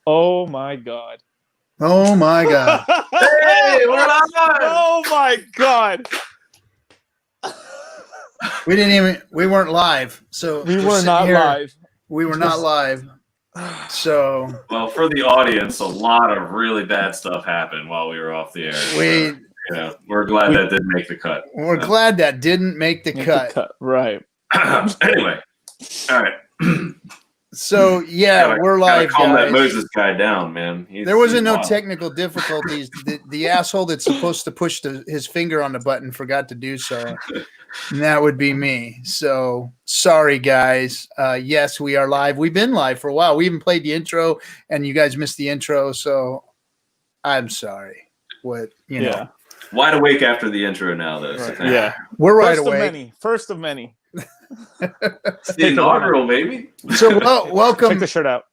Oh my God. Oh my God. Hey, we're live. Oh my God. We weren't live. So We we're were sitting not here. live. We were not live. So Well, for the audience, a lot of really bad stuff happened while we were off the air. We're glad that didn't make the cut. We're glad that didn't make the cut. Right. Anyway, all right. So we're live, calm guys. that Moses guy down, man. There wasn't no technical difficulties. The asshole that's supposed to push his finger on the button forgot to do so. And that would be me. So sorry, guys. Yes, we are live. We've been live for a while. We even played the intro, and you guys missed the intro. So I'm sorry. What you know? Wide awake after the intro now, though. Right. So Yeah, we're right awake. First of many. It's the inaugural, baby. So welcome. Check the shirt out.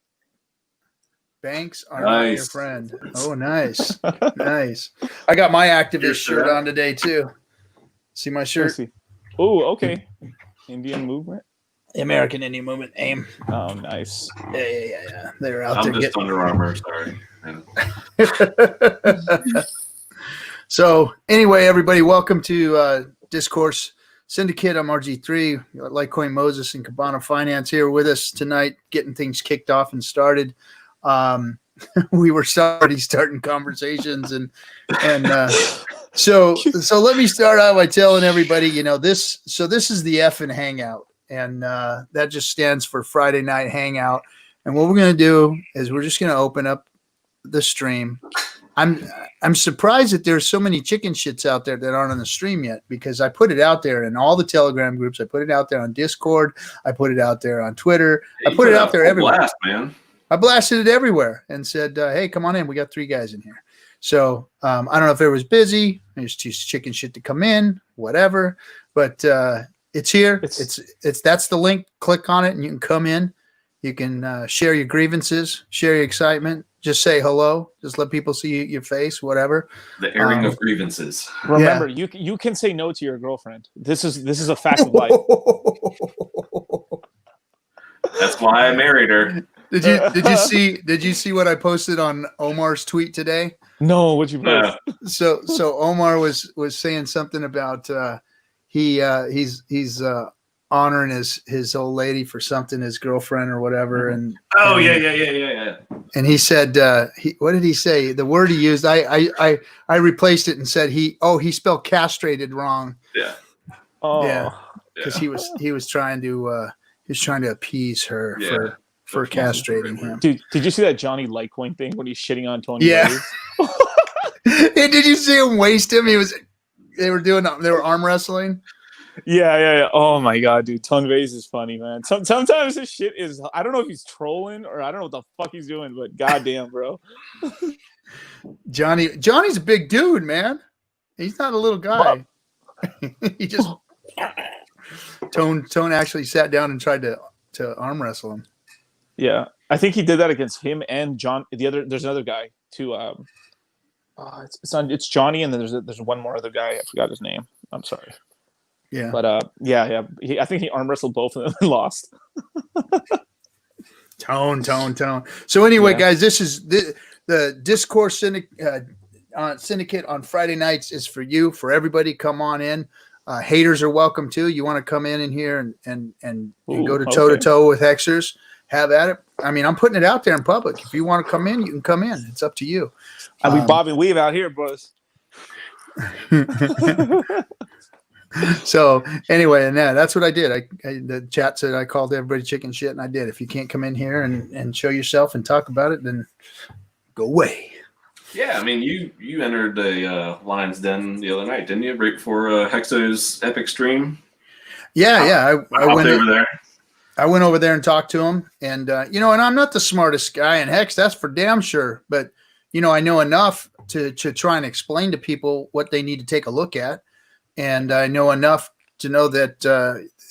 Banks are not your friend. Oh, nice. Nice. I got my activist shirt on today, too. See my shirt? Oh, okay. Indian movement? The American Indian Movement, AIM. Oh, nice. Yeah. They're out there. I'm just Under Armour, sorry. So, anyway, everybody, welcome to Discourse Syndicate. I'm RG3, Litecoin Moses and Cabana Finance here with us tonight, getting things kicked off and started. We were already starting conversations, and so let me start out by telling everybody, this is the FN Hangout, and that just stands for Friday Night Hangout. And what we're going to do is we're just going to open up the stream. I'm surprised that there's so many chicken shits out there that aren't on the stream yet, because I put it out there in all the Telegram groups. I put it out there on Discord. I put it out there on Twitter. I put it out there everywhere. Blast, man. I blasted it everywhere and said, hey, come on in. We got 3 guys in here. So I don't know if it was busy. There's too chicken shit to come in, whatever. But it's here. It's that's the link. Click on it and you can come in. You can share your grievances, share your excitement. Just say hello. Just let people see your face, whatever. The airing of grievances. Remember, you can say no to your girlfriend. This is a fact of life. That's why I married her. Did you see what I posted on Omar's tweet today? No, what'd you post? So Omar was saying something about he's honoring his old lady for something, his girlfriend or whatever, and yeah. And he said, what did he say? The word he used, I replaced it and said he spelled castrated wrong. Yeah. Oh. Yeah. Because he was trying to appease her for castrating him. Dude, did you see that Johnny Litecoin thing when he's shitting on Tony? Yeah. Hey, did you see him waste him? They were arm wrestling. Yeah. Oh my God, dude. Tone Vase is funny, man. Sometimes this shit is, I don't know if he's trolling or I don't know what the fuck he's doing, but goddamn, bro. Johnny's a big dude, man. He's not a little guy. He just Tone actually sat down and tried to arm wrestle him. Yeah. I think he did that against him and John. There's another guy too. It's Johnny, and then there's one more other guy. I forgot his name. I'm sorry. Yeah. But I think he arm wrestled both of them and lost. Tone. So anyway, guys, this is the Discourse Syndicate on Friday nights is for you, for everybody. Come on in. Haters are welcome too. You want to come in here and go to toe to toe with Hexers? Have at it. I mean, I'm putting it out there in public. If you want to come in, you can come in. It's up to you. We bob and weave out here, bros. So anyway, and that's what I did. The chat said I called everybody chicken shit, and I did. If you can't come in here and show yourself and talk about it, then go away. Yeah, I mean, you entered the Lion's Den the other night, didn't you? Right before Hexo's epic stream. Yeah. I went over there. I went over there and talked to him, and and I'm not the smartest guy in Hex, that's for damn sure. But I know enough to try and explain to people what they need to take a look at. And I know enough to know that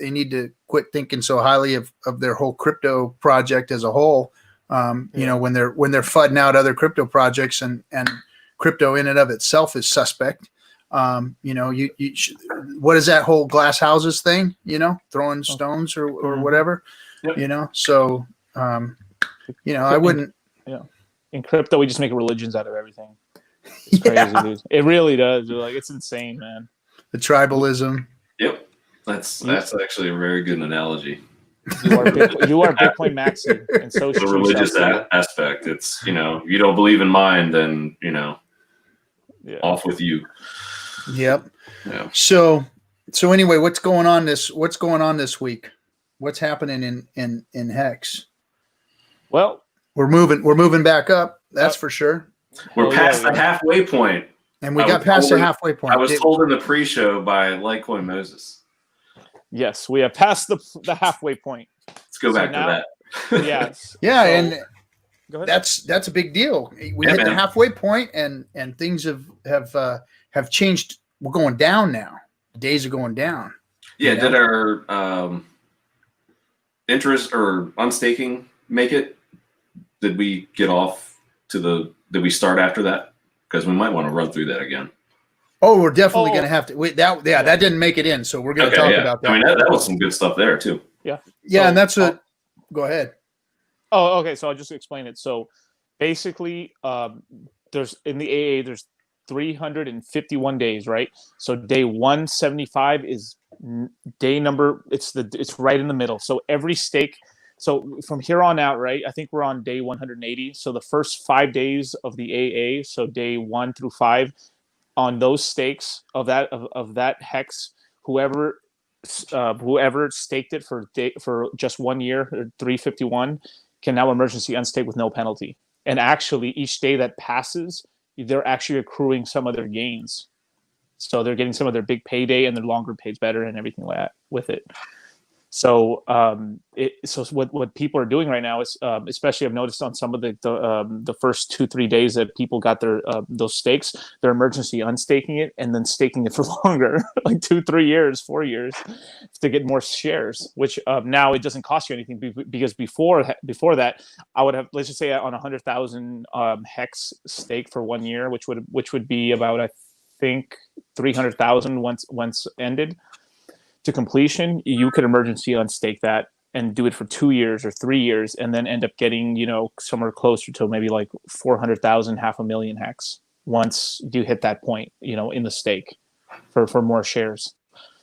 they need to quit thinking so highly of their whole crypto project as a whole. When they're fudding out other crypto projects, and crypto in and of itself is suspect. What is that whole glass houses thing? Throwing stones or whatever. Yep. So I wouldn't. Yeah. In crypto, we just make religions out of everything. It's crazy, dude. It really does. Like, it's insane, man. The tribalism. Yep. That's actually a very good analogy. You are Bitcoin maxi, and so The religious aspect. It's, you know, if you don't believe in mine, then, you know, off with you. Yep. Yeah. So anyway, what's going on this week? What's happening in Hex? Well, we're moving back up. That's for sure. We're past the halfway point. And we got past the halfway point. I was told in the pre-show by Litecoin Moses. Yes, we have passed the halfway point. Let's go back to that. Yes. Yeah, so, and go ahead. that's a big deal. We hit the halfway point, and things have changed. We're going down now. The days are going down. Yeah. Did our interest or unstaking make it? Did we get off to did we start after that? Because we might want to run through that again. Oh, we're definitely going to have to. That didn't make it in, so we're going to talk about that. I mean, that was some good stuff there too. Yeah. Yeah, and that's what. Go ahead. Oh, okay. So I'll just explain it. So basically, there's in the AA, there's 351 days, right? So day 175 is day number. It's right in the middle. So every stake. So from here on out, right? I think we're on day 180. So the first 5 days of the AA, so day 1 through 5, on those stakes of that hex, whoever staked it for just 1 year, 351, can now emergency unstake with no penalty. And actually, each day that passes, they're actually accruing some of their gains. So they're getting some of their big payday, and their longer pays better and everything like that with it. So what people are doing right now is, especially I've noticed on some of the first 2-3 days that people got their those stakes, they're emergency unstaking it and then staking it for longer, like 2-3 years, 4 years, to get more shares. Which now it doesn't cost you anything, because before that I would have, let's just say on 100,000 hex stake for 1 year, which would be about, I think, 300,000 once ended to completion. You could emergency unstake that and do it for 2 years or 3 years, and then end up getting, you know, somewhere closer to maybe like 400,000, 500,000 hex once you hit that point, you know, in the stake for more shares.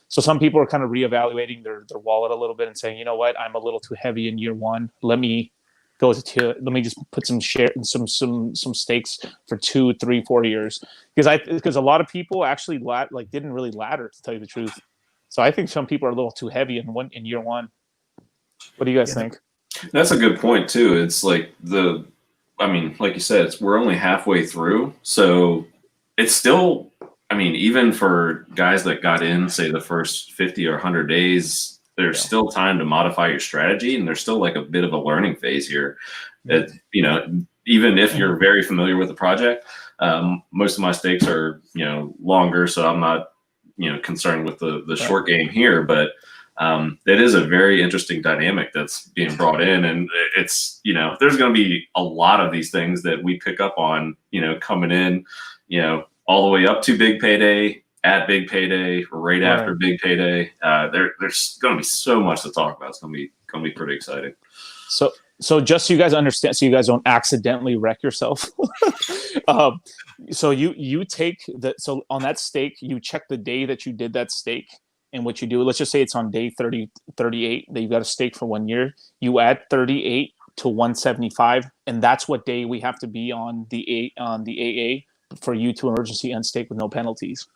So some people are kind of reevaluating their wallet a little bit and saying, you know what, I'm a little too heavy in year one. Let me just put some some stakes for 2, 3, 4 years, because a lot of people actually didn't really ladder, to tell you the truth. So I think some people are a little too heavy in year one. What do you guys think? That's a good point too. It's like like you said, we're only halfway through, so it's still, I mean, even for guys that got in, say the first 50 or 100 days, there's still time to modify your strategy, and there's still like a bit of a learning phase here. That, you know, even if you're very familiar with the project, most of my stakes are, you know, longer, so I'm not, you know, concerned with the short game here, but it is a very interesting dynamic that's being brought in, and it's, you know, there's going to be a lot of these things that we pick up on, you know, coming in, you know, all the way up to big payday, at big payday, right after big payday. There's going to be so much to talk about. It's going to be pretty exciting. So just so you guys understand, so you guys don't accidentally wreck yourself. So you take so on that stake, you check the day that you did that stake, and what you do, let's just say it's on day 38 that you got a stake for 1 year. You add 38 to 175, and that's what day we have to be on the AA for you to emergency unstake with no penalties.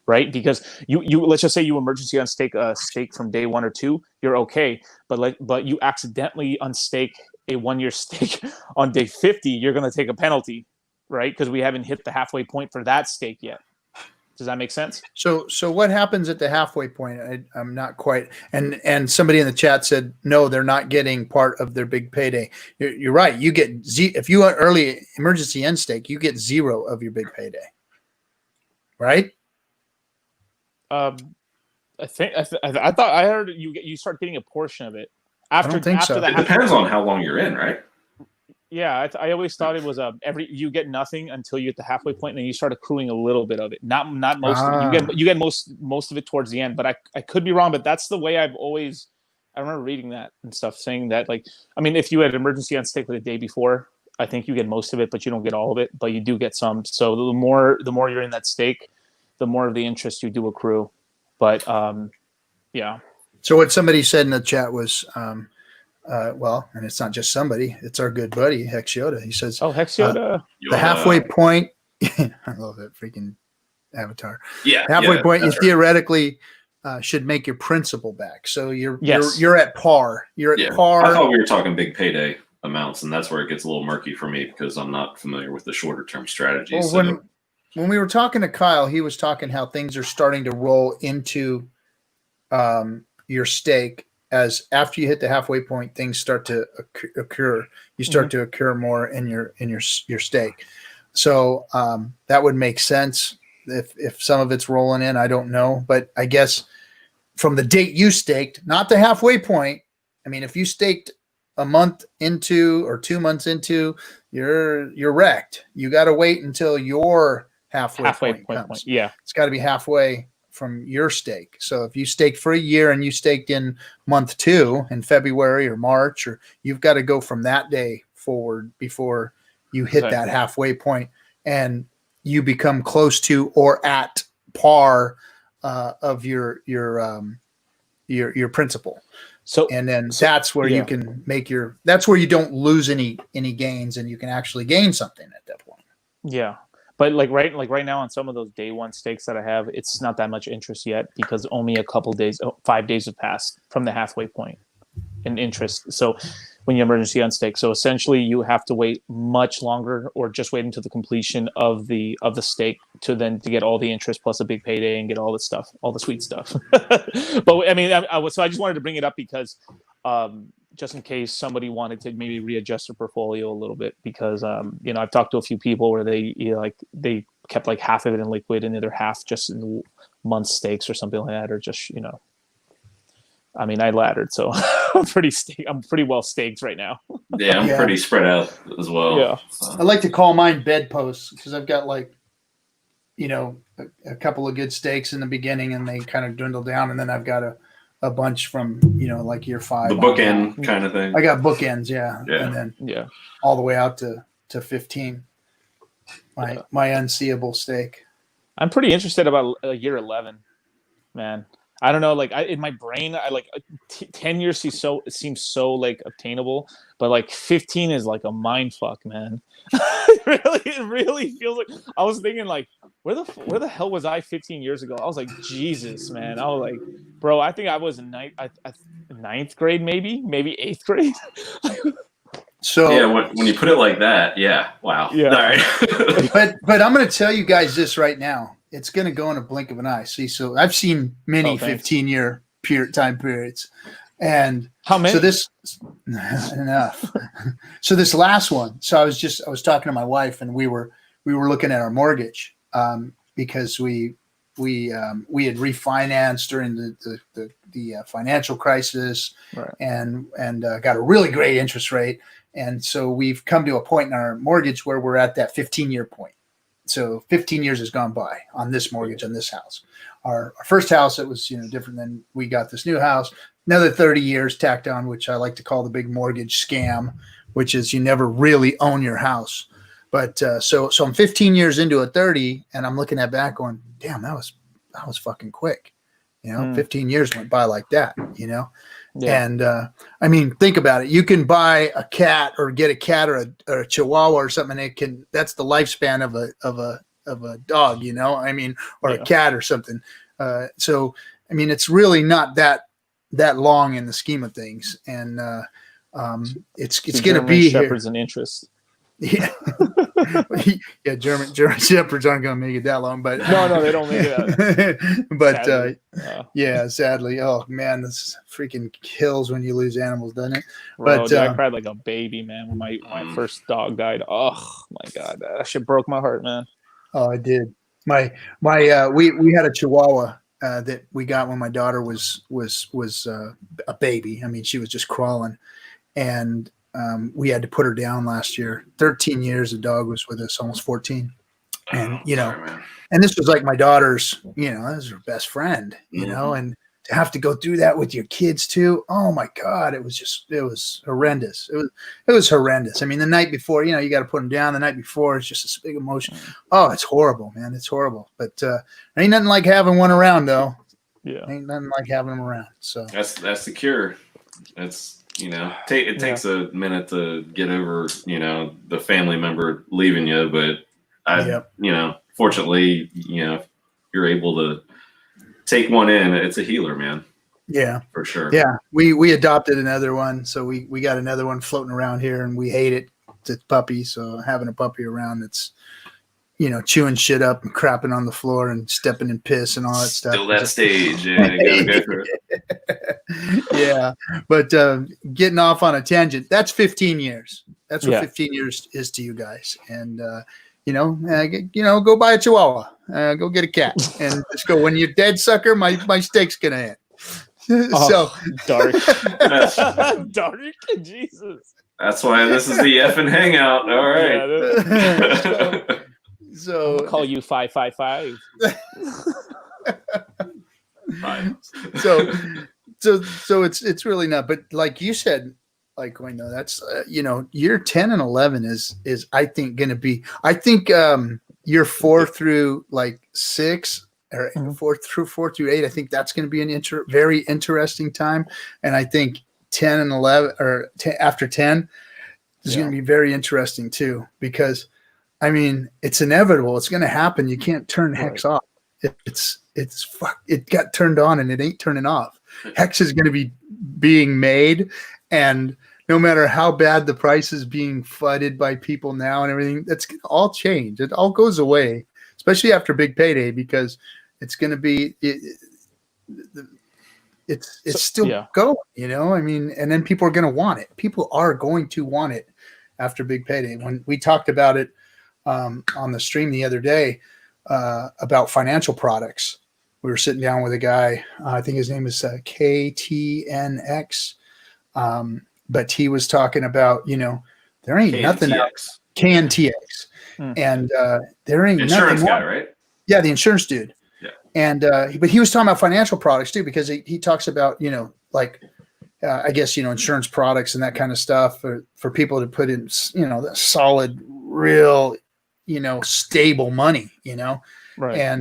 Right? Because you let's just say you emergency unstake a stake from day 1 or 2, you're okay. But you accidentally unstake a 1 year stake on day 50, you're going to take a penalty, right? Because we haven't hit the halfway point for that stake yet. Does that make sense? So what happens at the halfway point? I'm not quite. And somebody in the chat said no, they're not getting part of their big payday. You're right. You get if you want early emergency unstake, you get 0 of your big payday, right? I thought I heard you start getting a portion of it after. I don't think so. It depends on how long you're in, right? Yeah, I always thought it was you get nothing until you get the halfway point, and then you start accruing a little bit of it. Not most of it. You get most of it towards the end, but I could be wrong. But that's the way I've always. I remember reading that and stuff, saying that, like, I mean, if you had emergency unstake the day before, I think you get most of it, but you don't get all of it, but you do get some. So the more you're in that stake, the more of the interest you do accrue. But yeah. So what somebody said in the chat was, well, and it's not just somebody, it's our good buddy Hex Yoda. He says, "Oh, Hex Yoda, the halfway point." I love that freaking avatar. Yeah, halfway point. You theoretically should make your principal back. So you're at par. You're at par. I thought we were talking big payday amounts, and that's where it gets a little murky for me because I'm not familiar with the shorter term strategies. Well, when we were talking to Kyle, he was talking how things are starting to roll into your stake as after you hit the halfway point, things start to occur. You start to occur more in your stake. So that would make sense if some of it's rolling in. I don't know, but I guess from the date you staked, not the halfway point. I mean, if you staked a month into or 2 months into, you're wrecked. You got to wait until your halfway point comes. Yeah, it's got to be halfway from your stake. So if you staked for a year and you staked in month 2 in February or March, or you've got to go from that day forward before you hit that halfway point and you become close to or at par of your principal. So and then that's where you can make that's where you don't lose any gains and you can actually gain something at that point. Yeah. But right now on some of those day one stakes that I have, it's not that much interest yet because only a couple days, 5 days have passed from the halfway point in interest. So when you emergency unstake, so essentially you have to wait much longer or just wait until the completion of the stake to get all the interest plus a big payday and get all the stuff, all the sweet stuff. But I mean, so I just wanted to bring it up because just in case somebody wanted to maybe readjust their portfolio a little bit, because I've talked to a few people where they they kept like half of it in liquid and the other half just in month stakes or something like that, or just I mean, I laddered, so I'm pretty well staked right now. Yeah, I'm pretty spread out as well. Yeah, so. I like to call mine bedposts because I've got like a couple of good stakes in the beginning and they kind of dwindle down, and then I've got a bunch from like year 5. The bookend kind of thing. I got bookends, and then all the way out to 15. My unseeable stake. I'm pretty interested about year 11, man. I don't know, like in my brain, I like 10 years seems so like obtainable, but like 15 is like a mind fuck, man. It really feels like I was thinking like, where the hell was I 15 years ago? I was like, Jesus, man. I was like, bro, I think I was in ninth grade, maybe 8th grade. So yeah, when you put it like that, yeah, wow. Yeah. All right. but I'm going to tell you guys this right now. It's going to go in a blink of an eye. See, so I've seen many 15-year time periods, and how many? So this enough. So this last one. So I was talking to my wife, and we were looking at our mortgage because we had refinanced during the financial crisis, right. and got a really great interest rate, and so we've come to a point in our mortgage where we're at that 15-year point. So 15 years has gone by on this mortgage on this house. Our first house, it was different than we got this new house. Another 30 years tacked on, which I like to call the big mortgage scam, which is you never really own your house. But so I'm 15 years into a 30, and I'm looking at back going, damn, that was fucking quick. 15 years went by like that. Yeah. And I mean, think about it. You can buy a cat or get a cat or a chihuahua or something. That's the lifespan of a dog, I mean, or a cat or something. So, I mean, it's really not that long in the scheme of things. And it's going to be shepherds and interest. Yeah. Yeah, German shepherds aren't going to make it that long, but no, they don't make it that. But sadly. Sadly. Oh man, this freaking kills when you lose animals, doesn't it? Bro, dude, I cried like a baby, man, when my first dog died. Oh my god, that shit broke my heart, man. Oh, it did. We had a Chihuahua that we got when my daughter was a baby. I mean, she was just crawling, and we had to put her down last year. 13 years the dog was with us, almost 14. And, and this was like my daughter's, this was her best friend, and to have to go through that with your kids too. Oh my God, it was horrendous. It was horrendous. I mean, the night before, you got to put them down. The night before, it's just this big emotion. Oh, it's horrible, man. It's horrible. But ain't nothing like having one around, though. Yeah, ain't nothing like having them around. So that's the cure. That's it takes a minute to get over the family member leaving you, but fortunately you're able to take one in. It's a healer, man. Yeah, for sure. Yeah, we adopted another one, so we got another one floating around here, and we hate it. It's a puppy, so having a puppy around that's chewing shit up and crapping on the floor and stepping in piss and all that stuff. Still that stage, yeah. You gotta go through it. Yeah, but getting off on a tangent, that's 15 years. That's what 15 years is to you guys. And go buy a Chihuahua, go get a cat, and just go. When you're dead, sucker, my steak's gonna hit. So dark, dark, Jesus. That's why this is the FN Hangout. All right. So I'll call you 555. So it's really not. But like you said, that's year 10 and 11 is I think going to be. I think year 4 through 6 or 4 through 8. I think that's going to be an very interesting time. And I think 10 and 11 or 10, after 10 is going to be very interesting too, because I mean, it's inevitable. It's going to happen. You can't turn Hex off. It got turned on and it ain't turning off. Hex is going to be being made, and no matter how bad the price is being flooded by people now and everything, that's going to all change. It all goes away, especially after big payday, because it's going to be it's still going. I mean, and then people are going to want it. People are going to want it after big payday. When we talked about it on the stream the other day about financial products, we were sitting down with a guy. I think his name is KTNX, but he was talking about there ain't KNTX. Nothing else. KNTX, and there ain't insurance nothing guy, right? Yeah, the insurance dude. Yeah, and but he was talking about financial products too, because he talks about I guess insurance products and that kind of stuff for people to put in the solid, real stable money, right.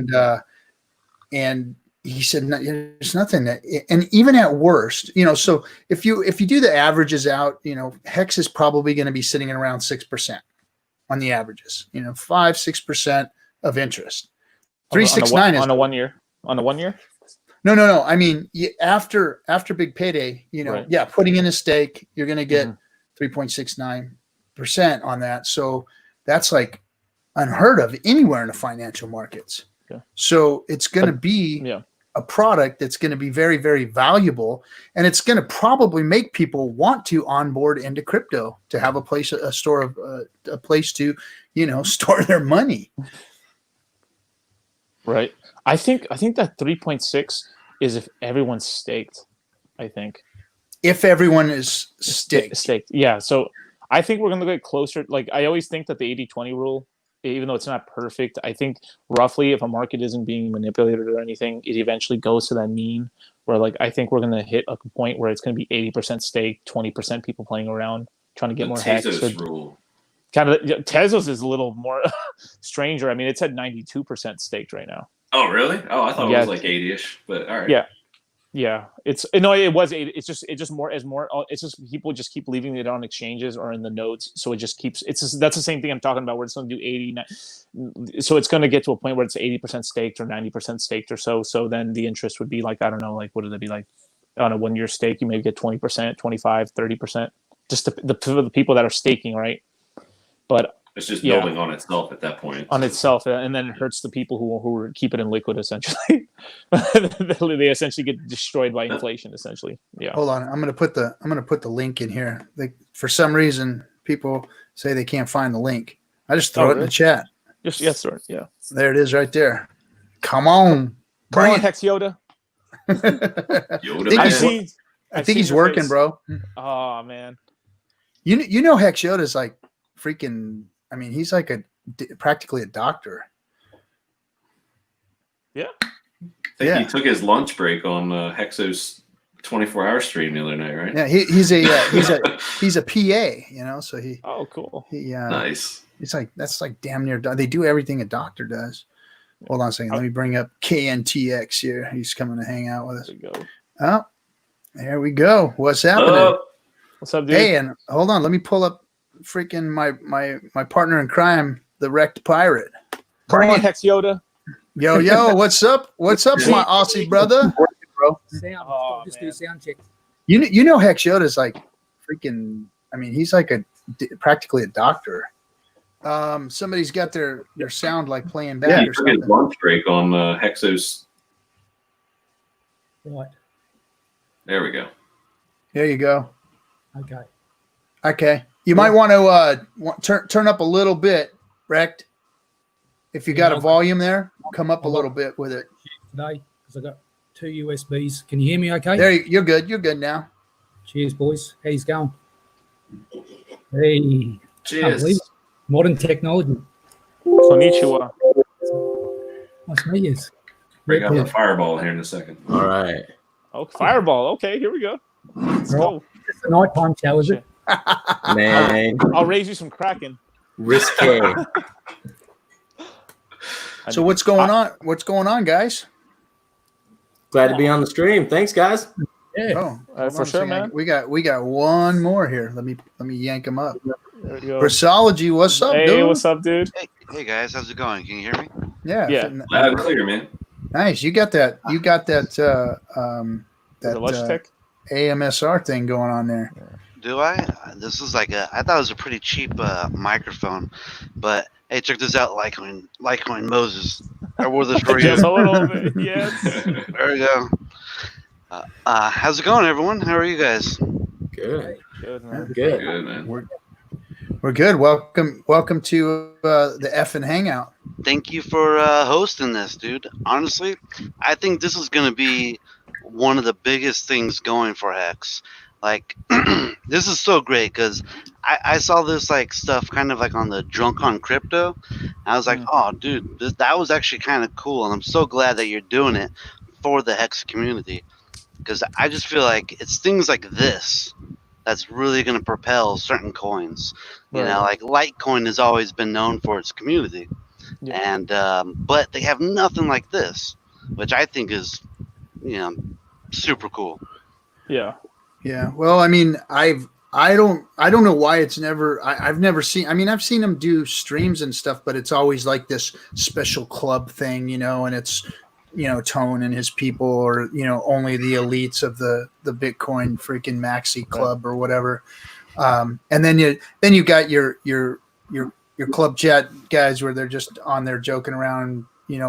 And he said, there's nothing that, and even at worst, so if you do the averages out, Hex is probably going to be sitting at around 6% on the averages, 5-6% of interest. 369 is on a 1 year. On a 1 year? No. I mean, after big payday, right. Putting in a stake, you're going to get 3.69% on that. So that's unheard of anywhere in the financial markets. Okay. So it's going to be a product that's going to be very, very valuable, and it's going to probably make people want to onboard into crypto to have a place to store their money. Right. I think that 3.6 is if everyone's staked. I think if everyone is staked. Yeah. So I think we're going to get closer. I always think that the 80-20 rule, even though it's not perfect, I think roughly if a market isn't being manipulated or anything, it eventually goes to that mean where I think we're going to hit a point where it's going to be 80% stake, 20% people playing around trying to get more Hex. Rule. Kind of Tezos is a little more stranger. I mean, it's at 92% staked right now. Oh, really? Oh, I thought it was 80-ish, but all right. Yeah. It was 80. It's just more. It's just people just keep leaving it on exchanges or in the nodes, so it just keeps. That's the same thing I'm talking about. Where it's going to do 80. So it's going to get to a point where it's 80% staked or 90% staked or so. So then the interest would be I don't know, what would it be like on a 1 year stake? You maybe get 20%, 25, 30%. Just the people that are staking, right? But it's just building on itself at that point. On itself, and then it hurts the people who keep it in liquid. Essentially, they essentially get destroyed by inflation. Essentially, yeah. Hold on, I'm gonna put the link in here. For some reason, people say they can't find the link. I just throw it in the chat. Yes, sir. Yeah. There it is, right there. Come on, bring it, Hex Yoda. I think he's working, bro. Oh man. You know Hex Yoda's freaking. I mean, he's practically a doctor. Yeah. think he took his lunch break on Hexo's 24-hour stream the other night, right? Yeah, he's a PA, so he. Oh, cool. Nice. It's like that's like damn near. They do everything a doctor does. Hold on a second. Let me bring up KNTX here. He's coming to hang out with us. There we go. Oh, there we go. What's happening? What's up, dude? Hey, and hold on. Let me pull up freaking my partner in crime, the wrecked pirate. Come on, Hex Yoda. Yo, what's up? What's up, my Aussie brother? Sound. Just do sound check. You know Hex Yoda's like freaking. I mean, he's like practically a doctor. Somebody's got their sound like playing back. Yeah, he or took his something. lunch break on Hexo's. Right. There we go. There you go. Okay. You might want to turn up a little bit, Wrecked. If you got a volume there, come up a little bit with it. Today, because I got 2 USBs. Can you hear me? Okay. There, you're good. You're good now. Cheers, boys. How's it going? Hey. Cheers. Modern technology. Konnichiwa. Nice to meet you. Bring out the fireball here in a second. All right. Oh, fireball. Okay, here we go. Let's go. It's a nighttime show, is it? Man, I'll raise you some Kraken. risque. So what's going on? What's going on, guys? Glad to be on the stream. Thanks, guys. Yeah. Oh, hold for on a sure, second. man. We got one more here. Let me yank him up. There we go. Brasology, what's up, Hey, dude? what's up, dude? Hey guys, how's it going? Can you hear me? Yeah. Loud and clear, man. Nice. You got that. The Lush that Tech. AMSR thing going on there. Do I? This is like I thought it was a pretty cheap microphone, but hey, check this out, Litecoin Moses. I wore this for you. Just a little bit, yes. There we go. How's it going, everyone? How are you guys? Good. Good, man. Good. Good, man. We're good. Welcome to the FN Hangout. Thank you for hosting this, dude. Honestly, I think this is going to be one of the biggest things going for Hex. Like, this is so great because I saw this like stuff kind of like on the Drunk on Crypto. I was like, oh, dude, that was actually kind of cool, and I'm so glad that you're doing it for the Hex community because I just feel like it's things like this that's really going to propel certain coins. You know, like Litecoin has always been known for its community, and but they have nothing like this, which I think is, super cool. Yeah. Yeah. Well, I mean, I don't know why it's never. I've never seen. I mean, I've seen them do streams and stuff, but it's always like this special club thing, and it's Tone and his people, or only the elites of the Bitcoin freaking maxi club or whatever. And then you got your club chat guys where they're just on there joking around,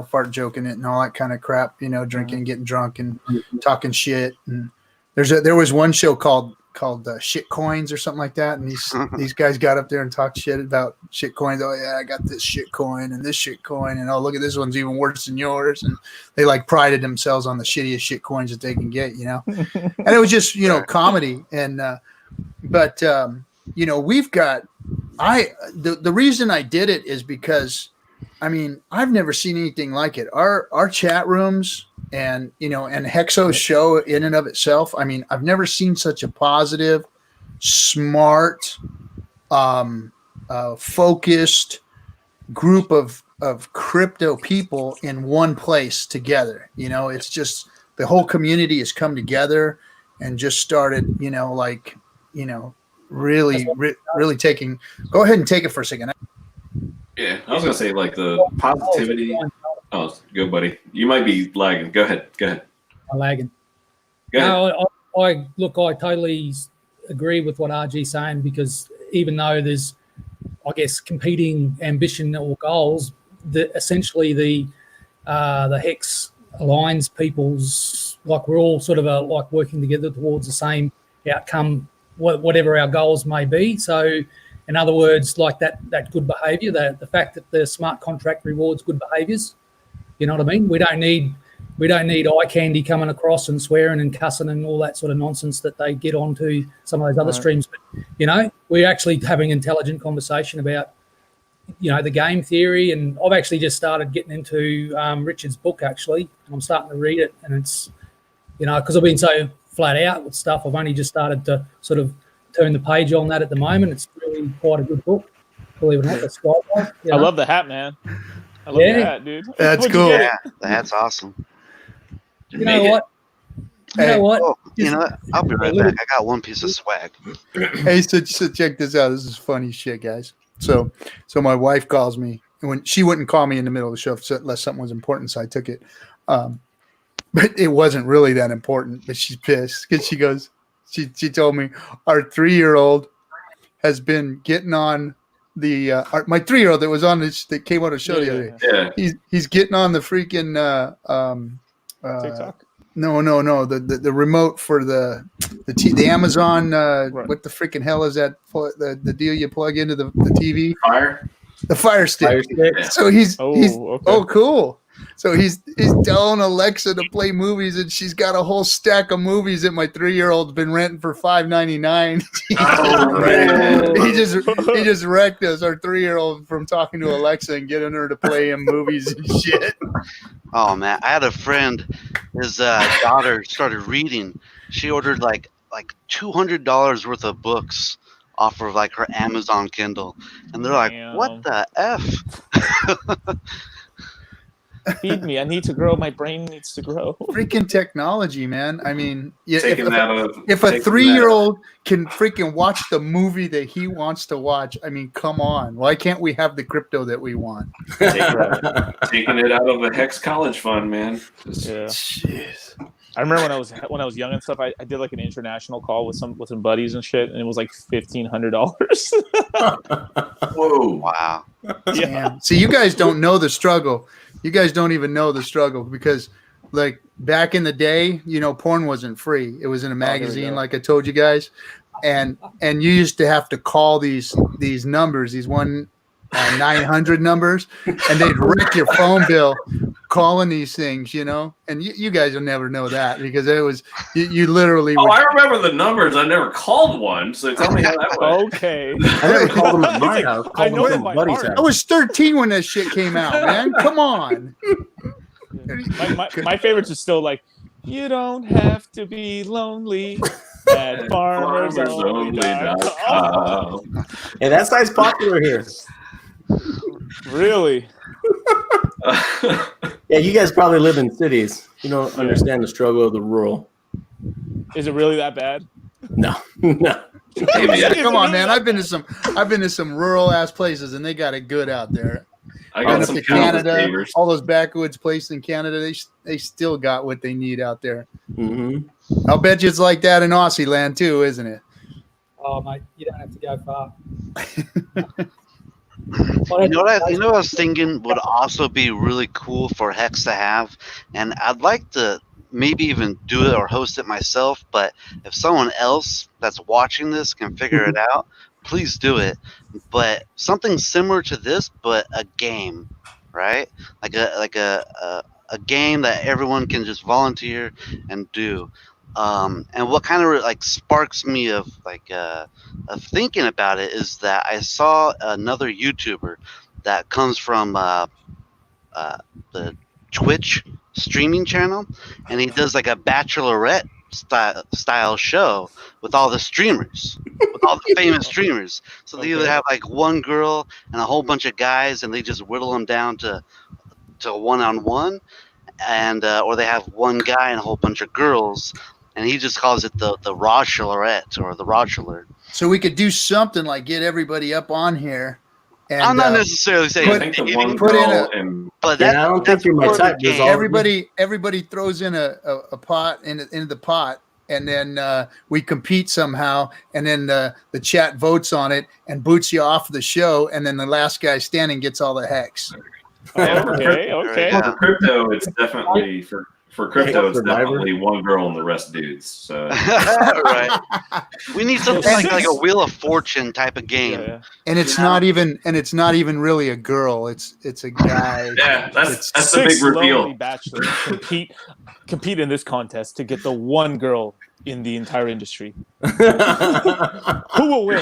fart joking it and all that kind of crap, drinking, getting drunk and talking shit. And there was one show called Shit Coins or something like that, and these guys got up there and talked shit about shit coins. Oh yeah, I got this shit coin and this shit coin, and oh look at this one's even worse than yours. And they like prided themselves on the shittiest shit coins that they can get, and it was just comedy. And but we've got the reason I did it is because I mean I've never seen anything like it. Our chat rooms. And and Hexo's show in and of itself, I mean, I've never seen such a positive, smart, focused group of crypto people in one place together. It's just the whole community has come together and just started, really taking. Go ahead and take it for a second. Yeah, I was gonna say like the positivity. Oh, go, buddy. You might be lagging. Go ahead. I'm lagging. Go ahead. No, I totally agree with what RG's saying because even though there's, I guess, competing ambition or goals, essentially the Hex aligns people's, like we're all sort of like working together towards the same outcome, whatever our goals may be. So, in other words, like that good behavior, the fact that the smart contract rewards good behaviors. You know what I mean? We don't need eye candy coming across and swearing and cussing and all that sort of nonsense that they get onto some of those other streams. But we're actually having intelligent conversation about the game theory. And I've actually just started getting into Richard's book, actually. And I'm starting to read it. And it's, because I've been so flat out with stuff, I've only just started to sort of turn the page on that at the moment. It's really quite a good book, believe it or not. That's Skyline, I love the hat, man. I love the hat, dude. That's Where'd you cool. get it? Yeah, the hat's awesome. You know what? Oh, you know what? I'll be right back. I got one piece of swag. Hey, so check this out. This is funny shit, guys. So my wife calls me, and when she wouldn't call me in the middle of the show unless something was important, so I took it. But it wasn't really that important. But she's pissed because she told me our 3-year-old has been getting on the my 3-year-old that was on this that came on a show the other day. Yeah. He's getting on the freaking TikTok. No, the remote for the Amazon. Right. What the freaking hell is that? The deal you plug into the TV? The Fire Stick. Fire stick. So he's okay. cool. So he's telling Alexa to play movies, and she's got a whole stack of movies that my 3-year-old's been renting for $5.99. He just wrecked us, our 3-year-old, from talking to Alexa and getting her to play him movies and shit. Oh man, I had a friend. His daughter started reading. She ordered like $200 worth of books off of like her Amazon Kindle, and they're like, Damn. "What the f?" Feed me. I need to grow. My brain needs to grow. Freaking technology, man. I mean, if Taking that a 3-year-old can freaking watch the movie that he wants to watch, I mean, come on. Why can't we have the crypto that we want? taking it out of the Hex College Fund, man. Yeah. Jeez. I remember when I was young and stuff. I did like an international call with some buddies and shit, and it was like $1,500. Whoa! Wow. Damn. See, you guys don't know the struggle. You guys don't even know the struggle because, like, back in the day, porn wasn't free. It was in a magazine, like I told you guys, and you used to have to call these numbers, these 900 numbers, and they'd wreck your phone bill calling these things, and you guys will never know that because it was you literally. Oh, I remember the numbers. I never called one, so tell me how that went. Okay. I never called them at my house. I know Called them by at buddy's heart. house. I was 13 when that shit came out, man. Come on. My favorites are still like, you don't have to be lonely at farmersonly.com. Yeah, that site's popular here. Really? Yeah, you guys probably live in cities. You don't understand the struggle of the rural. Is it really that bad? No, no. Hey, man, Come on, man. I've been to some rural ass places and they got it good out there. I Went got up some to Canada, neighbors. all those backwoods places in Canada, they still got what they need out there. Mm-hmm. I'll bet you it's like that in Aussie land too, isn't it? Oh, mate, you don't have to go far. You know what I was thinking would also be really cool for Hex to have, and I'd like to maybe even do it or host it myself, but if someone else that's watching this can figure it out, please do it. But something similar to this, but a game, right? Like a game that everyone can just volunteer and do. And what kind of like sparks me of thinking about it is that I saw another YouTuber that comes from the Twitch streaming channel, and he does like a bachelorette style show with all the streamers, with all the famous streamers. So they either have like one girl and a whole bunch of guys, and they just whittle them down to one-on-one, and or they have one guy and a whole bunch of girls. And he just calls it the Rochelorette or the Rocheler. So we could do something like get everybody up on here. And, I'm not necessarily saying, I think the one put in girl a- and but Yeah, I don't think you're my part of type, the game. Dissolve. everybody throws in a pot into the pot, and then we compete somehow, and then the chat votes on it and boots you off the show, and then the last guy standing gets all the hex. Okay. Yeah. for crypto, it's definitely for For crypto, it's Survivor. definitely one girl and the rest dudes. So Right. We need something like a Wheel of Fortune type of game. Yeah. And it's not even really a girl. It's a guy. yeah, that's the Six big lonely reveal. bachelors compete in this contest to get the one girl in the entire industry. Who will win?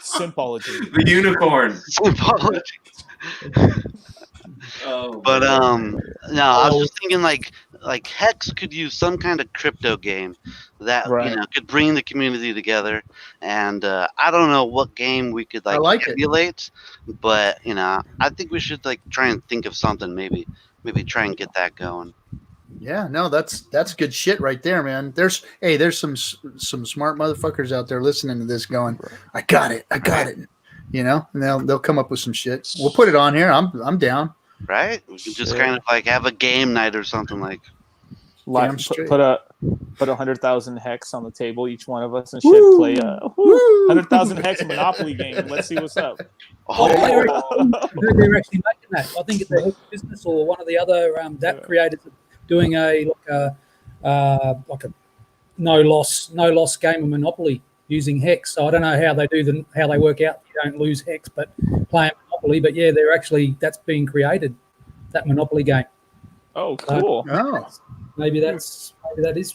Symbology. The unicorn. Symbology. Oh, But man. no, I was just thinking like Hex could use some kind of crypto game that Right. could bring the community together. And I don't know what game we could like it. emulate, but I think we should try and think of something. Maybe try and get that going. Yeah, no, that's good shit right there, man. There's some smart motherfuckers out there listening to this going, I got it. And they'll come up with some shit. We'll put it on here. I'm down. Right? We can just Shit. kind of have a game night or something like. Damn straight. Put 100,000 hex on the table, each one of us, and shit. Play a 100,000 hex Monopoly game. Let's see what's up. Oh, They're actually making that. I think it's a Hex Business or one of the other creators doing a no loss game of Monopoly using Hex. So I don't know how they how they work out. You don't lose Hex, but playing Monopoly. But yeah, that's being created. That Monopoly game. Oh, cool. Oh, Maybe that is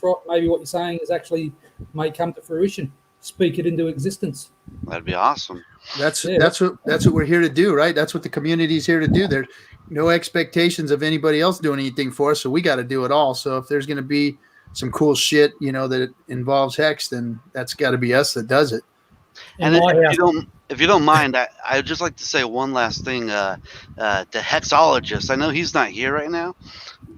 right. Maybe what you're saying is actually may come to fruition. Speak it into existence. that'd be awesome. that's what we're here to do, right? That's what the community's here to do. There's no expectations of anybody else doing anything for us, so we got to do it all. So if there's going to be some cool shit, that involves Hex, then that's got to be us that does it. And if you don't mind, I'd just like to say one last thing to Hexologist. I know he's not here right now,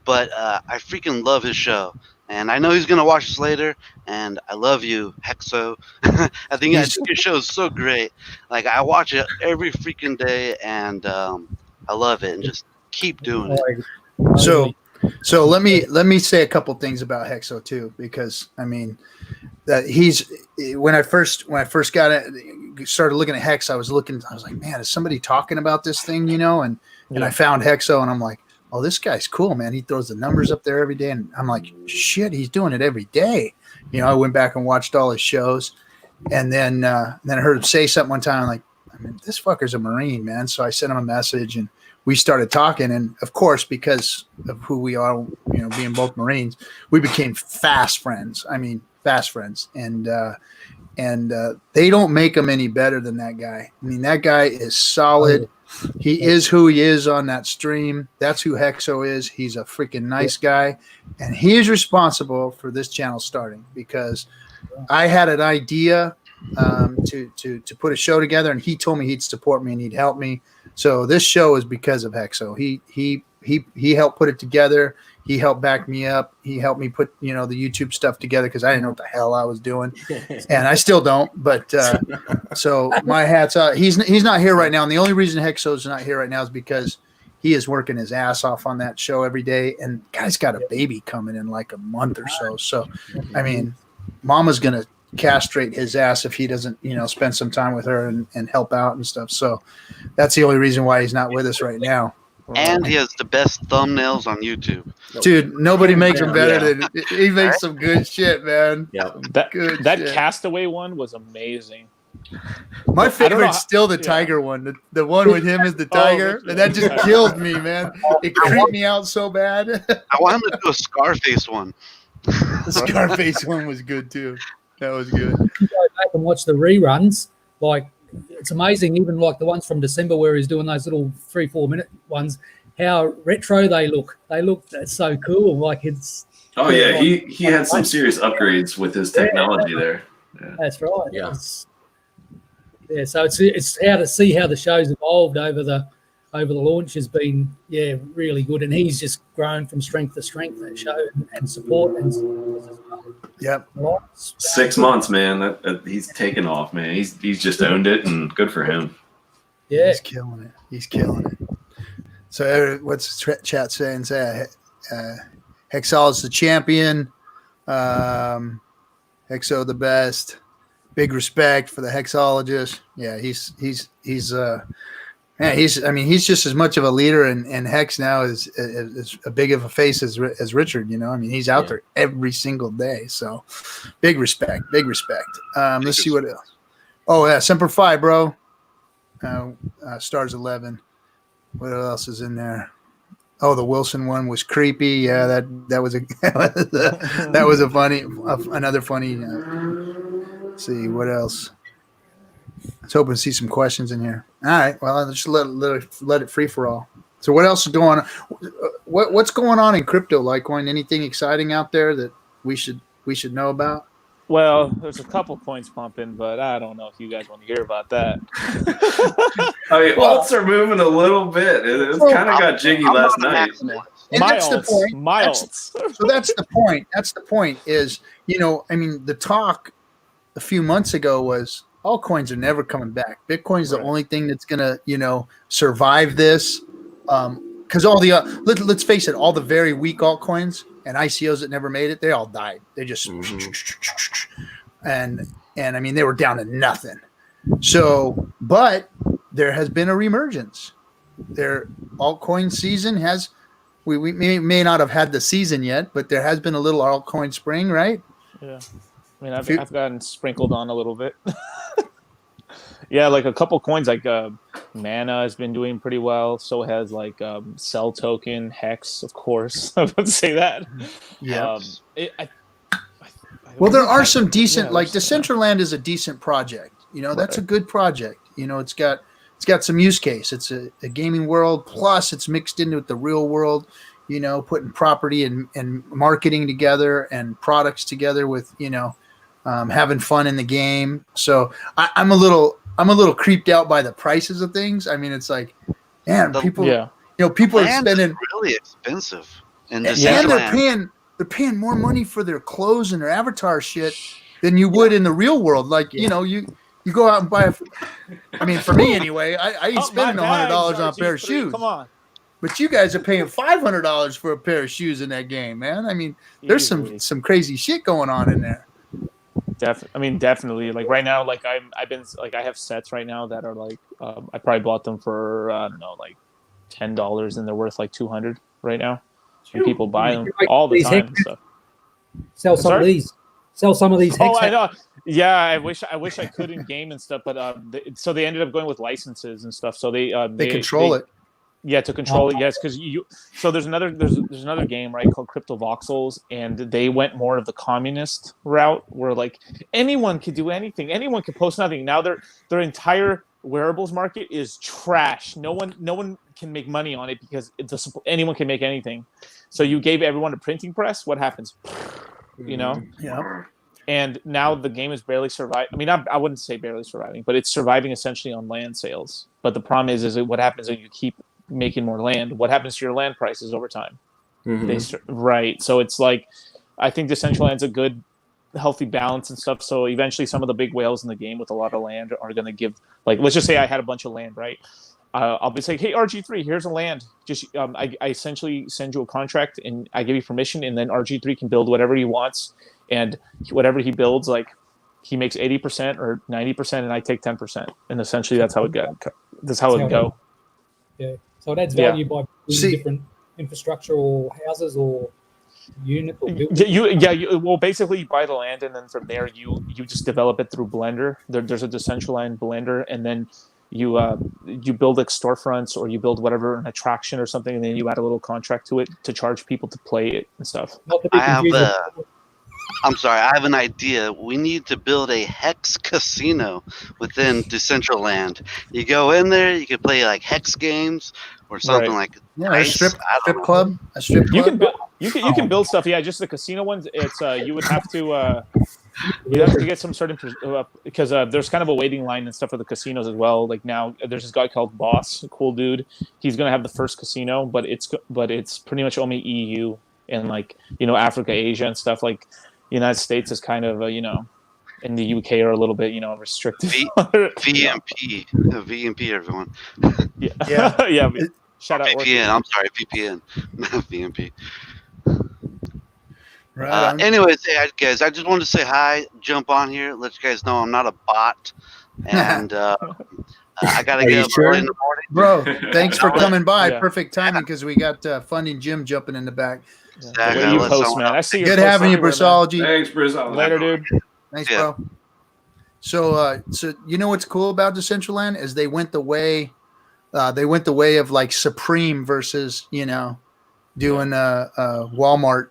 but I freaking love his show. And I know he's going to watch this later, and I love you, Hexo. I think your show is so great. I watch it every freaking day, and I love it, and just keep doing it. So let me say a couple things about Hexo too, because I mean that when I first started looking at Hex, I was like, man, is somebody talking about this thing, and I found Hexo, and I'm like, oh, this guy's cool, man. He throws the numbers up there every day, and I'm like, shit, he's doing it every day. I went back and watched all his shows, and then I heard him say something one time. I'm like, I mean, this fucker's a Marine, man. So I sent him a message, and we started talking. And of course, because of who we are, being both Marines, we became fast friends. I mean, fast friends. And they don't make him any better than that guy. I mean, that guy is solid. He is who he is on that stream. That's who Hexo is. He's a freaking nice guy. And he is responsible for this channel starting, because I had an idea to put a show together, and he told me he'd support me and he'd help me. So this show is because of Hexo. He helped put it together. He helped back me up. He helped me put the YouTube stuff together, because I didn't know what the hell I was doing, and I still don't. But so my hat's out. He's not here right now, and the only reason Hexo's not here right now is because he is working his ass off on that show every day, and guy's got a baby coming in like a month or so. So I mean, Mama's gonna castrate his ass if he doesn't spend some time with her and help out and stuff. So that's the only reason why he's not with us right now. And he has the best thumbnails on YouTube. Dude, nobody makes him better than he makes some good shit, man. Yeah. That shit. Castaway one was amazing. My favorite's know- still the tiger one. The one with him is the tiger. And that just killed me, man. It creeped me out so bad. I want him to do a Scarface one. The Scarface one was good too. That was good. You go back and watch the reruns, it's amazing, even like the ones from December where he's doing those little 3-4 minute ones, how retro they look. That's so cool. It's Oh yeah, he had some serious upgrades with his technology there. Yeah. that's right. Yeah. So it's how to see how the show's evolved over the launch has been really good, and he's just grown from strength to strength, that show, and support and Yep. 6 months, man. That he's taken off, man. He's just owned it, and good for him. Yeah. He's killing it. So what's the chat saying? Hexol is the champion. Hexo the best. Big respect for the Hexologist. Yeah, he's Yeah, he's just as much of a leader in Hex now as big of a face as Richard. I mean, he's out there every single day. So, big respect. Let's see what else. Oh yeah, Semper Fi, bro. Stars 11. What else is in there? Oh, the Wilson one was creepy. Yeah, that was another funny. Let's see what else. I was hoping to see some questions in here. All right, well, I'll just let it free for all. So, what else is going on? What's going on in crypto, Litecoin? Anything exciting out there that we should know about? Well, there's a couple points pumping, but I don't know if you guys want to hear about that. I mean, alts are moving a little bit. It kind of got jiggy last night. And that's the point. My alts. So that's the point. That's the point is, I mean, the talk a few months ago was altcoins are never coming back. Bitcoin's the only thing that's going to, survive this. Because all the, let's face it, all the very weak altcoins and ICOs that never made it, they all died. They just, and I mean, they were down to nothing. So, but there has been a reemergence. Their altcoin season has, we may not have had the season yet, but there has been a little altcoin spring, right? Yeah. I mean, I've gotten sprinkled on a little bit. Yeah, like a couple coins like Mana has been doing pretty well. So has like Cell Token, Hex, of course. I would say that. Yeah. Well, there are some decent, like Decentraland is a decent project. That's a good project. It's got some use case. It's a gaming world, plus it's mixed into the real world. Putting property and marketing together and products together with having fun in the game. So I'm a little creeped out by the prices of things. I mean, it's like, man, people are spending really expensive, and they're paying more money for their clothes and their avatar shit than you would in the real world. Like you go out and buy I mean, for me anyway, I ain't spending $100 on a pair of shoes. Come on. But you guys are paying $500 for a pair of shoes in that game, man. I mean, there's some crazy shit going on in there. Definitely. Like right now, like I have sets right now that are like I probably bought them for I don't know, like $10, and they're worth like $200 right now. And people buy them all the time and stuff. Sell some of these. Oh, I know. Yeah, I wish I could in game and stuff, but so they ended up going with licenses and stuff. So they control it. Yeah, to control it, yes, because So there's another game, right, called Crypto Voxels, and they went more of the communist route, where like anyone could do anything, anyone could post nothing. Now their entire wearables market is trash. No one can make money on it because anyone can make anything. So you gave everyone a printing press. What happens? Yeah. And now the game is barely surviving. I mean, I wouldn't say barely surviving, but it's surviving essentially on land sales. But the problem is what happens is you keep making more land. What happens to your land prices over time? Right. So it's like, I think Decentraland's a good, healthy balance and stuff. So eventually some of the big whales in the game with a lot of land are going to give, like, let's just say I had a bunch of land, right? I'll be saying, hey, RG3, here's a land. Just I essentially send you a contract and I give you permission, and then RG3 can build whatever he wants. And whatever he builds, like, he makes 80% or 90%, and I take 10%. And essentially that's how it go. That's how it go. Yeah. So that's value by different infrastructure or houses or unit or buildings. Well, basically you buy the land, and then from there you just develop it through Blender. There's a Decentraland Blender, and then you build like storefronts, or you build whatever, an attraction or something, and then you add a little contract to it to charge people to play it and stuff. I'm sorry, I have an idea. We need to build a Hex casino within Decentraland. You go in there, you can play like Hex games or something like a strip club. You can build stuff. Yeah, just the casino ones. It's you would have to get some sort of because there's kind of a waiting line and stuff for the casinos as well. Like now, there's this guy called Boss, a cool dude. He's gonna have the first casino, but it's pretty much only EU and like Africa, Asia, and stuff. Like United States is kind of in the UK are a little bit restricted. VMP, everyone. Yeah. Shout out VPN. I'm sorry, VPN, not VMP. Right. Anyways, hey guys, I just wanted to say hi, jump on here, let you guys know I'm not a bot, and I gotta Are get you up sure? early in the morning. Bro, thanks for coming by. Yeah. Perfect timing because we got Funding Jim jumping in the back. The I way gotta you let post, someone man. I else- see your Good posts having you, everywhere, man. Brissology. Thanks, Briz. Later, dude. Thanks, Yeah. bro. So you know what's cool about Decentraland is they went the way of like Supreme versus doing a Walmart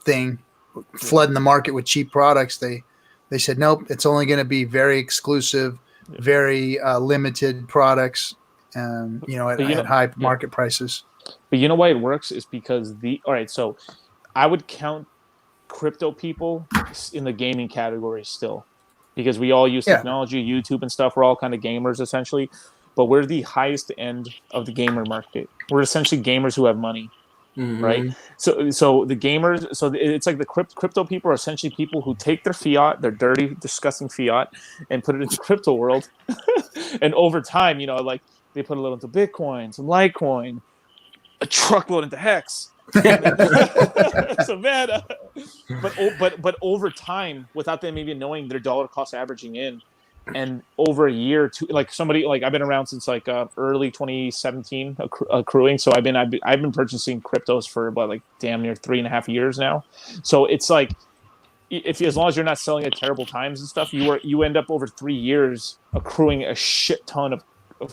thing, flooding the market with cheap products. They said nope, it's only going to be very exclusive, very limited products, at high market prices. But you know why it works is because all right. So I would count crypto people in the gaming category still, because we all use technology, YouTube and stuff. We're all kind of gamers essentially, but we're the highest end of the gamer market. We're essentially gamers who have money, right? So the gamers, so it's like the crypto people are essentially people who take their fiat, their dirty, disgusting fiat, and put it into crypto world, and over time, like they put a little into Bitcoin, some Litecoin, a truckload into Hex. So man, but over time, without them even knowing, their dollar cost averaging in, and over a year to like somebody like I've been around since like early 2017 accruing. So I've been purchasing cryptos for about like damn near 3.5 years now. So it's like as long as you're not selling at terrible times and stuff, you end up over 3 years accruing a shit ton of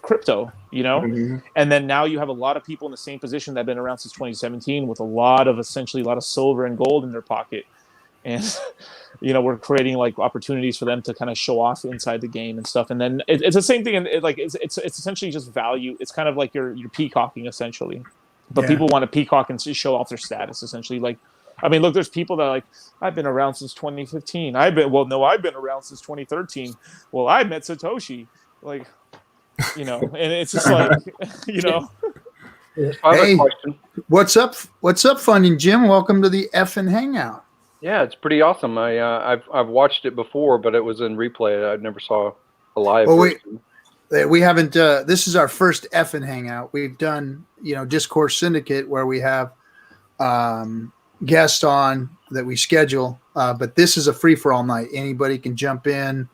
crypto, and then now you have a lot of people in the same position that have been around since 2017 with a lot of silver and gold in their pocket, and we're creating like opportunities for them to kind of show off inside the game and stuff. And then it's the same thing, and it's essentially just value. It's kind of like you're peacocking essentially, but people want to peacock and just show off their status essentially. Like, I mean, look, there's people that are like, I've been around since 2015. I've been around since 2013. Well, I met Satoshi, like. And it's just like, I have Hey. a question. What's up, Funding Jim? Welcome to the FN Hangout. Yeah, it's pretty awesome. I've watched it before, but it was in replay. I never saw a live. Well, wait. version. We haven't. This is our first FN Hangout. We've done, Discourse Syndicate where we have guests on that we schedule, but this is a free for all night. Anybody can jump in.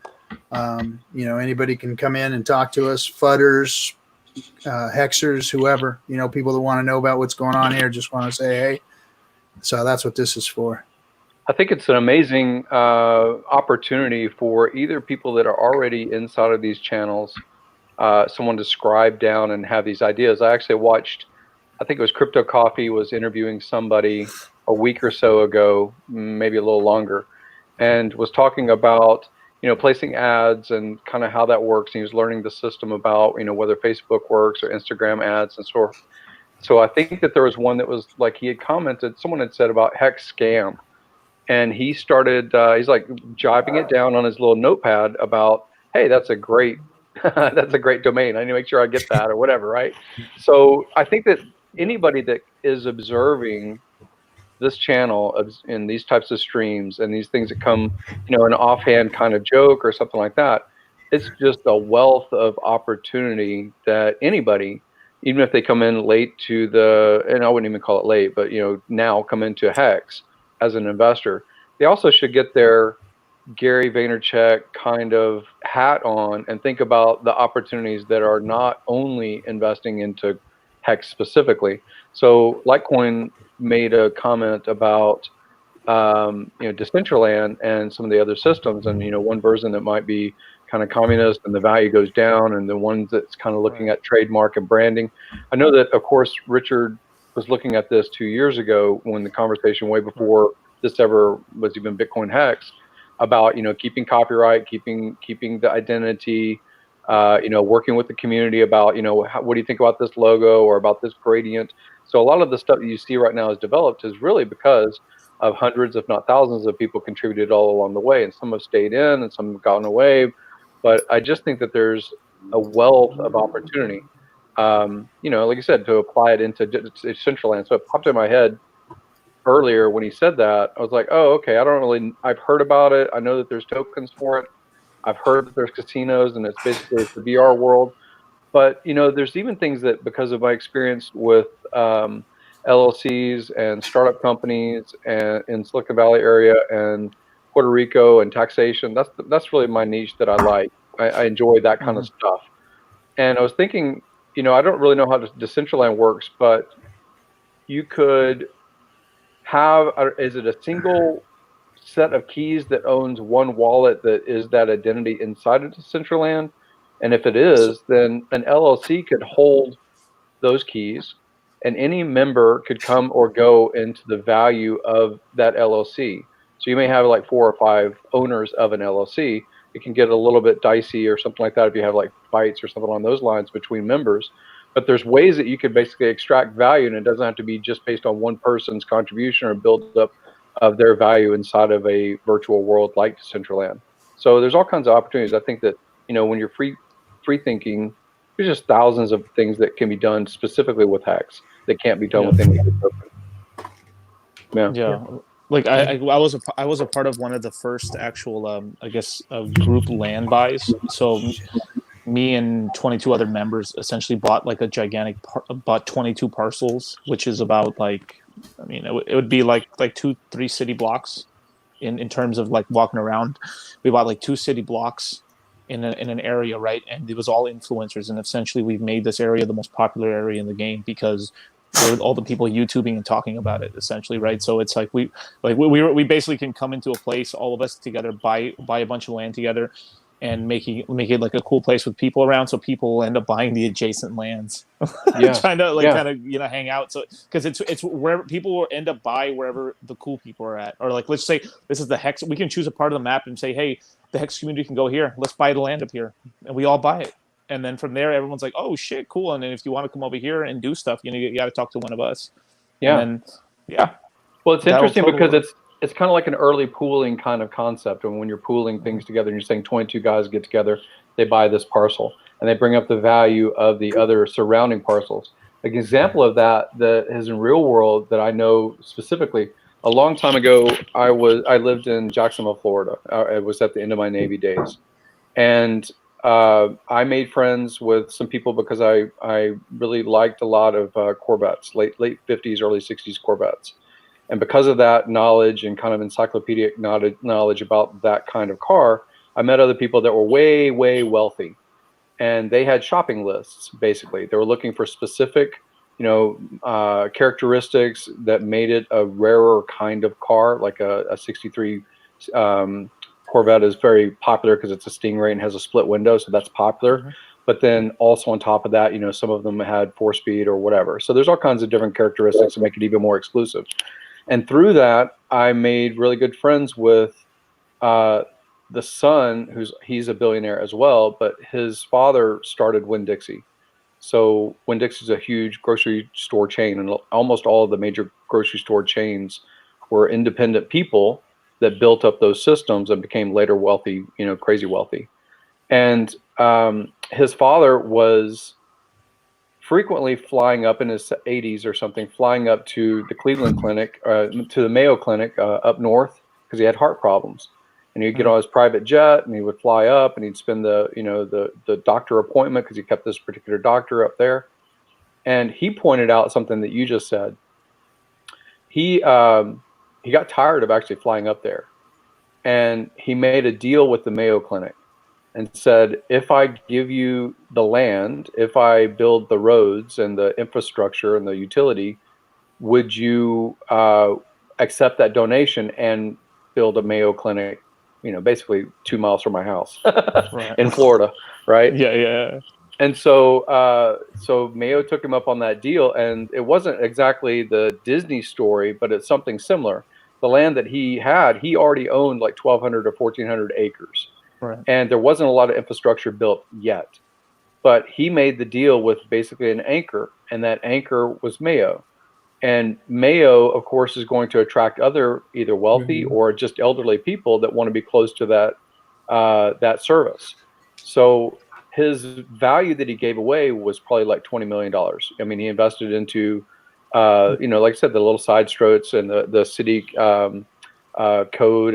Anybody can come in and talk to us. Fudders, hexers, whoever. People that want to know about what's going on here, just want to say hey. So that's what this is for. I think it's an amazing opportunity for either people that are already inside of these channels, someone to scribe down and have these ideas. I actually watched, I think it was Crypto Coffee was interviewing somebody a week or so ago, maybe a little longer, and was talking about placing ads and kind of how that works. And he was learning the system about whether Facebook works or Instagram ads and so forth. So I think that there was one that was like he had commented, someone had said about Hex scam. And he started, he's like jiving it down on his little notepad about, hey, that's a great domain. I need to make sure I get that or whatever, right? So I think that anybody that is observing this channel in these types of streams and these things that come, an offhand kind of joke or something like that, it's just a wealth of opportunity that anybody, even if they come in late to and I wouldn't even call it late, but now come into Hex as an investor, they also should get their Gary Vaynerchuk kind of hat on and think about the opportunities that are not only investing into Hex specifically. So Litecoin made a comment about Decentraland and some of the other systems, and one version that might be kind of communist and the value goes down, and the ones that's kind of looking at trademark and branding. I know that of course Richard was looking at this 2 years ago when the conversation way before this ever was even Bitcoin Hex about keeping copyright, keeping the identity, working with the community about what do you think about this logo or about this gradient. So a lot of the stuff that you see right now is developed is really because of hundreds, if not thousands, of people contributed all along the way, and some have stayed in and some have gotten away. But I just think that there's a wealth of opportunity, like I said, to apply it into Decentraland. So it popped in my head earlier when he said that. I was like, oh, okay, I've heard about it. I know that there's tokens for it. I've heard that there's casinos, and it's basically the VR world. But there's even things that, because of my experience with LLCs and startup companies and in Silicon Valley area and Puerto Rico and taxation, that's really my niche that I like. I enjoy that kind of stuff. And I was thinking, I don't really know how Decentraland works, but you could have, is it a single set of keys that owns one wallet that is that identity inside of Decentraland? And if it is, then an LLC could hold those keys, and any member could come or go into the value of that LLC. So you may have like 4 or 5 owners of an LLC. It can get a little bit dicey or something like that if you have like fights or something along those lines between members. But there's ways that you could basically extract value, and it doesn't have to be just based on one person's contribution or build up of their value inside of a virtual world like Decentraland. So there's all kinds of opportunities. I think that, when you're free thinking, there's just thousands of things that can be done specifically with Hex that can't be done with any other token. Yeah. Like I was a part of one of the first actual group land buys. So me and 22 other members essentially bought like a gigantic bought 22 parcels, which is about it would be like 2-3 city blocks in terms of like walking around. We bought like 2 city blocks in an area, right? And it was all influencers, and essentially we've made this area the most popular area in the game because there were all the people YouTubing and talking about it, essentially, right? So it's like we basically can come into a place, all of us together, buy a bunch of land together, and make it like a cool place with people around, so people will end up buying the adjacent lands, trying to hang out. So because it's where people will end up buy wherever the cool people are at, or like let's say this is the Hex. We can choose a part of the map and say, hey, the Hex community can go here. Let's buy the land up here, and we all buy it. And then from there, everyone's like, "Oh shit, cool!" And then if you want to come over here and do stuff, you got to talk to one of us. Yeah, and then, Well, it's interesting because it's kind of like an early pooling kind of concept. And when you're pooling things together, and you're saying 22 guys get together, they buy this parcel, and they bring up the value of the other surrounding parcels. An example of that is in real world that I know specifically. A long time ago, I lived in Jacksonville, Florida. It was at the end of my Navy days, and I made friends with some people because I really liked a lot of Corvettes, late 50s, early 60s Corvettes. And because of that knowledge and kind of encyclopedic knowledge about that kind of car, I met other people that were way, way wealthy. And they had shopping lists, basically. They were looking for specific, characteristics that made it a rarer kind of car, like a 63 Corvette is very popular because it's a Stingray and has a split window, so that's popular. Mm-hmm. But then also on top of that, some of them had 4-speed or whatever. So there's all kinds of different characteristics that make it even more exclusive. And through that, I made really good friends with the son, he's a billionaire as well, but his father started Winn-Dixie. So Winn-Dixie is a huge grocery store chain, and almost all of the major grocery store chains were independent people that built up those systems and became later wealthy, crazy wealthy. And his father was frequently flying up in his 80s or something, flying up to the Cleveland Clinic, to the Mayo Clinic up north because he had heart problems. And he'd get on his private jet and he would fly up and he'd spend the doctor appointment because he kept this particular doctor up there. And he pointed out something that you just said. He got tired of actually flying up there, and he made a deal with the Mayo Clinic and said, if I give you the land, if I build the roads and the infrastructure and the utility, would you accept that donation and build a Mayo Clinic, basically 2 miles from my house in Florida, right? Yeah. And so Mayo took him up on that deal, and it wasn't exactly the Disney story, but it's something similar. The land that he already owned like 1,200 or 1,400 acres. Right. And there wasn't a lot of infrastructure built yet. But he made the deal with basically an anchor, and that anchor was Mayo. And Mayo, of course, is going to attract other either wealthy or just elderly people that want to be close to that service. So his value that he gave away was probably like $20 million. I mean, he invested into, like I said, the little side streets and the city code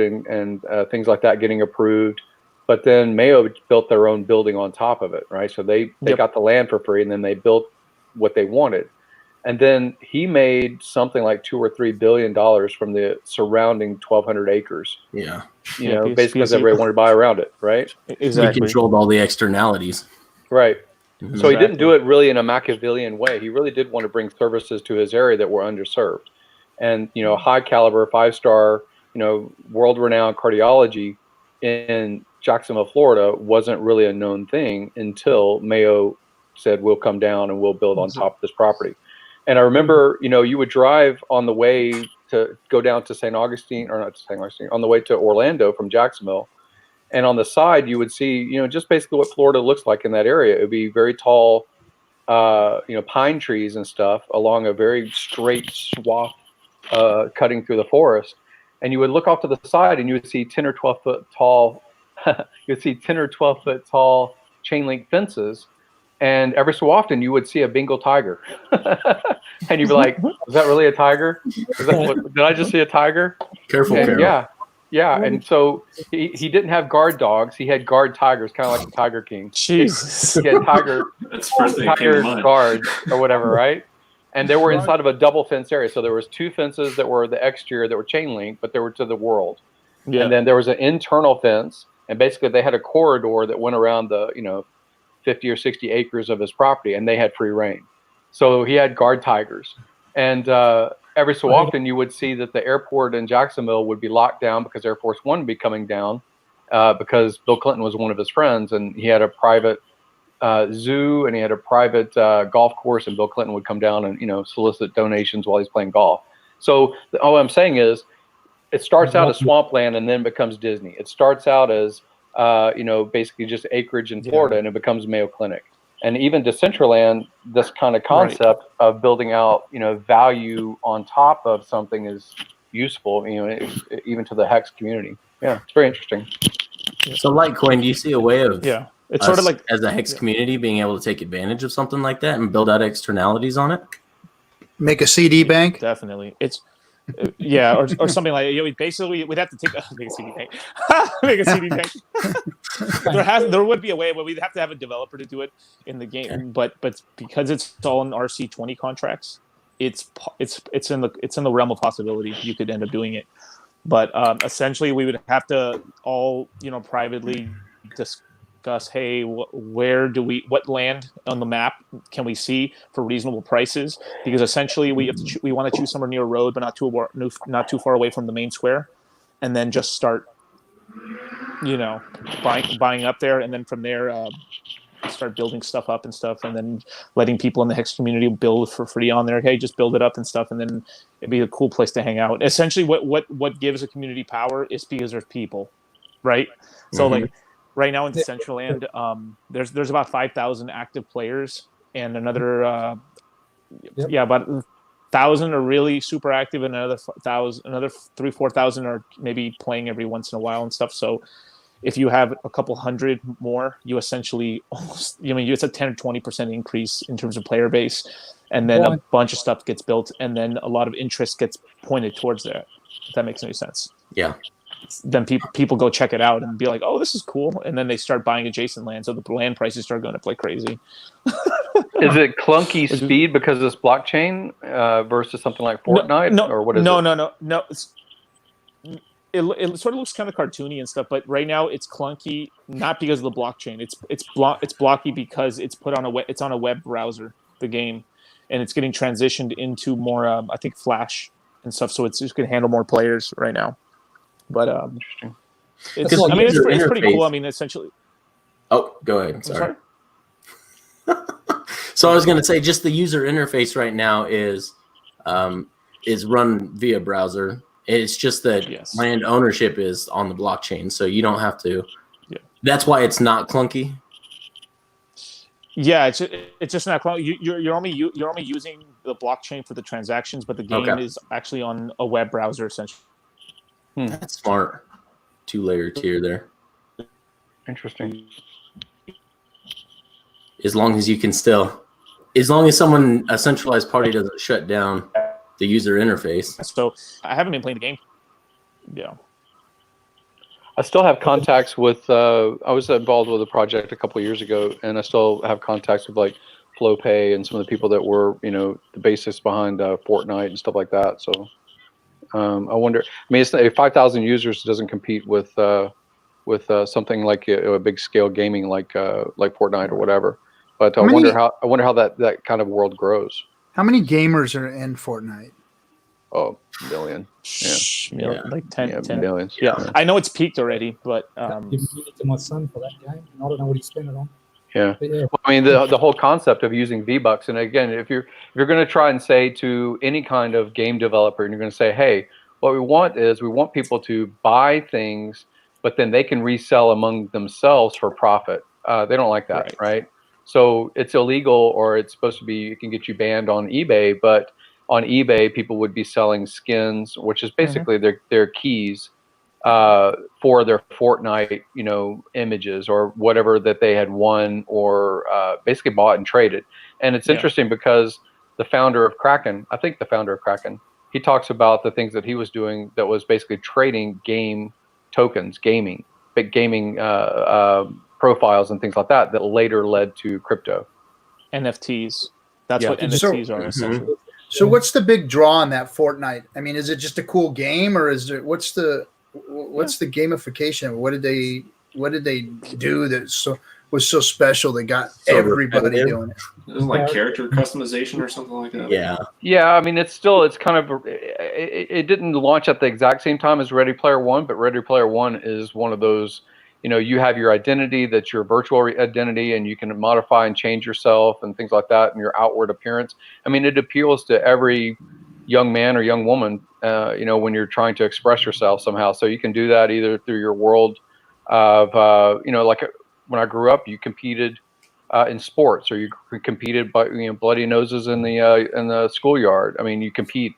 and things like that getting approved. But then Mayo built their own building on top of it, right? So they got the land for free, and then they built what they wanted. And then he made something like $2 or $3 billion from the surrounding 1,200 acres. Yeah. Basically because everybody wanted to buy around it, right? Exactly. He controlled all the externalities. Right. So he didn't do it really in a Machiavellian way. He really did want to bring services to his area that were underserved. And, you know, high caliber, 5-star, you know, world-renowned cardiology in Jacksonville, Florida wasn't really a known thing until Mayo said, we'll come down and we'll build on top of this property. And I remember, you know, you would drive on the way to go down to St. Augustine, or not to St. Augustine, on the way to Orlando from Jacksonville. And on the side, you would see, you know, just basically what Florida looks like in that area. It would be very tall, you know, pine trees and stuff along a very straight swath cutting through the forest. And you would look off to the side and you would see 10 or 12 foot tall, you'd see 10 or 12 foot tall chain link fences. And every so often you would see a Bengal tiger. And you'd be like, is that really a tiger? Did I just see a tiger? Careful, And Carol. yeah. And so he didn't have guard dogs. He had guard tigers, kind of like the Tiger King. Jesus. He had tiger guards or whatever, right? And they were inside of a double fence area. So there was 2 fences that were the exterior that were chain link, but they were to the world. Yeah. And then there was an internal fence. And basically they had a corridor that went around the, you know, 50 or 60 acres of his property, and they had free reign. So he had guard tigers. And every so often you would see that the airport in Jacksonville would be locked down because Air Force One would be coming down because Bill Clinton was one of his friends, and he had a private zoo, and he had a private golf course, and Bill Clinton would come down and, you know, solicit donations while he's playing golf. So all I'm saying is it starts out as swampland and then becomes Disney. It starts out as you know, basically just acreage in Florida, and it becomes Mayo Clinic. And even Decentraland, this kind of concept of building out, you know, value on top of something is useful, you know, even to the Hex community. Yeah, it's very interesting. So, Litecoin, do you see a way of it's sort of like as a Hex community being able to take advantage of something like that and build out externalities on it? Make a CD bank? Definitely. It's or something like, you know, basically we'd have to take make a CD bank. Make a CD bank. There would be a way where we'd have to have a developer to do it in the game, but because it's all in RC20 contracts, it's in the realm of possibility. You could end up doing it, but essentially we would have to all, you know, privately discuss, hey, what land on the map can we see for reasonable prices? Because essentially we want to choose somewhere near a road, but not too far away from the main square, and then just start, you know, buying up there, and then from there start building stuff up and stuff, and then letting people in the Hex community build for free on there. Hey, just build it up and stuff, and then it'd be a cool place to hang out. Essentially, what gives a community power is because there's people, right? So like right now in Decentraland, there's about 5,000 active players, and another about 1,000 are really super active, and another 3,000-4,000 are maybe playing every once in a while and stuff. So if you have a couple hundred more, you essentially almost, I mean, it's a 10 or 20% increase in terms of player base, and then a bunch of stuff gets built, and then a lot of interest gets pointed towards that. If that makes any sense. Yeah. Then people go check it out and be like, oh, this is cool, and then they start buying adjacent land, so the land prices start going up like crazy. Is it clunky speed because it's blockchain versus something like Fortnite, or what is it? No. It sort of looks kind of cartoony and stuff, but right now it's clunky not because of the blockchain. It's blocky because it's on a web browser, the game, and it's getting transitioned into more I think Flash and stuff, so it's just going to handle more players right now. But interesting. It's pretty cool. I mean, essentially. Oh, go ahead. Sorry. So I was going to say, just the user interface right now is run via browser. It's just that land ownership is on the blockchain, so you don't have to. Yeah. That's why it's not clunky. Yeah, it's just not clunky. You're only using the blockchain for the transactions, but the game is actually on a web browser essentially. That's smart. 2-layer tier there. Interesting. As long as a centralized party doesn't shut down the user interface. So I haven't been playing the game. Yeah. I still have contacts with, I was involved with a project a couple of years ago, and I still have contacts with like FlowPay and some of the people that were, you know, the basis behind Fortnite and stuff like that. So I wonder, I mean, it's 5,000 users doesn't compete with something like a big scale gaming like Fortnite or whatever. But I wonder how that kind of world grows. How many gamers are in Fortnite? Oh, million. Yeah. Like 10 millions. Yeah, I know it's peaked already, but Give it to my son for that game. I don't know what he spent it on. Yeah. But yeah. Well, I mean, the whole concept of using V-Bucks, and again, if you're going to try and say to any kind of game developer, and you're going to say, hey, what we want people to buy things, but then they can resell among themselves for profit. They don't like that, right? So it's illegal, or it's supposed to be, it can get you banned on eBay, but on eBay, people would be selling skins, which is basically their keys for their Fortnite, images or whatever that they had won or basically bought and traded. And it's interesting because the founder of Kraken, he talks about the things that he was doing that was basically trading game tokens, big gaming profiles and things like that later led to crypto. NFTs. That's what NFTs are essentially. So what's the big draw on that Fortnite? I mean, is it just a cool game, or is there what's the gamification? What did they do that was so special that got everybody doing it? It was like character customization or something like that. Yeah. I mean, it's kind of it didn't launch at the exact same time as Ready Player One, but Ready Player One is one of those. You have your identity, that's your virtual identity, and you can modify and change yourself and things like that, and your outward appearance. I mean, it appeals to every young man or young woman, when you're trying to express yourself somehow. So you can do that either through your world of, like when I grew up, you competed in sports, or you competed by bloody noses in the schoolyard. I mean, you compete.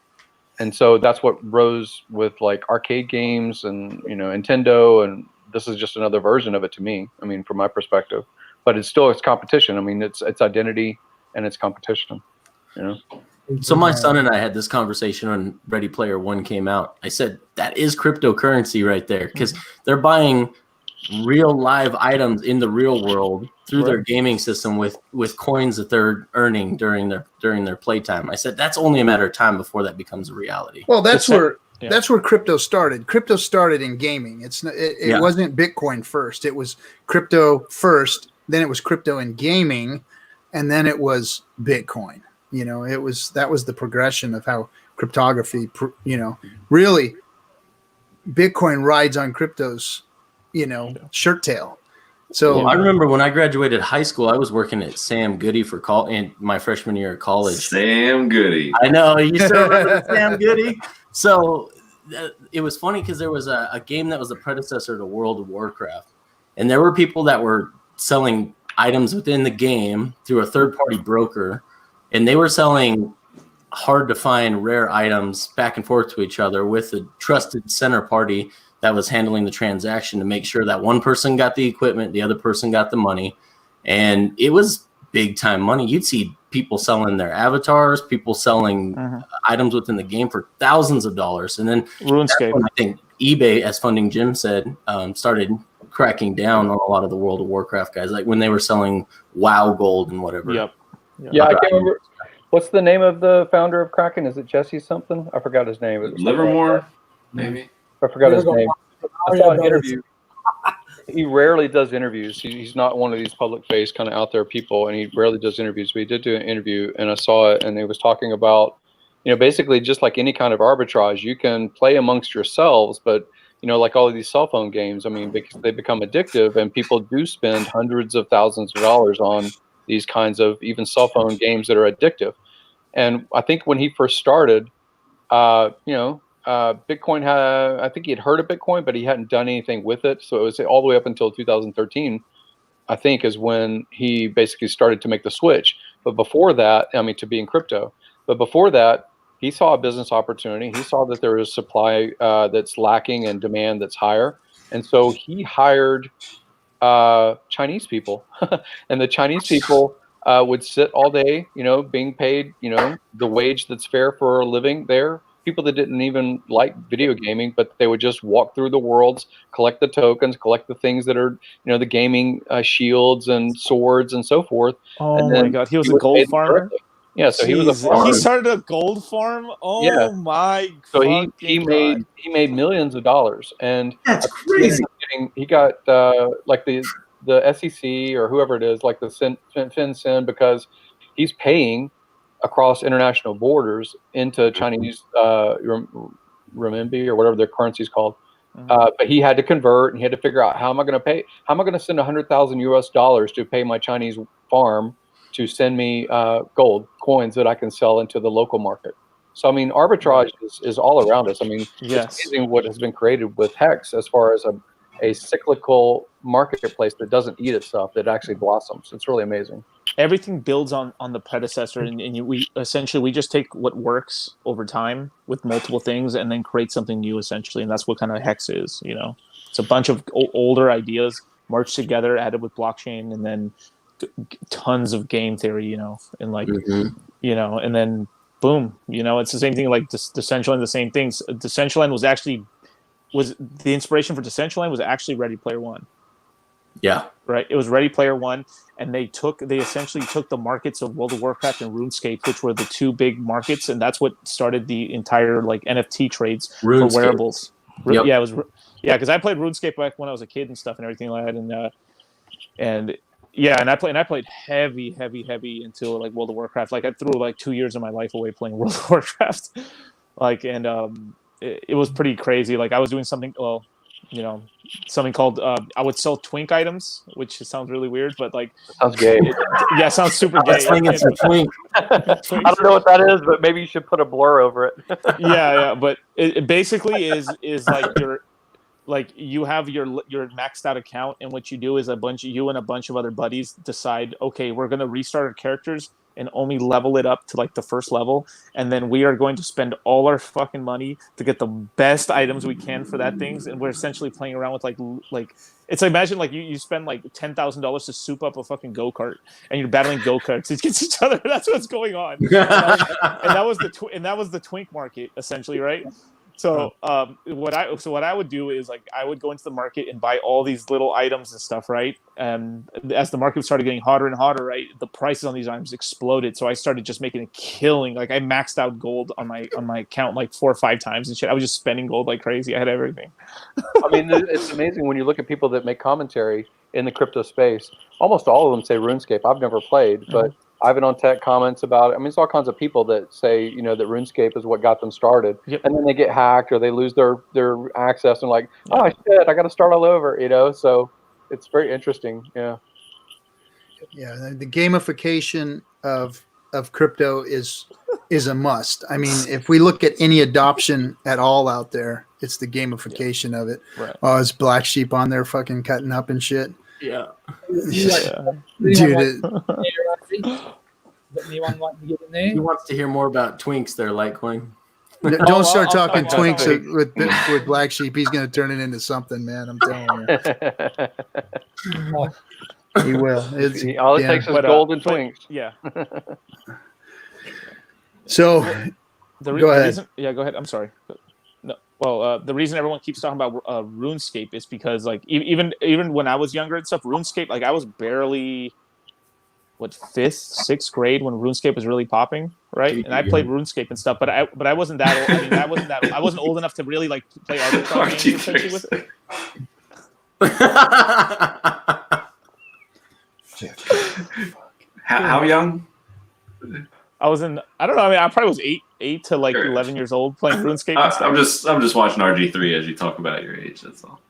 And so that's what rose with like arcade games and, Nintendo, and this is just another version of it to me. I mean, from my perspective, but it's competition. I mean, it's identity and it's competition, So my son and I had this conversation when Ready Player One came out. I said, that is cryptocurrency right there, because they're buying real live items in the real world through their gaming system with coins that they're earning during their playtime. I said, that's only a matter of time before that becomes a reality. Well, that's where crypto started. Crypto started in gaming. It wasn't Bitcoin first. It was crypto first, then it was crypto in gaming, and then it was Bitcoin. That was the progression of how cryptography, really Bitcoin rides on crypto's, shirt tail. So I remember when I graduated high school, I was working at Sam Goody in my freshman year of college. Sam Goody. I know. You still remember Sam Goody? So it was funny because there was a game that was the predecessor to World of Warcraft. And there were people that were selling items within the game through a third-party broker. And they were selling hard-to-find rare items back and forth to each other with a trusted center party that was handling the transaction to make sure that one person got the equipment, the other person got the money. And it was big-time money. You'd see people selling their avatars, people selling items within the game for thousands of dollars. And then RuneScape. I think eBay, as Funding Jim said, started cracking down on a lot of the World of Warcraft guys, like when they were selling WoW gold and whatever. Yep. Yeah, I can't remember. What's the name of the founder of Kraken? Is it Jesse something? I forgot his name. Livermore, maybe. I forgot his name. I saw an interview. He rarely does interviews. He's not one of these public face kind of out there people, and he rarely does interviews. But he did do an interview, and I saw it, and he was talking about, basically just like any kind of arbitrage, you can play amongst yourselves, but like all of these cell phone games, I mean, because they become addictive, and people do spend hundreds of thousands of dollars on these kinds of even cell phone games that are addictive. And I think when he first started, Bitcoin I think he had heard of Bitcoin, but he hadn't done anything with it. So it was all the way up until 2013, I think, is when he basically started to make the switch. But before that, to be in crypto. But before that, he saw a business opportunity. He saw that there was supply that's lacking and demand that's higher. And so he hired Chinese people. And the Chinese people would sit all day, being paid, the wage that's fair for a living there. People that didn't even like video gaming, but they would just walk through the worlds, collect the tokens, collect the things that are, the gaming shields and swords and so forth. Oh and my God, he was a gold farmer. Yeah, so he was a farmer. He started a gold farm. Oh yeah. My! So he made millions of dollars, and that's crazy. He got like the the SEC or whoever it is, like the FinCEN, because he's paying across international borders into Chinese renminbi or whatever their currency is called. But he had to convert, and he had to figure out, how am I going to pay? How am I going to send $100,000 to pay my Chinese farm to send me gold coins that I can sell into the local market? So, I mean, arbitrage is all around us. I mean, it's amazing what has been created with Hex as far as a cyclical marketplace that doesn't eat itself, that actually blossoms. It's really amazing. Everything builds on the predecessor, and we just take what works over time with multiple things and then create something new, essentially. And that's what kind of Hex is, you know. It's a bunch of older ideas merged together, added with blockchain, and then tons of game theory, you know, and like, you know, and then boom, you know, it's the same thing like Decentraland, the same things. Decentraland was the inspiration for Decentraland was actually Ready Player One. Yeah. Right. It was Ready Player One, and they essentially took the markets of World of Warcraft and RuneScape, which were the two big markets, and that's what started the entire like NFT trades for wearables. Yep. Yeah, it was. Yeah, because I played RuneScape back when I was a kid and stuff and everything like that, and I played heavy until like World of Warcraft. Like I threw like 2 years of my life away playing World of Warcraft, like, and it was pretty crazy. Like I was doing something. Well, you know, something called I would sell twink items, which sounds really weird, but like sounds gay. It sounds super gay. Twink. I don't know what that is, but maybe you should put a blur over it. yeah, but it basically is like you have your maxed out account, and what you do is you and a bunch of other buddies decide, okay, we're going to restart our characters and only level it up to like the first level, and then we are going to spend all our fucking money to get the best items we can for that things, and we're essentially playing around with like it's like, imagine like you spend like $10,000 to soup up a fucking go-kart, and you're battling go-karts against each other. That's what's going on. and that was the twink market, essentially, right? So what I would do is like I would go into the market and buy all these little items and stuff, right? And as the market started getting hotter and hotter, right, the prices on these items exploded. So I started just making a killing. Like I maxed out gold on my account like 4 or 5 times and shit. I was just spending gold like crazy. I had everything. I mean, it's amazing when you look at people that make commentary in the crypto space. Almost all of them say RuneScape. I've never played, but Ivan on Tech comments about it. I mean, it's all kinds of people that say, you know, that RuneScape is what got them started. Yep. And then they get hacked or they lose their access and like, oh shit, I got to start all over, you know? So it's very interesting. Yeah. Yeah. The gamification of crypto is a must. I mean, if we look at any adoption at all out there, it's the gamification of it. Right. Oh, it's Black Sheep on there fucking cutting up and shit. Yeah. Dude. Anyone like to get in there? He wants to hear more about twinks there, Litecoin. Don't start talking twinks with Black Sheep. He's going to turn it into something, man. I'm telling you. He will. All it takes is gold and twinks. Yeah. So, go ahead. Go ahead. I'm sorry. No. Well, the reason everyone keeps talking about RuneScape is because, like, even when I was younger and stuff, RuneScape, like, I was barely, 5th, 6th grade when RuneScape was really popping, right? And I played RuneScape and stuff, but I wasn't that old. I mean, I wasn't old enough to really like play Arbitrage games essentially with it. How young? I don't know. I mean, I probably was 8 to like 11 years old playing RuneScape and stuff. I'm just watching RG3 as you talk about your age. That's all.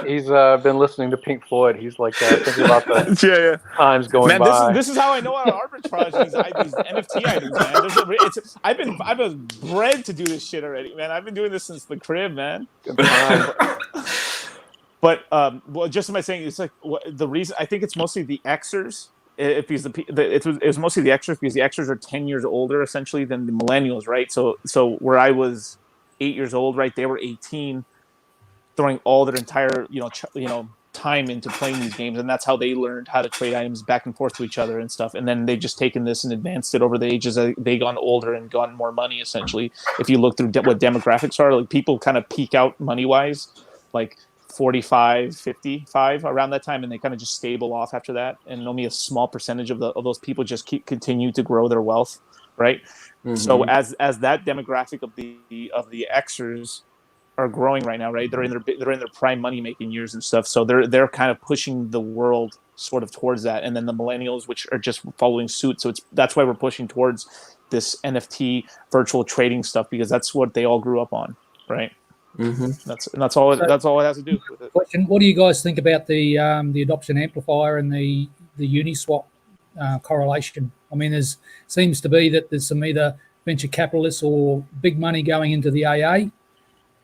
He's been listening to Pink Floyd. He's like thinking about the times going by. This is how I know how to arbitrage these NFT items, man. I've been bred to do this shit already, man. I've been doing this since the crib, man. But well, just am I saying it's like the reason I think it's mostly the Xers. It was mostly the Xers because the Xers are 10 years older essentially than the millennials, right? So where I was 8 years old, right, they were 18, throwing all their entire time into playing these games, and that's how they learned how to trade items back and forth to each other and stuff. And then they've just taken this and advanced it over the ages. They gone older and gotten more money essentially. If you look through what demographics are, like people kind of peak out money wise, like 45, 55 around that time, and they kind of just stable off after that. And only a small percentage of those people just continue to grow their wealth, right? Mm-hmm. So as that demographic of the Xers are growing right now, right? They're in their prime money making years and stuff. So they're kind of pushing the world sort of towards that, and then the millennials, which are just following suit. So that's why we're pushing towards this NFT virtual trading stuff, because that's what they all grew up on, right? Mm-hmm. That's all it has to do with it. Question: what do you guys think about the adoption amplifier and the UniSwap correlation? I mean, there seems to be that there's some either venture capitalists or big money going into the AA,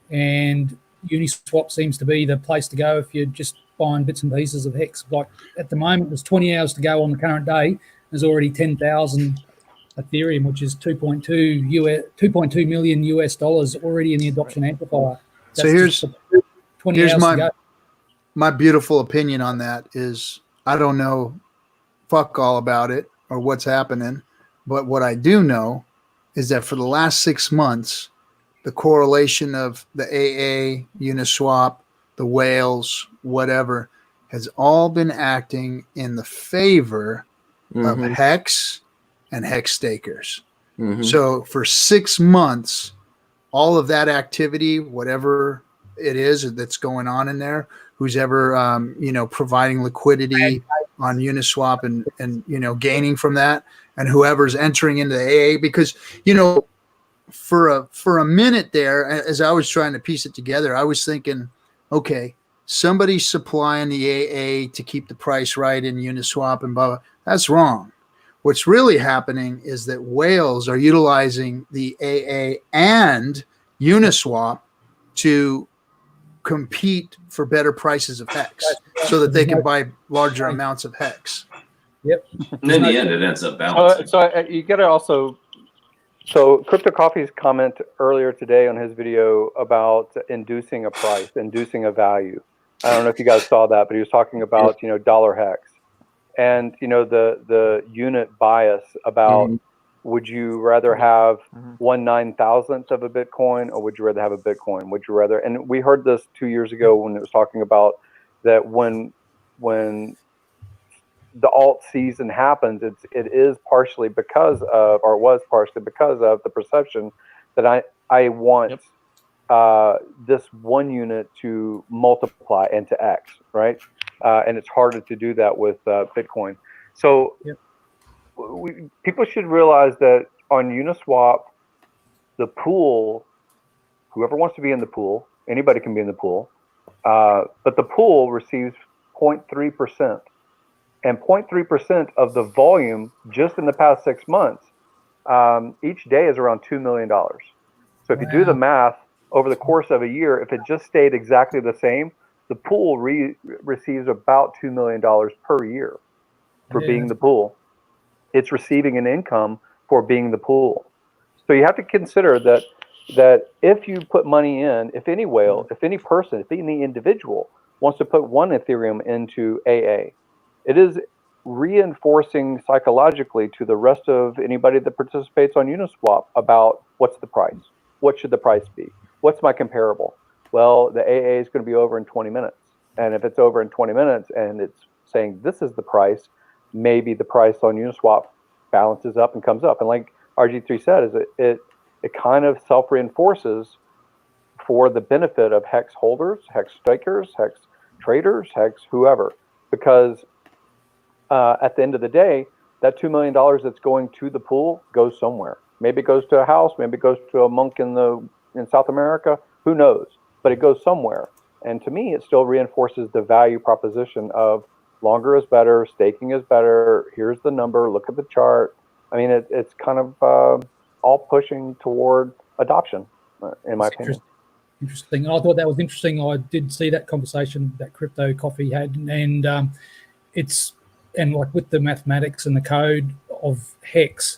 and UniSwap seems to be the place to go if you're just buying bits and pieces of Hex. Like at the moment, there's 20 hours to go on the current day. There's already 10,000 Ethereum, which is 2.2 million US dollars already in the adoption amplifier. So here's 20 hours to go. My beautiful opinion on that is I don't know fuck all about it or what's happening, but what I do know is that for the last 6 months, the correlation of the AA, Uniswap, the whales, whatever, has all been acting in the favor of Hex and Hex stakers. So for 6 months, all of that activity, whatever it is that's going on in there, who's ever providing liquidity on Uniswap and gaining from that, and whoever's entering into the AA, because for a minute there, as I was trying to piece it together, I was thinking, okay, somebody's supplying the AA to keep the price right in Uniswap and blah, blah. That's wrong. What's really happening is that whales are utilizing the AA and Uniswap to compete for better prices of Hex so that they can buy larger amounts of Hex. Yep. And in the end, it ends up balancing. So you got to also. So Crypto Coffee's comment earlier today on his video about inducing a price, inducing a value. I don't know if you guys saw that, but he was talking about dollar Hex, and the unit bias about would you rather have 1/9,000th of a Bitcoin, or would you rather have a Bitcoin? Would you rather? And we heard this 2 years ago when it was talking about that when the alt season happens, it is partially because of, or was partially because of the perception that I want this one unit to multiply into X, right? And it's harder to do that with Bitcoin. So people should realize that on Uniswap, the pool, whoever wants to be in the pool, anybody can be in the pool, but the pool receives 0.3%. And 0.3% of the volume just in the past 6 months, each day is around $2 million. So if you do the math over the course of a year, if it just stayed exactly the same, the pool receives about $2 million per year for being the pool. It's receiving an income for being the pool. So you have to consider that if you put money in, if any whale, if any person, if any individual wants to put one Ethereum into AA, it is reinforcing psychologically to the rest of anybody that participates on Uniswap about what's the price? What should the price be? What's my comparable? Well, the AA is going to be over in 20 minutes. And if it's over in 20 minutes and it's saying this is the price, maybe the price on Uniswap balances up and comes up. And like RG3 said, is it kind of self-reinforces for the benefit of Hex holders, Hex stakers, Hex traders, Hex whoever. Because at the end of the day, that $2 million that's going to the pool goes somewhere. Maybe it goes to a house, maybe it goes to a monk in South America, who knows? But it goes somewhere. And to me, it still reinforces the value proposition of longer is better, staking is better, here's the number, look at the chart. I mean, it's kind of all pushing toward adoption, in my opinion. Interesting. I thought that was interesting. I did see that conversation that Crypto Coffee had, and and like with the mathematics and the code of Hex,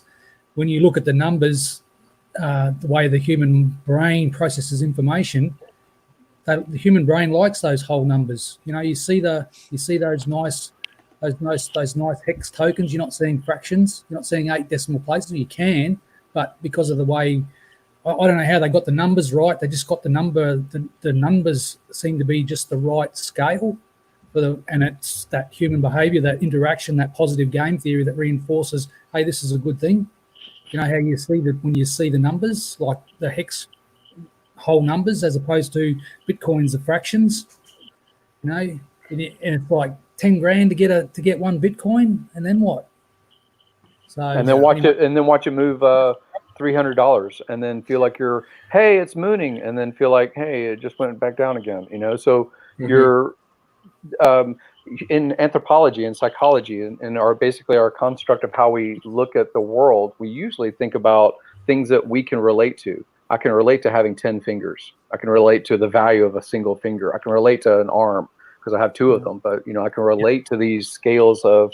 when you look at the numbers, the way the human brain processes information, the human brain likes those whole numbers. You see those nice Hex tokens. You're not seeing fractions. You're not seeing 8 decimal places. You can, but because of the way, I don't know how they got the numbers right. They just got the number. The numbers seem to be just the right scale. And it's that human behavior, that interaction, that positive game theory that reinforces, hey, this is a good thing. You know how you see that when you see the numbers, like the Hex whole numbers as opposed to Bitcoins are fractions. You know, and it's like 10 grand to get one Bitcoin, and then what? So and then watch it move $300, and then feel like hey, it's mooning, and then feel like, hey, it just went back down again. You know, so you're in anthropology and psychology, and basically our construct of how we look at the world. We usually think about things that we can relate to. I can relate to having 10 fingers. I can relate to the value of a single finger. I can relate to an arm because I have 2 of them. But I can relate to these scales of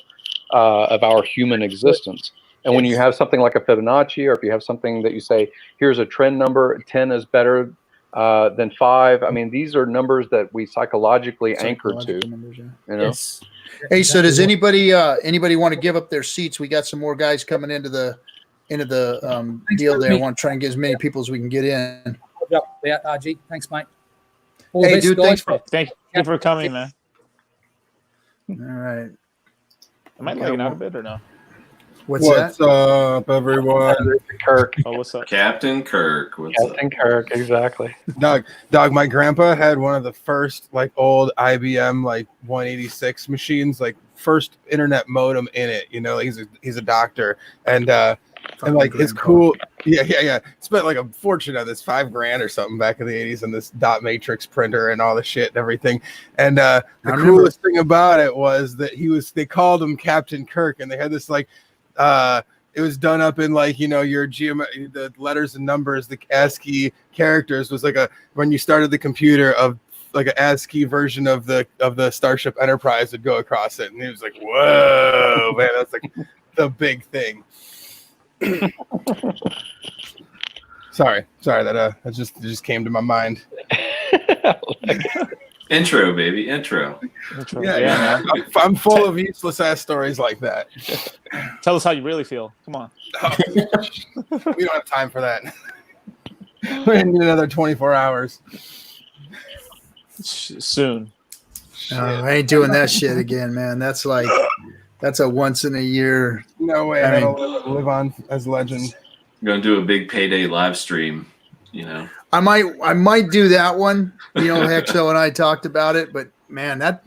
our human existence. And when you have something like a Fibonacci, or if you have something that you say, here's a trend number, 10 is better than 5. I mean, these are numbers that we psychologically anchor to. Numbers, yeah. You know? Yes. Hey, so does anybody want to give up their seats? We got some more guys coming into the deal there. I want to try and get as many people as we can get in. RG. Thanks, mate. Hey, dude, thanks thank you for coming, man. All right. Am I lagging out a bit or no? What's up, everyone? Kirk. Oh, what's up? Captain Kirk. Captain Kirk, exactly. Dog, my grandpa had one of the first old IBM 186 machines, first internet modem in it. He's a doctor, and his cool spent a fortune on this $5,000 or something back in the 80s on this dot matrix printer and all the shit and everything. And the coolest thing about it was that they called him Captain Kirk, and they had this it was done up in your the letters and numbers, the ASCII characters was when you started the computer of an ASCII version of the Starship Enterprise would go across it, and he was like, whoa, man, that's the big thing. Sorry that just came to my mind. Intro, baby, intro. Yeah. I'm full of useless ass stories like that. Tell us how you really feel. Come on. We don't have time for that. We need another 24 hours. Soon. I ain't doing that shit again, man. That's a once in a year. No way. I don't live on as legend. I'm gonna do a big payday live stream. I might do that one. Hexo and I talked about it, but man, that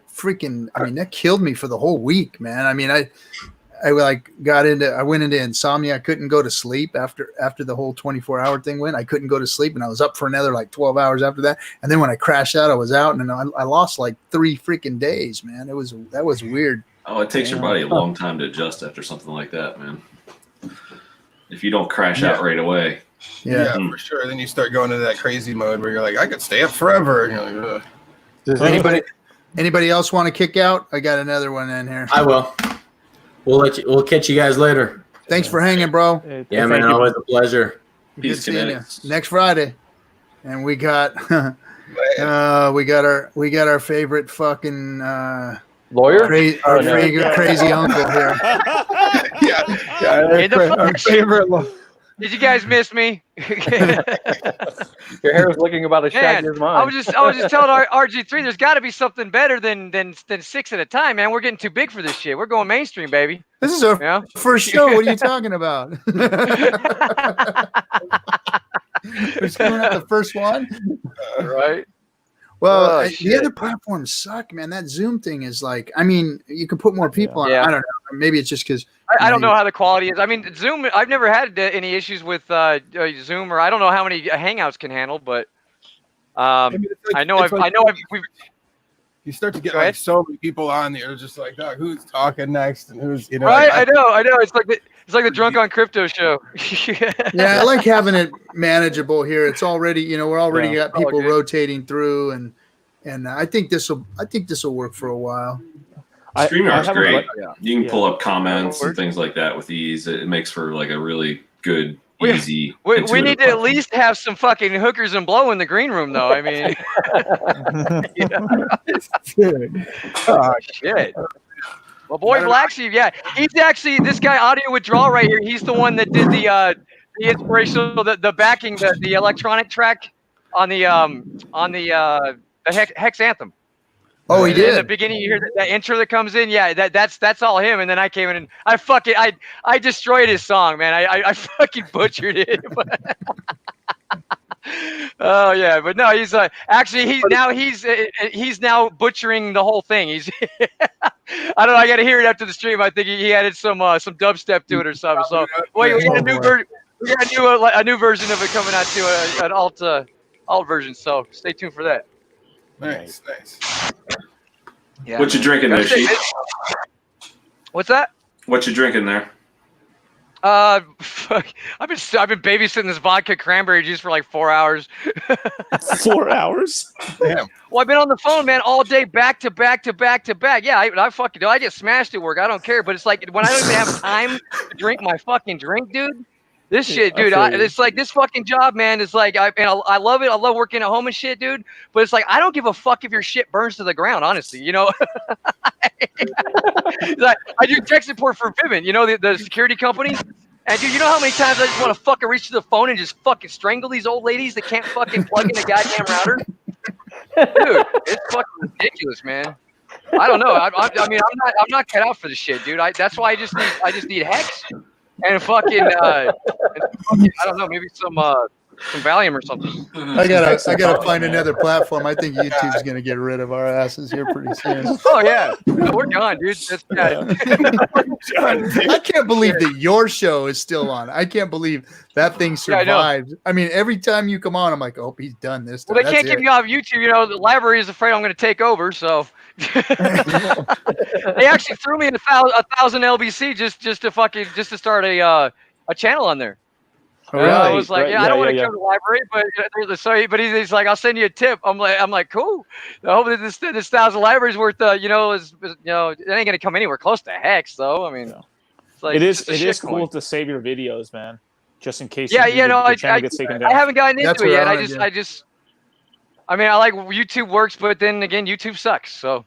freaking, that killed me for the whole week, man. I went into insomnia. I couldn't go to sleep after the whole 24-hour thing went. I couldn't go to sleep, and I was up for another 12 hours after that. And then when I crashed out, I was out, and I lost 3 freaking days, man. That was weird. Oh, it takes your body a long time to adjust after something like that, man. If you don't crash out right away. Yeah, for sure. Then you start going into that crazy mode where you're like, I could stay up forever. And you're like, does anybody else want to kick out? I got another one in here. I will. We'll catch you guys later. Thanks for hanging, bro. Yeah, man, always a pleasure. Peace, Kinetics. Next Friday, and we got our favorite fucking lawyer, crazy uncle here. Our favorite. Did you guys miss me? Your hair is looking about as shaggy as mine. I was just telling RG3, there's got to be something better than 6 at a time, man. We're getting too big for this shit. We're going mainstream, baby. This is our first show. What are you talking about? We're screwing up the first one, right? Well, the other platforms suck, man. That Zoom thing is you can put more people on. I don't know. Maybe it's just because I don't know how the quality is. I mean, Zoom. I've never had any issues with Zoom, or I don't know how many Hangouts can handle, but you start to get so many people on there, just dog, who's talking next and who's right. I know. It's like the Drunk on Crypto show. Yeah, I like having it manageable here. It's already we're already got people rotating through, and I think this will work for a while. StreamYard's great. You can pull up comments and things like that with ease. It makes for a really good, easy. We need to at least have some fucking hookers and blow in the green room, though. I mean, Oh shit. Well, boy, Black Sheep, he's actually this guy Audio Withdrawal right here. He's the one that did the inspirational, the backing, the electronic track on the Hex Anthem. Oh, he did. In the beginning, you hear that intro that comes in. Yeah, that's all him. And then I came in and I destroyed his song, man. I fucking butchered it. Oh yeah, but no, he's actually he's now butchering the whole thing. He's I don't know. I got to hear it after the stream. I think he added some dubstep to it or something. So wait, we got a new version. We got a new version of it coming out too, an alt version. So stay tuned for that. Nice. Yeah. What you drinking there, Sheep? What's that? What you drinking there? I've been babysitting this vodka cranberry juice for like 4 hours. 4 hours? Damn. Well, I've been on the phone, man, all day, back to back to back to back. Yeah, I fucking do. I get smashed at work. I don't care. But it's like when I don't even have time to drink my fucking drink, dude. This shit, dude. It's like this fucking job, man. It's like I love it. I love working at home and shit, dude. But it's like I don't give a fuck if your shit burns to the ground. Honestly, you know. Like, I do tech support for Vivint, you know, the security company. And dude, you know how many times I just want to fucking reach to the phone and just fucking strangle these old ladies that can't fucking plug in a goddamn router? Dude, it's fucking ridiculous, man. I don't know. I mean, I'm not cut out for this shit, dude. That's why I just need Hex and fucking I don't know, maybe some Valium or something. I gotta find another platform. I think YouTube's gonna get rid of our asses here pretty soon. Oh yeah, no, we're gone, dude. That's I can't believe that your show is still on. I can't believe that thing survived. I mean, every time you come on, I'm like, oh, he's done this time. Well, they can't keep me off YouTube. You know, the library is afraid I'm going to take over. So they actually threw me in 1,000 LBC just to start a channel on there. Oh, really? I was like, I don't want to come to the library, but he's like, I'll send you a tip. I'm like, cool. I hope that this 1,000 libraries worth, it ain't gonna come anywhere close to Hex, though. I mean, it's like it is cool to save your videos, man, just in case. I haven't gotten into it yet. I mean, I like YouTube works, but then again, YouTube sucks. So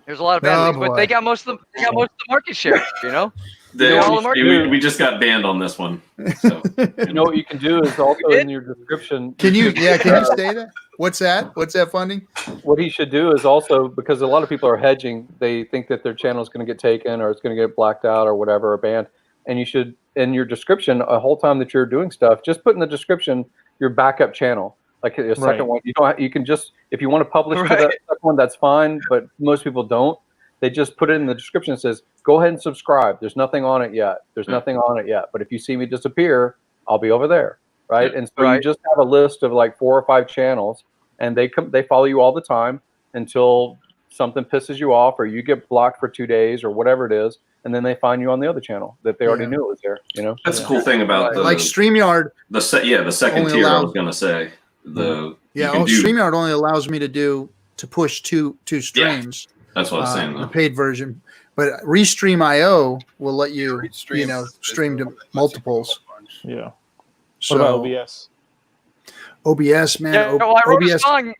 there's a lot of bad things, but they got most of the market share, you know. We just got banned on this one. So. You know what you can do is also in your description. Can you say that? What's that? What's that funding? What he should do is also, because a lot of people are hedging, they think that their channel is going to get taken or it's going to get blacked out or whatever, or banned. And you should, in your description, a whole time that you're doing stuff, just put in the description your backup channel. Like a second one. You can just, if you want to publish to that second one, that's fine. But most people don't. They just put it in the description. It says, go ahead and subscribe. There's nothing on it yet. But if you see me disappear, I'll be over there. Right. And so you just have a list of like 4 or 5 channels, and they follow you all the time until something pisses you off or you get blocked for 2 days or whatever it is. And then they find you on the other channel that they already knew it was there. You know, that's a cool thing about like StreamYard. The second tier, I was going to say. StreamYard only allows me to push two streams. That's what I was saying. The paid version, but Restream.io will let you, stream to multiples. Yeah. So, what about OBS? OBS, man. Yeah, I wrote a song.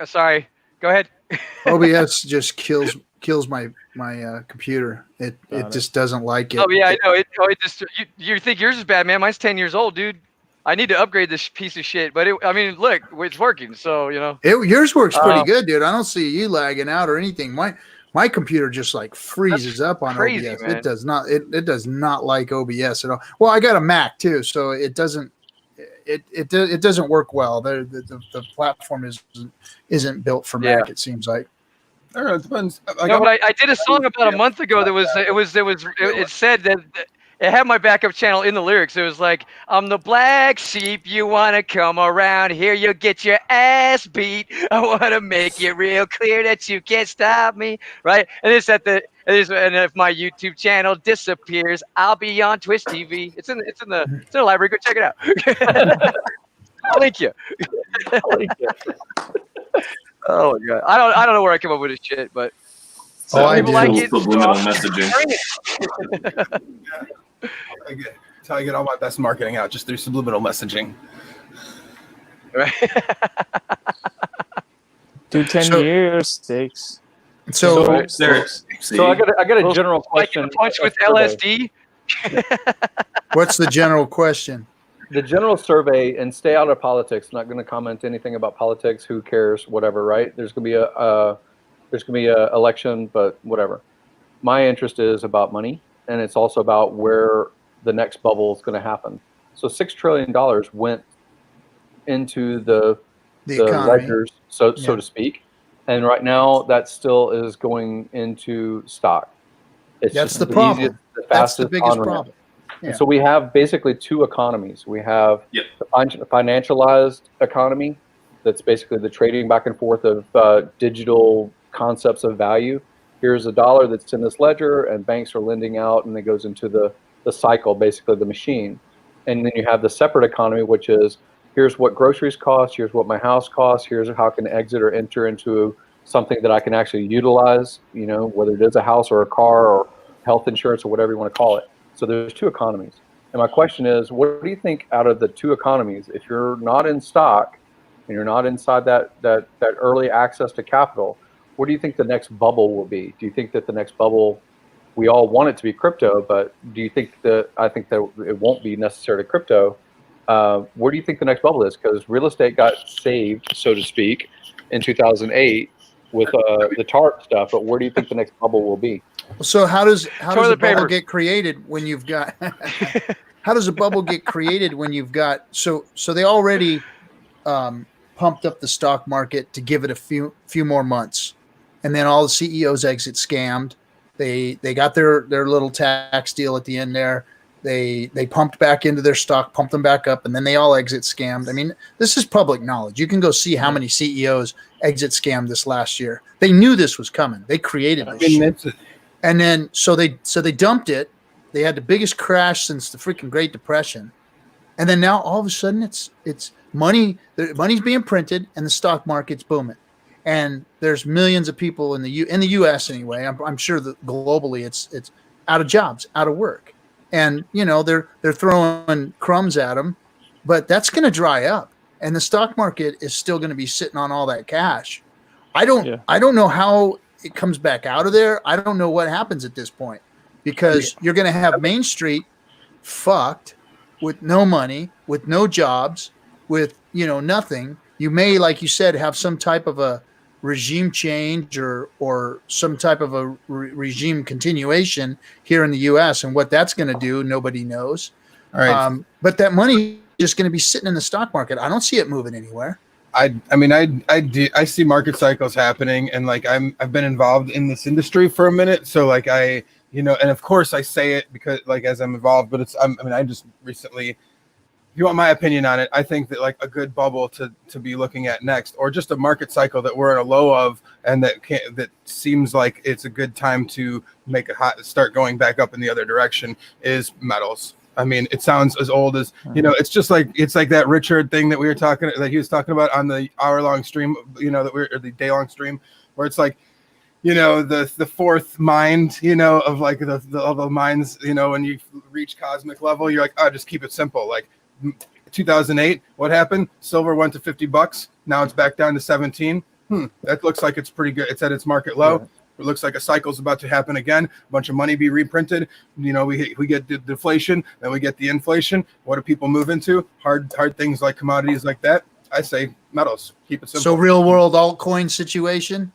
Sorry. Go ahead. OBS just kills my computer. It just doesn't like it. Oh yeah, I know. You think yours is bad, man? Mine's 10 years old, dude. I need to upgrade this piece of shit, but look, it's working. So yours works pretty good, dude. I don't see you lagging out or anything. My computer just like freezes up on crazy, OBS. Man. It does not. It does not like OBS at all. Well, I got a Mac too, so it doesn't. It doesn't work well. The platform isn't built for Mac. It seems like. I don't know. It depends. But I did a song about a month ago it said that. It had my backup channel in the lyrics. It was like, I'm the black sheep. You want to come around here, you'll get your ass beat. I want to make it real clear that you can't stop me. Right? And and if my YouTube channel disappears, I'll be on Twitch TV. It's in the library. Go check it out. I'll link you. Oh my God. I don't know where I come up with this shit, but people like it. Subliminal messaging. That's how I get all my best marketing out, just through subliminal messaging. Right. Do 10 years takes. So I got a general question. Punch with LSD. What's the general question? The general survey, and stay out of politics. Not going to comment anything about politics. Who cares? Whatever. Right? There's going to be a election, but whatever. My interest is about money. And it's also about where the next bubble is going to happen. So $6 trillion went into the economy. ledgers, so to speak. And right now, that still is going into stock. It's That's just the problem. easiest, the That's fastest the biggest on-ramp. problem. Yeah. And so we have basically two economies. We have the financialized economy, that's basically the trading back and forth of digital concepts of value. Here's a dollar that's in this ledger, and banks are lending out, and it goes into the cycle, basically the machine. And then you have the separate economy, which is here's what groceries cost, here's what my house costs, here's how I can exit or enter into something that I can actually utilize, you know, whether it is a house or a car or health insurance or whatever you want to call it. So there's two economies. And my question is, what do you think out of the two economies, if you're not in stock and you're not inside that early access to capital, what do you think the next bubble will be? Do you think that the next bubble, we all want it to be crypto, but do you think that, I think that it won't be necessarily crypto. Where do you think the next bubble is? Because real estate got saved, so to speak, in 2008 with the TARP stuff, but where do you think the next bubble will be? So how does a bubble paper. get created when you've got how does a bubble get created when you've got so they already pumped up the stock market to give it a few more months, and then all the CEOs exit scammed. They got their little tax deal at the end there. They pumped back into their stock, pumped them back up, and then they all exit scammed. I mean, this is public knowledge. You can go see how many CEOs exit scammed this last year. They knew this was coming. They created this shit. And then so they dumped it. They had the biggest crash since the freaking Great Depression. And then now all of a sudden it's money. The money's being printed and the stock market's booming. And there's millions of people in the U.S. anyway. I'm sure that globally it's out of jobs, out of work. And you know they're throwing crumbs at them, but that's going to dry up, and the stock market is still going to be sitting on all that cash. I don't know how it comes back out of there. I don't know what happens at this point, because you're going to have Main Street fucked with no money, with no jobs, with nothing. You may, like you said, have some type of a regime change or some type of a regime continuation here in the U.S. and what that's going to do, nobody knows. All right. But that money is just going to be sitting in the stock market. I don't see it moving anywhere. I see market cycles happening, and like I've been involved in this industry for a minute, so like and of course I say it because like as I'm involved, but I just recently. If you want my opinion on it, I think that like a good bubble to be looking at next, or just a market cycle that we're in a low of, and that seems like it's a good time to make start going back up in the other direction, is metals. I mean, it sounds as old as it's just like that Richard thing that he was talking about on the hour-long stream, or the day-long stream, where it's like, the fourth mind, of like the minds, when you reach cosmic level, you're like, oh, just keep it simple, like. 2008, what happened? Silver went to $50. Now it's back down to 17. That looks like it's pretty good. It's at its market low. Yeah. It looks like a cycle's about to happen again. A bunch of money be reprinted. We get the deflation, then we get the inflation. What do people move into? Hard things like commodities like that. I say metals. Keep it simple. So real world altcoin situation.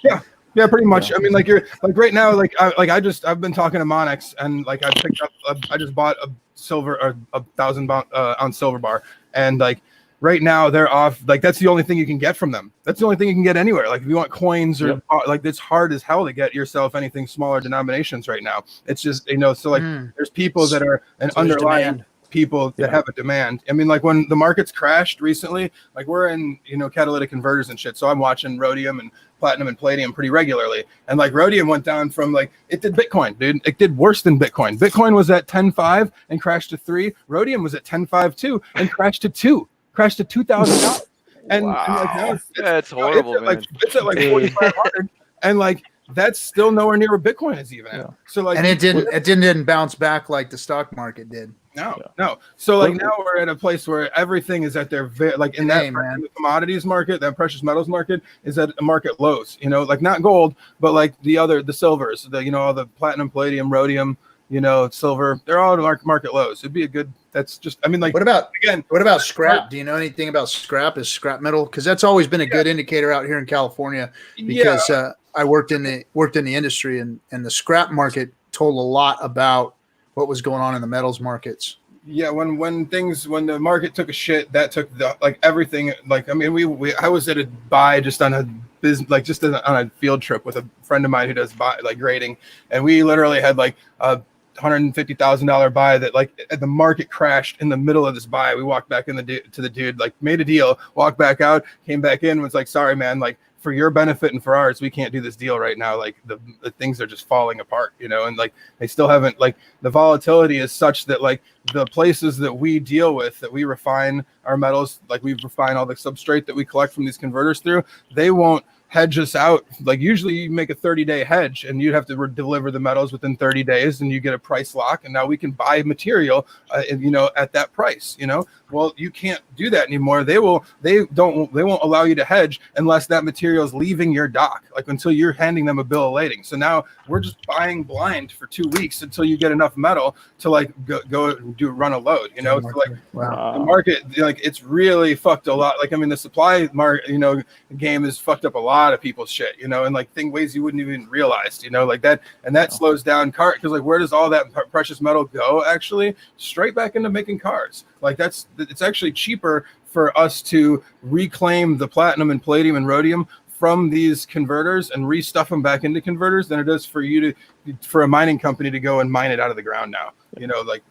Yeah, pretty much. Yeah. I mean, like right now, I've been talking to Monex, and like I just bought a silver or 1,000 ounce silver bar, and like right now they're off. Like that's the only thing you can get from them. That's the only thing you can get anywhere. Like if you want coins or like it's hard as hell to get yourself anything smaller denominations right now. It's just so like there's people that are an underlying. Demand. People that have a demand. I mean, like when the markets crashed recently, like we're in, catalytic converters and shit. So I'm watching rhodium and platinum and palladium pretty regularly. And like rhodium went down from like, it did Bitcoin, dude. It did worse than Bitcoin. Bitcoin was at 10.5 and crashed to 3. Rhodium was at 10.5 too and crashed to $2,000. And, wow. And like now that's horrible, man. It's at like 4,500. And like, that's still nowhere near where Bitcoin is even at. So like, and it didn't bounce back like the stock market did. No. So like now we're at a place where everything is at their in the commodities market, that precious metals market is at a market lows. Like not gold, but like the silvers, all the platinum, palladium, rhodium, silver, they're all at market lows. It'd be a good. That's just. I mean, like what about scrap? Do you know anything about scrap? Is scrap metal? Because that's always been a good indicator out here in California. Because I worked in the industry, and the scrap market told a lot about what was going on in the metals markets. Yeah, when the market took a shit, that took everything. Like, I mean, I was at a buy just on a business, like just on a field trip with a friend of mine who does buy grading, and we literally had like a $150,000 buy that the market crashed in the middle of this buy. We walked back to the dude, like made a deal, walked back out, came back in, was like, sorry man, like for your benefit and for ours, we can't do this deal right now. Like the things are just falling apart, and like they still haven't, like the volatility is such that like the places that we deal with, that we refine our metals, like we refine all the substrate that we collect from these converters through, they won't hedge us out. Like usually you make a 30-day hedge and you'd have to deliver the metals within 30 days and you get a price lock, and now we can buy material at that price. Well, you can't do that anymore. They won't allow you to hedge unless that material is leaving your dock, like until you're handing them a bill of lading. So now we're just buying blind for 2 weeks until you get enough metal to like go run a load. So like the market, like it's really fucked a lot. Like, I mean, the supply market game has fucked up a lot of people's shit, and like ways you wouldn't even realize, like that, and that slows down car, because like where does all that precious metal go? Actually straight back into making cars. Like it's actually cheaper for us to reclaim the platinum and palladium and rhodium from these converters and restuff them back into converters than it is for a mining company to go and mine it out of the ground now.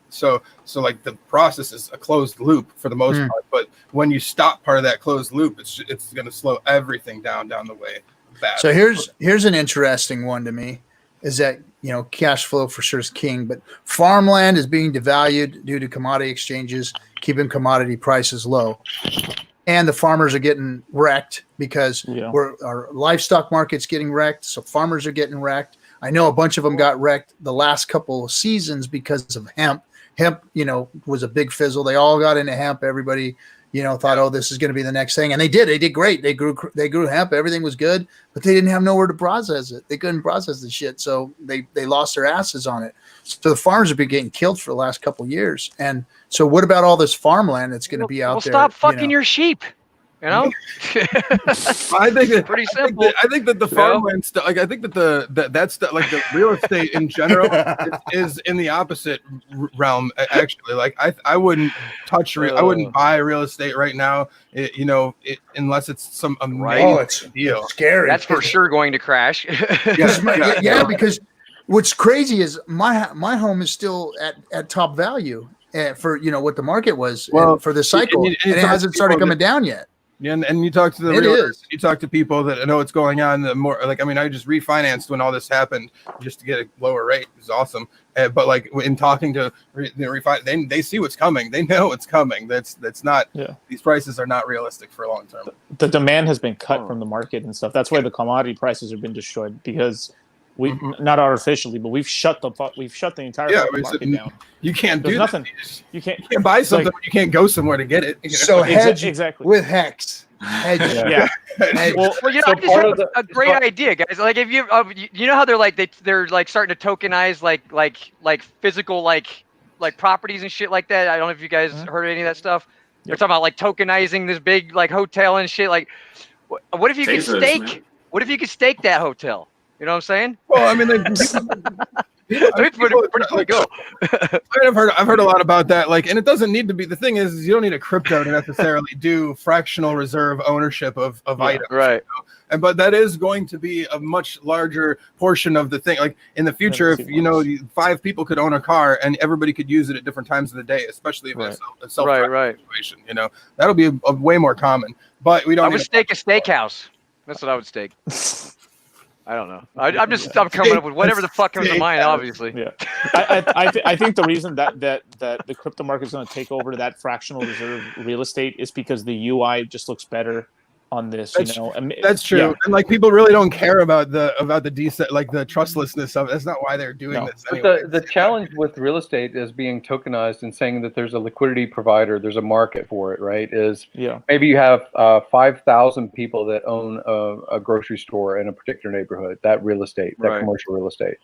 So like the process is a closed loop for the most part, but when you stop part of that closed loop, it's going to slow everything down the way. Bad. So here's an interesting one to me, is that cash flow for sure is king, but farmland is being devalued due to commodity exchanges keeping commodity prices low, and the farmers are getting wrecked because our livestock market's getting wrecked, so farmers are getting wrecked. I know a bunch of them got wrecked the last couple of seasons because of hemp. Hemp, was a big fizzle. They all got into hemp. Everybody, thought, oh, this is going to be the next thing. And they did. They did great. They grew hemp. Everything was good, but they didn't have nowhere to process it. They couldn't process the shit. So they lost their asses on it. So the farmers have been getting killed for the last couple of years. And so what about all this farmland that's going to be out there? Stop fucking your sheep. I think it's pretty simple. I think that the farmland stuff, like I think that that's stuff, like the real estate in general is in the opposite realm. Actually, like I wouldn't touch I wouldn't buy real estate right now. Unless it's some amazing deal. It's scary. That's for sure going to crash. Yeah, because what's crazy is my home is still at top value for what the market was for the cycle, and it hasn't started coming down yet. Yeah, and you talk to the realtors, you talk to people that know what's going on. The more, like, I mean, I just refinanced when all this happened just to get a lower rate. It was awesome. But like in talking to they see what's coming. They know what's coming. That's not. Yeah. These prices are not realistic for long term. The demand has been cut from the market and stuff. That's why the commodity prices have been destroyed, because we not artificially, but we've shut the entire market down. You can't do nothing. You can't buy something. Like, you can't go somewhere to get it. So hedge exactly with Hex. Hedge. Yeah. Well, I just have a great idea, guys. Like if you how they're like starting to tokenize like physical like properties and shit like that. I don't know if you guys heard any of that stuff. They're talking about like tokenizing this big like hotel and shit. Like, what if you could stake? What if you could stake that hotel? You know what I'm saying? Well, I mean, pretty cool. I've heard a lot about that. Like, and it doesn't need to be. The thing is you don't need a crypto to necessarily do fractional reserve ownership of items. Right. But that is going to be a much larger portion of the thing. Like in the future, if 5 people could own a car and everybody could use it at different times of the day, especially if it's a self-driving situation. That'll be a way more common. But we don't. I would stake a steakhouse. That's what I would stake. I don't know. I'm coming up with whatever the fuck comes to mind. Obviously, yeah. I think the reason that the crypto market is going to take over that fractional reserve real estate is because the UI just looks better on this. That's true. Yeah. And like people really don't care about the the trustlessness of it. That's not why they're doing this. Anyway. But the challenge with real estate is being tokenized and saying that there's a liquidity provider, there's a market for it, right? Maybe you have 5,000 people that own a grocery store in a particular neighborhood, that real estate, that commercial real estate.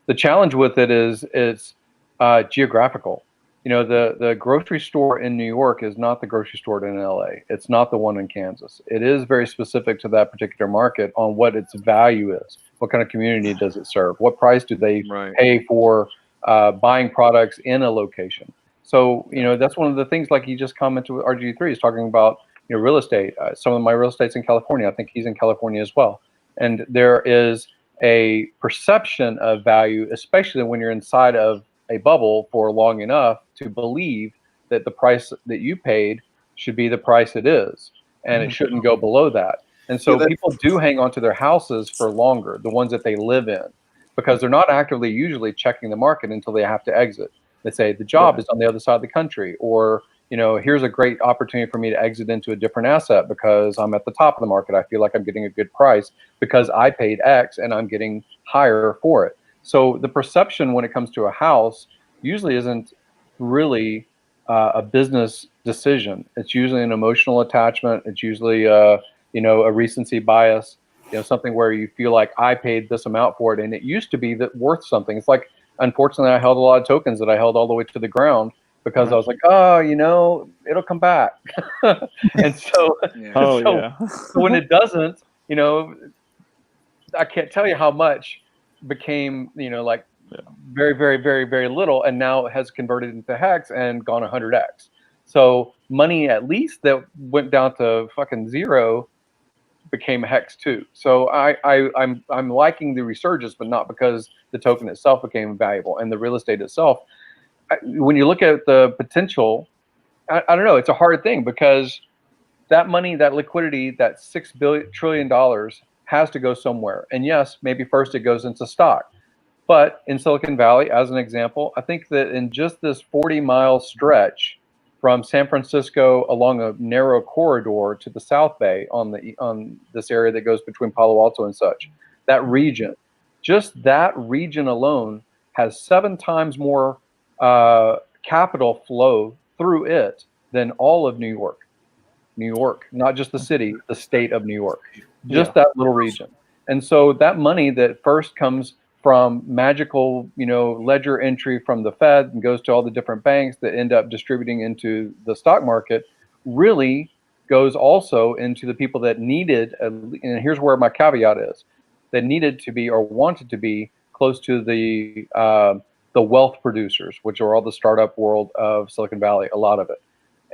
The challenge with it is it's geographical. The grocery store in New York is not the grocery store in LA. It's not the one in Kansas. It is very specific to that particular market on what its value is. What kind of community does it serve? What price do they pay for buying products in a location? So, that's one of the things, like you just commented with RG3, is talking about, real estate. Some of my real estate's in California. I think he's in California as well. And there is a perception of value, especially when you're inside of a bubble for long enough to believe that the price that you paid should be the price it is, and it shouldn't go below that. And so people do hang on to their houses for longer, the ones that they live in, because they're not actively usually checking the market until they have to exit. They say the job is on the other side of the country, or here's a great opportunity for me to exit into a different asset because I'm at the top of the market. I feel like I'm getting a good price because I paid X and I'm getting higher for it. So the perception when it comes to a house usually isn't really a business decision. It's usually an emotional attachment. It's usually a recency bias, something where you feel like I paid this amount for it and it used to be that worth something. It's like, unfortunately, I held a lot of tokens that I held all the way to the ground because I was like, it'll come back. And so, when it doesn't, I can't tell you how much became, very, very, very, very little, and now it has converted into Hex and gone 100x. So money at least that went down to fucking zero became Hex too. So I'm liking the resurgence, but not because the token itself became valuable and the real estate itself. When you look at the potential, I don't know, it's a hard thing because that money, that liquidity, that $6 trillion has to go somewhere. And yes, maybe first it goes into stock. But in Silicon Valley, as an example, I think that in just this 40-mile stretch from San Francisco along a narrow corridor to the South Bay on this area that goes between Palo Alto and such, that region, just that region alone has 7 times more capital flow through it than all of New York. New York, not just the city, the state of New York, just that little region. And so that money that first comes from magical, ledger entry from the Fed and goes to all the different banks that end up distributing into the stock market really goes also into the people that needed, and here's where my caveat is, that needed to be or wanted to be close to the wealth producers, which are all the startup world of Silicon Valley, a lot of it.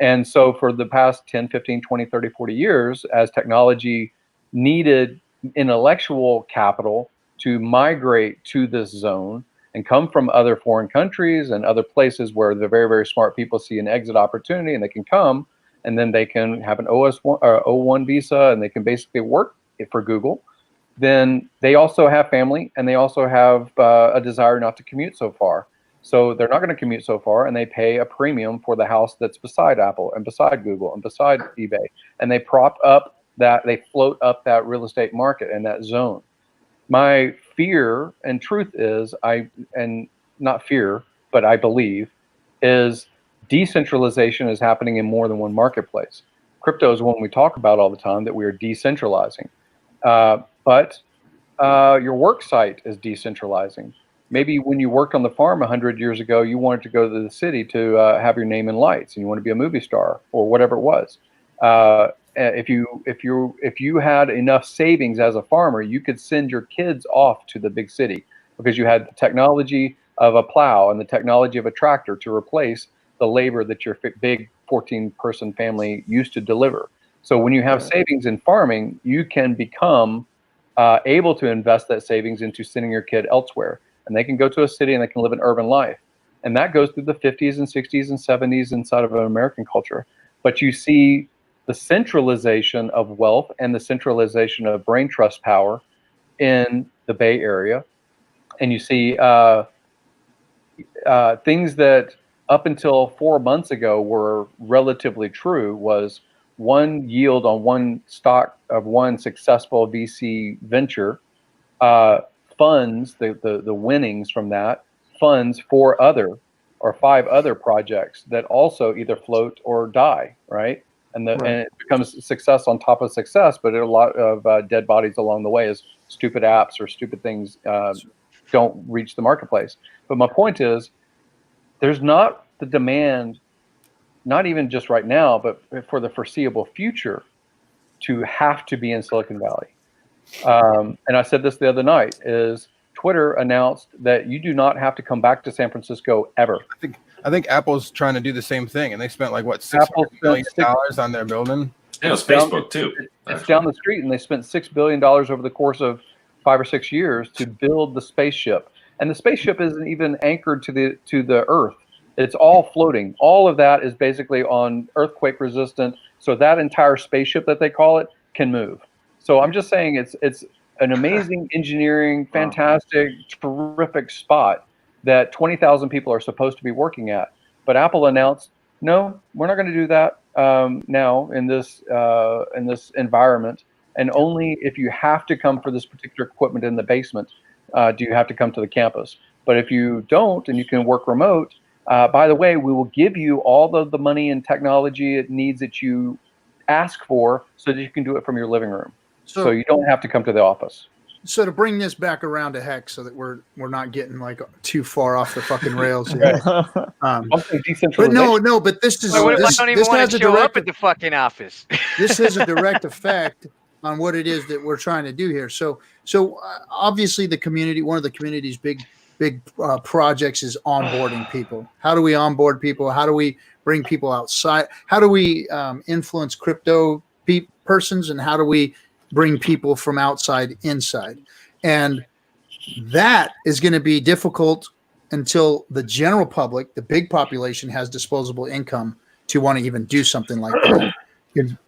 And so for the past 10, 15, 20, 30, 40 years, as technology needed intellectual capital to migrate to this zone and come from other foreign countries and other places where the very, very smart people see an exit opportunity and they can come, and then they can have an O1 visa and they can basically work for Google, then they also have family and they also have a desire not to commute so far. So they're not going to commute so far, and they pay a premium for the house that's beside Apple and beside Google and beside eBay. And they they float up that real estate market and that zone. My fear and truth is, not fear, but I believe, is decentralization is happening in more than one marketplace. Crypto is one we talk about all the time, that we are decentralizing. But your work site is decentralizing. Maybe when you worked on the farm 100 years ago, you wanted to go to the city to have your name in lights, and you want to be a movie star or whatever it was. If you had enough savings as a farmer, you could send your kids off to the big city because you had the technology of a plow and the technology of a tractor to replace the labor that your big 14-person family used to deliver. So when you have savings in farming, you can become able to invest that savings into sending your kid elsewhere. And they can go to a city and they can live an urban life. And that goes through the 50s and 60s and 70s inside of an American culture. But you see the centralization of wealth and the centralization of brain trust power in the Bay Area. And you see things that up until 4 months ago were relatively true was one yield on one stock of one successful VC venture funds the winnings from that, funds 4 other or 5 other projects that also either float or die, right? And it becomes success on top of success, but a lot of dead bodies along the way as stupid apps or stupid things don't reach the marketplace. But my point is, there's not the demand, not even just right now, but for the foreseeable future, to have to be in Silicon Valley. And I said this the other night, is Twitter announced that you do not have to come back to San Francisco ever. I think Apple's trying to do the same thing, and they spent like what Apple $600 million spent on their building. Yeah, Facebook too. It's down the street, and they spent $6 billion over the course of 5 or 6 years to build the spaceship. And the spaceship isn't even anchored to the Earth. It's all floating. All of that is basically on earthquake resistant. So that entire spaceship that they call it can move. So I'm just saying it's an amazing engineering, fantastic, terrific spot that 20,000 people are supposed to be working at. But Apple announced, no, we're not going to do that now in this environment. And only if you have to come for this particular equipment in the basement do you have to come to the campus. But if you don't and you can work remote, by the way, we will give you all of the money and technology it needs that you ask for so that you can do it from your living room. So you don't have to come to the office. So to bring this back around to Hex, so that we're not getting like too far off the fucking rails here. But no, but this is. I this, don't even want to show up at the fucking office. This has a direct effect on what it is that we're trying to do here. So obviously the community, one of the community's big projects is onboarding people. How do we onboard people? How do we bring people outside? How do we influence crypto persons, and how do we bring people from outside inside? And that is going to be difficult until the general public, the big population, has disposable income to want to even do something like that,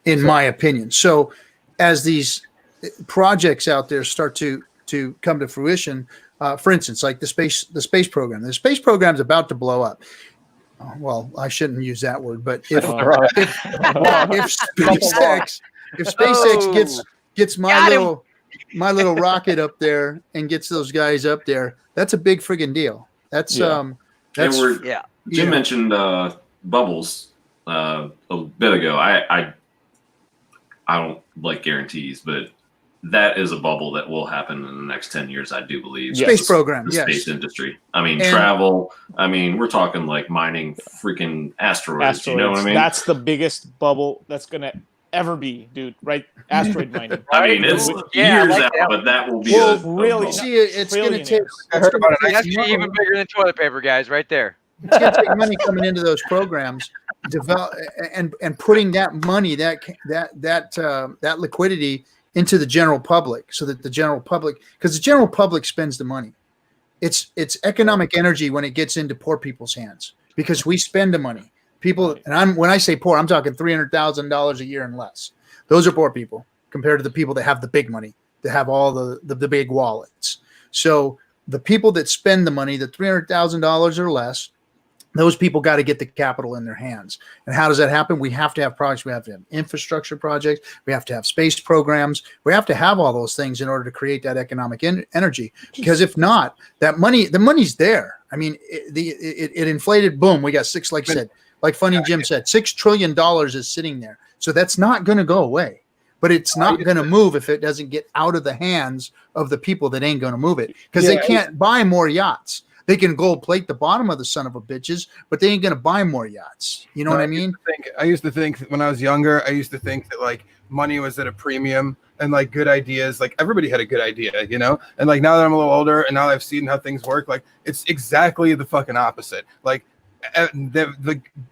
in my opinion. So as these projects out there start to come to fruition, for instance, like the space program. The space program is about to blow up. Well, I shouldn't use that word, but if SpaceX gets my little rocket up there and gets those guys up there, that's a big friggin' deal. That's Jim mentioned bubbles a bit ago. I don't like guarantees, but that is a bubble that will happen in the next 10 years, I do believe. Space program, the space industry. I mean, travel. I mean, we're talking like mining freaking asteroids. You know what I mean? That's the biggest bubble that's going to ever be, dude, right? Asteroid mining. I mean, it's years out, but that will be really. See, it's going to take. I heard about it. That's even bigger than toilet paper, guys, right there. It's going to take money coming into those programs, develop and putting that money, that liquidity into the general public, so that the general public, because the general public spends the money. It's economic energy when it gets into poor people's hands, because we spend the money. People, and when I say poor, I'm talking $300,000 a year and less. Those are poor people compared to the people that have the big money, that have all the big wallets. So the people that spend the money, the $300,000 or less, those people got to get the capital in their hands. And how does that happen? We have to have projects. We have to have infrastructure projects. We have to have space programs. We have to have all those things in order to create that economic energy. Because if not, the money's there. I mean, it inflated. Boom, we got like you said, like Funny Jim said, $6 trillion is sitting there. So that's not going to go away. But it's not going to move if it doesn't get out of the hands of the people that ain't going to move it. Because they can't buy more yachts. They can gold plate the bottom of the son of a bitches, but they ain't going to buy more yachts. You know what I mean? I used to think when I was younger, that like money was at a premium, and like good ideas, like everybody had a good idea, you know? And like now that I'm a little older and now I've seen how things work, like it's exactly the fucking opposite. Like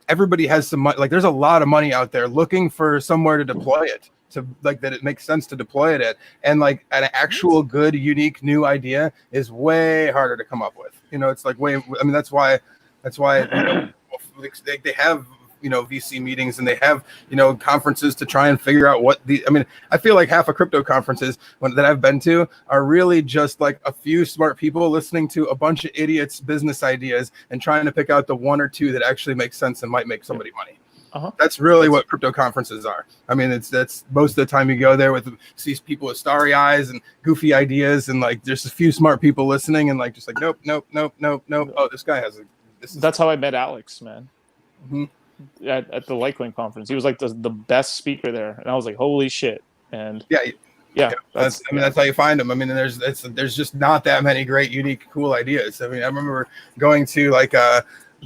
everybody has some money. Like there's a lot of money out there looking for somewhere to deploy it. To like that it makes sense to deploy it at, and like an actual good, unique, new idea is way harder to come up with. You know, it's like way. I mean, that's why you know, they have, you know, VC meetings, and they have, you know, conferences to try and figure out what the. I mean, I feel like half of crypto conferences that I've been to are really just like a few smart people listening to a bunch of idiots' business ideas and trying to pick out the one or two that actually make sense and might make somebody money. That's really what crypto conferences are. I mean, that's most of the time you go there with these people with starry eyes and goofy ideas, and like there's a few smart people listening, and like just like nope. Oh, this guy has That's how I met Alex, man. At the Litecoin conference, he was like the best speaker there, and I was like, holy shit! And that's how you find them. I mean, there's just not that many great, unique, cool ideas. I mean, I remember going to like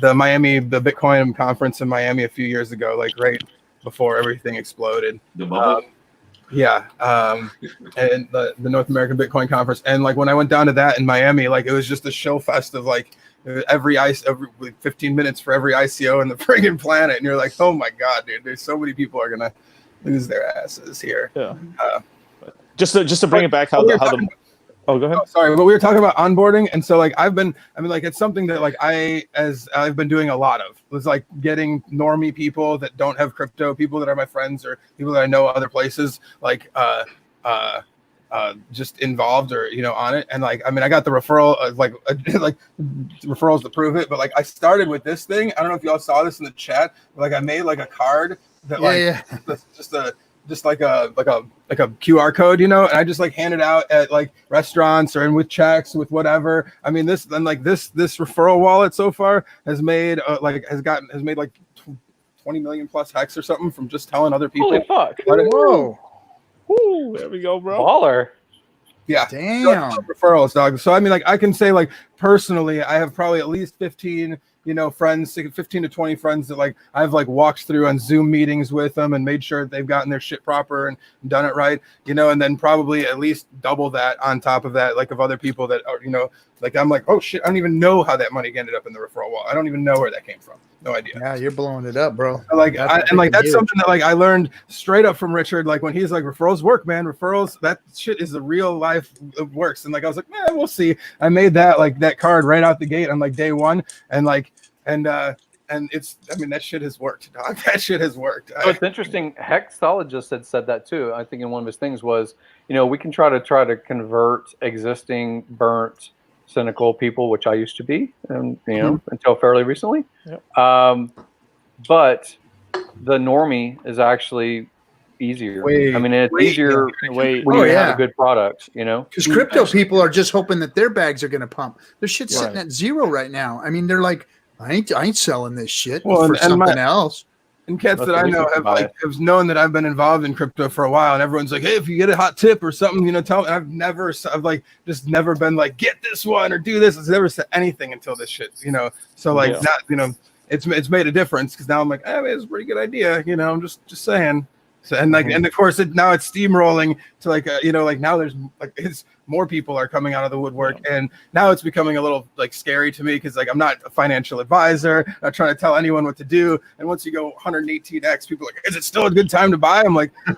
the Bitcoin conference in Miami a few years ago, like right before everything exploded. The bubble? And the North American Bitcoin conference. And like when I went down to that in Miami, like it was just a show fest of like every 15 minutes for every ICO in the friggin' planet, and you're like, oh my god, dude, there's so many people are gonna lose their asses here. Yeah. Just to bring it back, oh, go ahead. Oh, sorry, but we were talking about onboarding, and so like it's something that like I've been doing a lot of. It's like getting normie people that don't have crypto, people that are my friends or people that I know other places, like just involved or on it. And like I got the referral like referrals to prove it, but like I started with this thing. I don't know if y'all saw this in the chat, but like I made like a card that just like a QR code, and I just like hand it out at like restaurants or with checks with whatever. I mean, this referral wallet so far has made has made like 20 million plus hex or something from just telling other people. Holy fuck! Whoa! Woo, there we go, bro. Baller. Yeah. Damn. Referrals, dog. So I mean, like I can say like personally, I have probably at least 15 friends, 15 to 20 friends that like I've like walked through on Zoom meetings with them and made sure they've gotten their shit proper and done it right, and then probably at least double that on top of that, like of other people that are, like I'm like, oh shit, I don't even know how that money ended up in the referral wall. I don't even know where that came from. No idea. Yeah, you're blowing it up, bro. So like, that's something that like I learned straight up from Richard. Like when he's like, referrals work, man. Referrals, that shit is the real life. It works. And like I was like, we'll see. I made that card right out the gate on like day one, and it's, that shit has worked, dog. That shit has worked. So it's interesting. Hexologist had said that too. I think in one of his things was, we can try to convert existing burnt cynical people, which I used to be, and until fairly recently. Yep. But the normie is actually easier. It's easier when you have a good product, Because crypto people are just hoping that their bags are going to pump. Their shit's sitting at zero right now. I mean, they're like, I ain't selling this shit for something else. And cats that I know have known that I've been involved in crypto for a while, and everyone's like, hey, if you get a hot tip or something, tell me. I've just never been like, get this one or do this. It's never said anything until this shit, So like it's made a difference because now I'm like, it's a pretty good idea, I'm just saying. So and of course now it's steamrolling to like now there's like more people are coming out of the woodwork, and now it's becoming a little like scary to me because like I'm not a financial advisor, not trying to tell anyone what to do. And once you go 118x, people are like, is it still a good time to buy? I'm like, bro.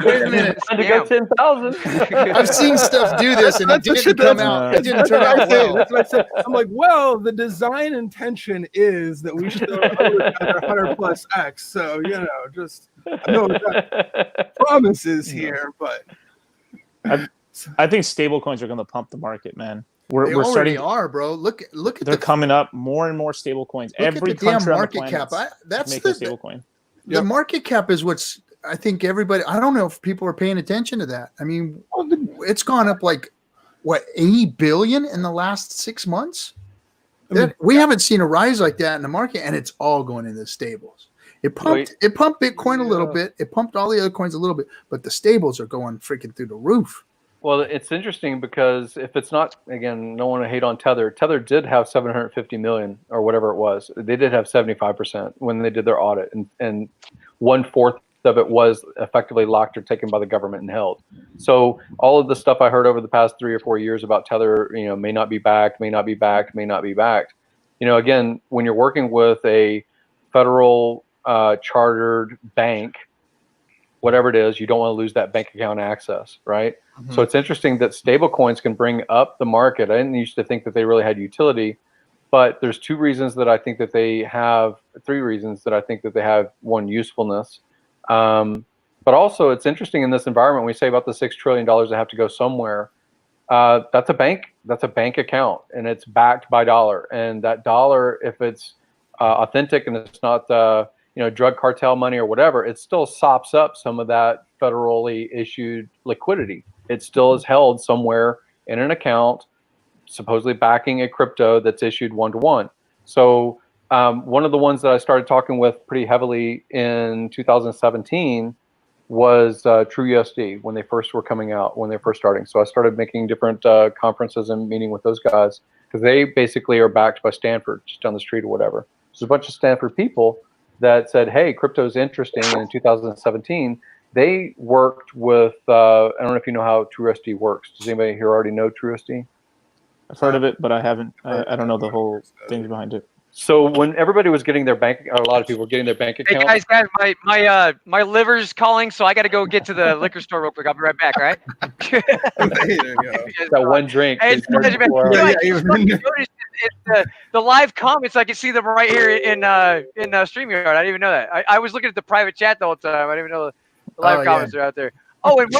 Wait a minute. To go 10,000. I've seen stuff do this, and it didn't come out. It didn't turn out well. That's what I said. I'm like, well, the design intention is that we should 100 plus X. So just I know that promises here, but. I think stablecoins are going to pump the market, man. They already are, bro. Look at they're coming up more and more stablecoins. Every at the damn country market on the cap. planet That's making a stablecoin. The market cap is what's. I think everybody. I don't know if people are paying attention to that. I mean, it's gone up like what 80 billion in the last 6 months. We haven't seen a rise like that in the market, and it's all going into stables. It pumped Bitcoin a little bit. It pumped all the other coins a little bit, but the stables are going freaking through the roof. Well, it's interesting because if it's not, again, no one to hate on Tether. Tether did have 750 million or whatever it was. They did have 75% when they did their audit, and 1/4 of it was effectively locked or taken by the government and held. So all of the stuff I heard over the past 3 or 4 years about Tether, may not be backed, may not be backed, may not be backed. Again, when you're working with a federal chartered bank, whatever it is, you don't want to lose that bank account access, right? Mm-hmm. So it's interesting that stable coins can bring up the market. I didn't used to think that they really had utility, but there's 2 reasons that I think that they have, 3 reasons that I think that they have. One, usefulness. But also it's interesting in this environment, we say about the $6 trillion that have to go somewhere. That's a bank account, and it's backed by dollar. And that dollar, if it's authentic and it's not drug cartel money or whatever, it still sops up some of that federally issued liquidity. It still is held somewhere in an account, supposedly backing a crypto that's issued 1-to-1. So one of the ones that I started talking with pretty heavily in 2017 was TrueUSD when they first were coming out, when they were first starting. So I started making different conferences and meeting with those guys because they basically are backed by Stanford, just down the street or whatever. There's a bunch of Stanford people that said, hey, crypto is interesting. And in 2017, they worked with, I don't know if you know how TrueUSD works. Does anybody here already know TrueUSD? I've heard of it, but I haven't. I don't know the whole things behind it. So when everybody was getting their bank, a lot of people were getting their bank account. Hey guys, my liver's calling, so I got to go get to the liquor store real quick. I'll be right back. All right. There you go. That one drink. Hey, it's pleasure, man. The live comments, I can see them right here in StreamYard. I didn't even know that. I was looking at the private chat the whole time. I didn't even know the live comments are out there. Oh, and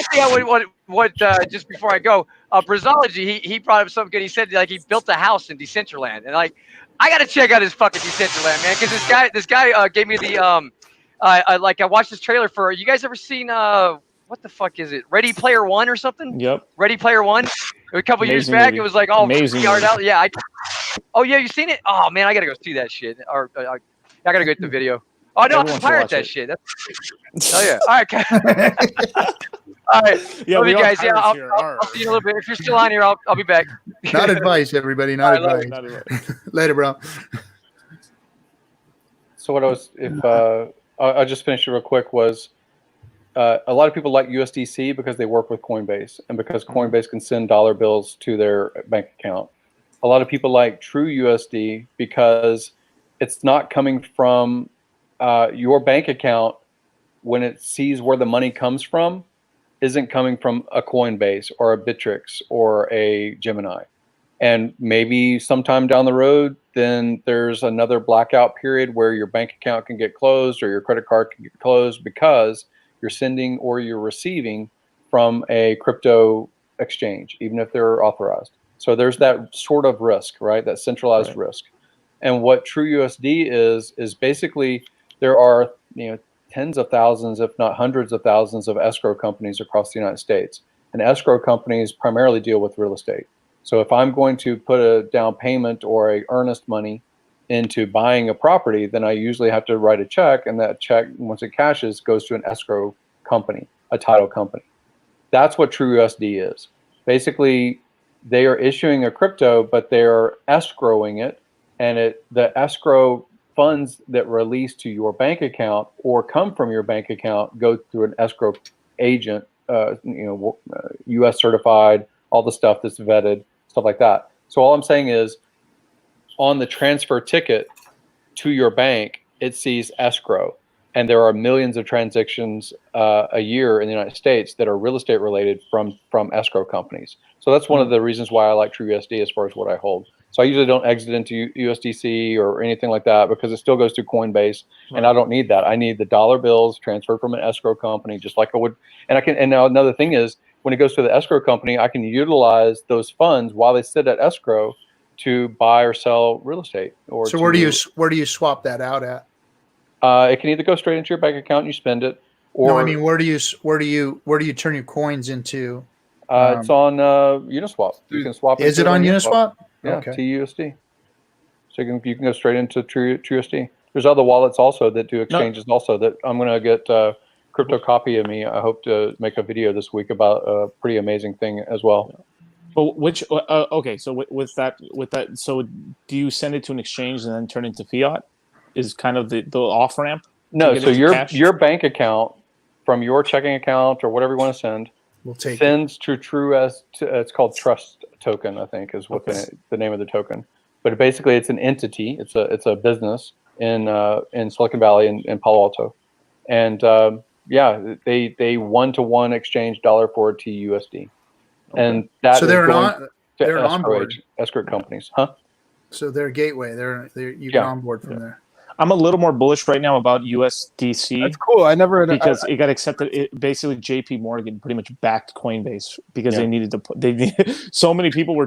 one thing just before I go, Brazology, he brought up something good. He said like he built a house in Decentraland, and like I gotta check out his fucking Decentraland, man, because this guy gave me the I watched this trailer for. You guys ever seen what the fuck is it? Ready Player One or something? Yep. Ready Player One. A couple years back, movie. it was like all Amazing yard movie. out. Yeah. Oh yeah, you seen it? Oh man, I gotta go see that shit. Or I gotta go get the video. Oh no, Everyone I should pirate watch that it. shit. Oh yeah. All right. All right. Yeah, Love we you are guys. Yeah, pirates I'll here. see you in a little bit. If you're still on here, I'll be back. Not advice, everybody. Not All right, advice. Not advice. Later, bro. So what I was, I'll just finish it real quick, was a lot of people like USDC because they work with Coinbase and because Coinbase can send dollar bills to their bank account. A lot of people like TrueUSD because it's not coming from your bank account when it sees where the money comes from, isn't coming from a Coinbase or a Bittrex or a Gemini. And maybe sometime down the road, then there's another blackout period where your bank account can get closed or your credit card can get closed because you're sending or you're receiving from a crypto exchange, even if they're authorized. So there's that sort of risk, right? That centralized risk. And what TrueUSD is basically there are tens of thousands, if not hundreds of thousands of escrow companies across the United States. And escrow companies primarily deal with real estate. So if I'm going to put a down payment or a earnest money into buying a property, then I usually have to write a check, and that check, once it cashes, goes to an escrow company, a title company. That's what TrueUSD is. Basically, they are issuing a crypto, but they are escrowing it, and the escrow funds that release to your bank account or come from your bank account go through an escrow agent, U.S. certified, all the stuff that's vetted, stuff like that. So all I'm saying is, on the transfer ticket to your bank, it sees escrow, and there are millions of transactions a year in the United States that are real estate related from escrow companies. So that's one of the reasons why I like TrueUSD as far as what I hold. So I usually don't exit into USDC or anything like that because it still goes through Coinbase, and I don't need that. I need the dollar bills transferred from an escrow company, just like I would. And now another thing is, when it goes to the escrow company, I can utilize those funds while they sit at escrow to buy or sell real estate. Or so where do you swap that out at? It can either go straight into your bank account and you spend it, or no, I mean, where do you turn your coins into? It's on UniSwap. You can swap. Is it on Uniswap? Yeah, okay. TUSD. So you can go straight into TrueUSD. There's other wallets also that do exchanges also that I'm going to get Crypto Copy of Me. I hope to make a video this week about a pretty amazing thing as well. But which okay, so with that, so do you send it to an exchange and then turn it into fiat? Is kind of the off ramp? No, so your bank account from your checking account or whatever you want to send sends to it's called Trust Token, I think is what the name of the token. But basically, it's an entity. It's a business in Silicon Valley in Palo Alto, and they one-to-one exchange dollar for TUSD. And that so they're an onboard escrow companies, huh? So they're a gateway. You can onboard from there. I'm a little more bullish right now about USDC. That's cool. I never because it got accepted. Basically, JP Morgan pretty much backed Coinbase because they needed to. So many people were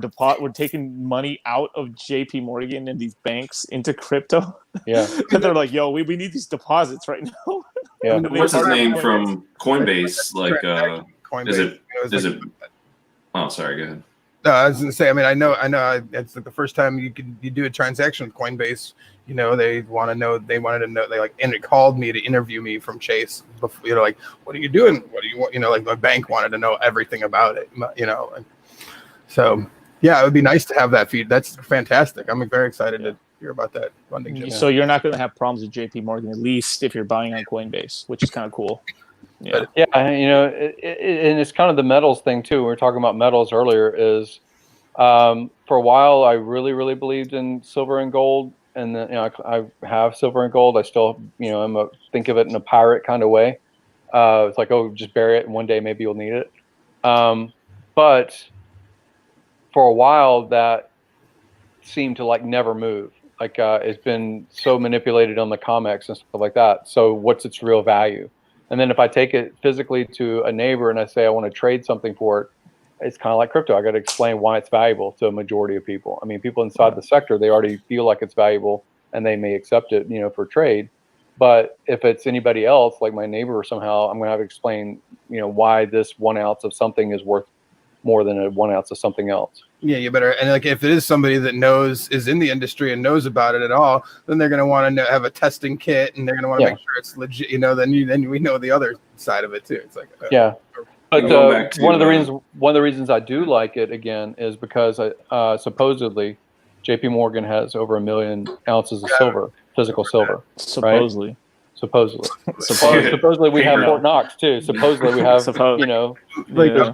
taking money out of JP Morgan and these banks into crypto. Yeah, and they're like, "Yo, we need these deposits right now." Yeah. What's his name from Coinbase? Like, Coinbase. Is it? Oh, sorry. Go ahead. No, I was going to say. I mean, I know. It's like the first time you do a transaction with Coinbase. They want to know. They wanted to know. And it called me to interview me from Chase. Before, like, what are you doing? What do you want? Like my bank wanted to know everything about it. And so yeah, it would be nice to have that feed. That's fantastic. I'm very excited to hear about that funding. So you're not going to have problems with JP Morgan, at least if you're buying on Coinbase, which is kind of cool. Yeah, and it's kind of the metals thing too. We were talking about metals earlier. Is For a while, I really believed in silver and gold, and then, I have silver and gold. I still, think of it in a pirate kind of way. It's like, oh, just bury it, and one day maybe you'll need it. But for a while, that seemed to like never move. Like it's been so manipulated on the COMEX and stuff like that. So what's its real value? And then if I take it physically to a neighbor and I say I want to trade something for it, it's kind of like crypto. I got to explain why it's valuable to a majority of people. I mean, people inside the sector, they already feel like it's valuable and they may accept it, for trade. But if it's anybody else, like my neighbor or somehow, I'm going to have to explain, why this 1 ounce of something is worth more than a 1 ounce of something else. Yeah, you better. And like, if it is somebody that is in the industry and knows about it at all, then they're going to want to have a testing kit, and they're going to want to make sure it's legit. Then we know the other side of it too. It's like But one of the reasons I do like it again is because supposedly J.P. Morgan has over 1 million ounces of silver, physical silver. Supposedly. Right? Supposedly we have Fort Knox too. Supposedly we have, like a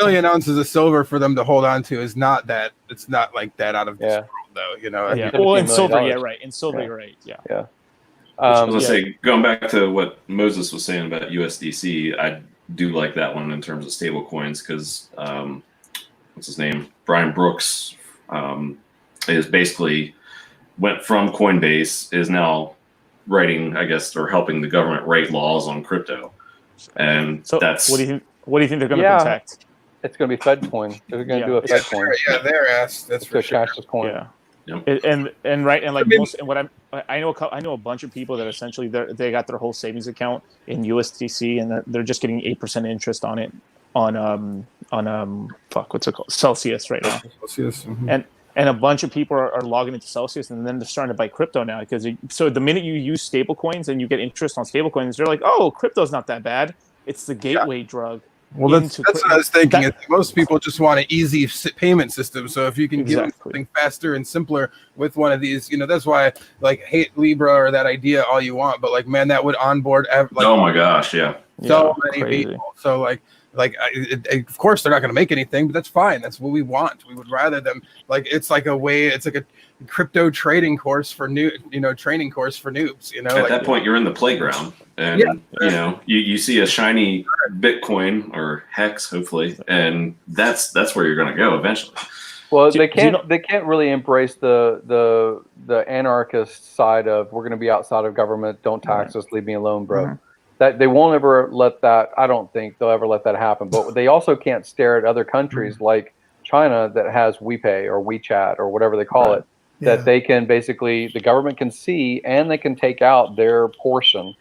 million ounces of silver for them to hold on to is not that. It's not like that out of this world, though. Yeah. Well, in silver, right. In silver, you're right. Yeah. Yeah. I was gonna say, going back to what Moses was saying about USDC, I do like that one in terms of stable coins because what's his name? Brian Brooks is basically went from Coinbase, is now writing, I guess, or helping the government write laws on crypto. And so that's what do you think they're going to protect? It's going to be Fed coin. They're going to do a Fed coin. Yeah, their ass. That's for sure. Cashless coin. Yeah. Yep. And right, and like I know a bunch of people that essentially they got their whole savings account in USDC and they're just getting 8% interest on it on what's it called, Celsius right now. Celsius. Mm-hmm. And a bunch of people are logging into Celsius, and then they're starting to buy crypto now so the minute you use stable coins and you get interest on stable coins, they're like, oh, crypto's not that bad. It's the gateway drug. Well, that's what I was thinking. Most people just want an easy payment system. So if you can give them something faster and simpler with one of these, that's why hate Libra or that idea all you want, but man, that would onboard. Oh my gosh, yeah. So many people. So of course they're not going to make anything, but that's fine. That's what we want. We would rather them it's like a crypto trading course for training course for noobs. At that point, you're in the playground, and you see a shiny Bitcoin or Hex, hopefully, and that's where you're going to go eventually. Well, they can't really embrace the anarchist side of we're going to be outside of government. Don't tax us. Leave me alone, bro. Mm-hmm. That they won't ever let that. I don't think they'll ever let that happen. But they also can't stare at other countries like China that has WePay or WeChat or whatever they call it. That they can basically, the government can see and they can take out their portion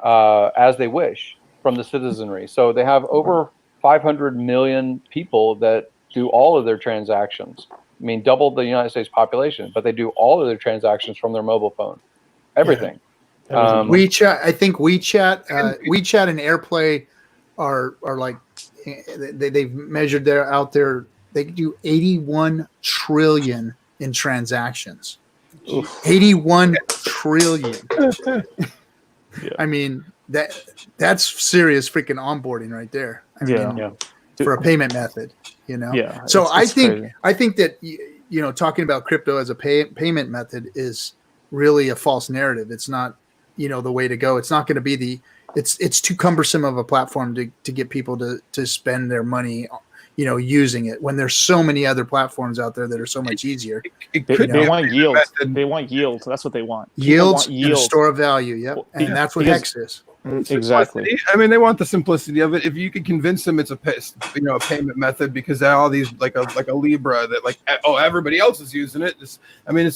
as they wish from the citizenry. So they have over 500 million people that do all of their transactions. I mean, double the United States population, but they do all of their transactions from their mobile phone. Everything. WeChat, I think WeChat and AirPlay are like they've measured they do 81 trillion in transactions. Oof. 81 trillion. I mean that's serious freaking onboarding right there. I mean, for a payment method, Yeah. So I think that talking about crypto as a payment method is really a false narrative. It's not the way to go. It's not going to be it's too cumbersome of a platform to get people to spend their money using it when there's so many other platforms out there that are so much easier. They want yield. They want yield. That's what they want. Yields and a store of value. Yep. And that's what Hex is. Exactly. I mean, they want the simplicity of it. If you could convince them it's a payment method because all these like a Libra that everybody else is using it. It's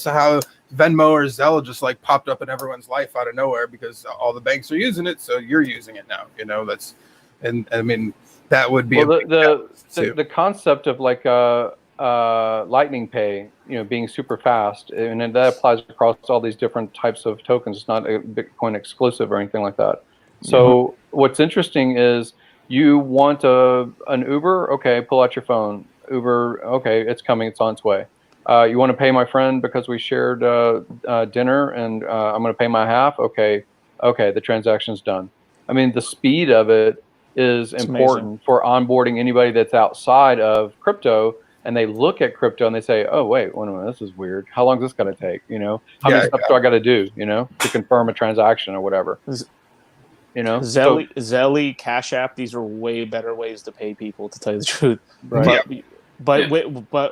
how Venmo or Zelle just popped up in everyone's life out of nowhere because all the banks are using it, so you're using it now. That would be the concept of Lightning Pay, being super fast, and that applies across all these different types of tokens. It's not a Bitcoin exclusive or anything like that. So what's interesting is you want an Uber, okay, pull out your phone. Uber, okay, it's coming, it's on its way. You want to pay my friend because we shared dinner and I'm going to pay my half? Okay, the transaction's done. I mean, the speed of it is important for onboarding anybody that's outside of crypto and they look at crypto and they say, oh, wait a minute, this is weird. How long is this going to take? How many steps do I got to do, to confirm a transaction or whatever? Zelly, Cash App, these are way better ways to pay people, to tell you the truth. Right. But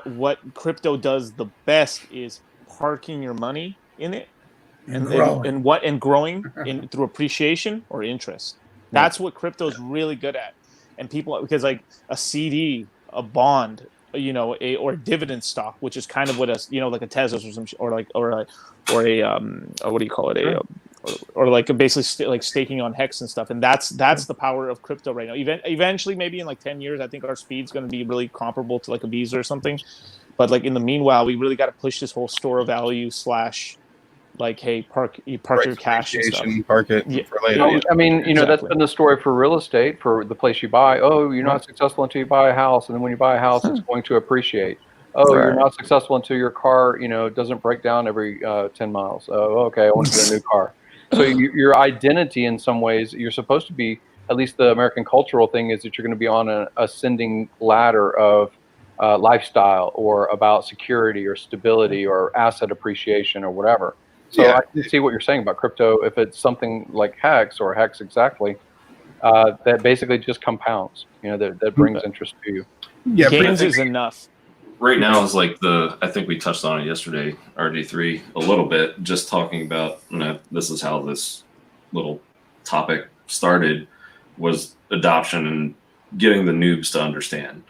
what crypto does the best is parking your money in it and growing through appreciation or interest. That's what crypto is really good at. And people, because like a CD, a bond, or a dividend stock, which is kind of what like a Tesla or some, or what do you call it, or like basically like staking on Hex and stuff. And that's the power of crypto right now. Eventually, maybe in like 10 years, I think our speed's going to be really comparable to like a Visa or something. But like in the meanwhile, we really got to push this whole store of value / like, hey, park your cash and stuff. Park it for later. I mean, that's been the story for real estate, for the place you buy. Oh, you're not successful until you buy a house, and then when you buy a house, it's going to appreciate. Oh, you're not successful until your car, doesn't break down every 10 miles. Oh, okay, I want to get a new car. So your identity, in some ways, you're supposed to be. At least the American cultural thing is that you're going to be on an ascending ladder of lifestyle, or about security or stability or asset appreciation or whatever. So I can see what you're saying about crypto. If it's something like Hex or Hex exactly, that basically just compounds, that brings interest to you. Yeah, gains is enough. Right now is like I think we touched on it yesterday, RD3, a little bit, just talking about, this is how this little topic started, was adoption and getting the noobs to understand.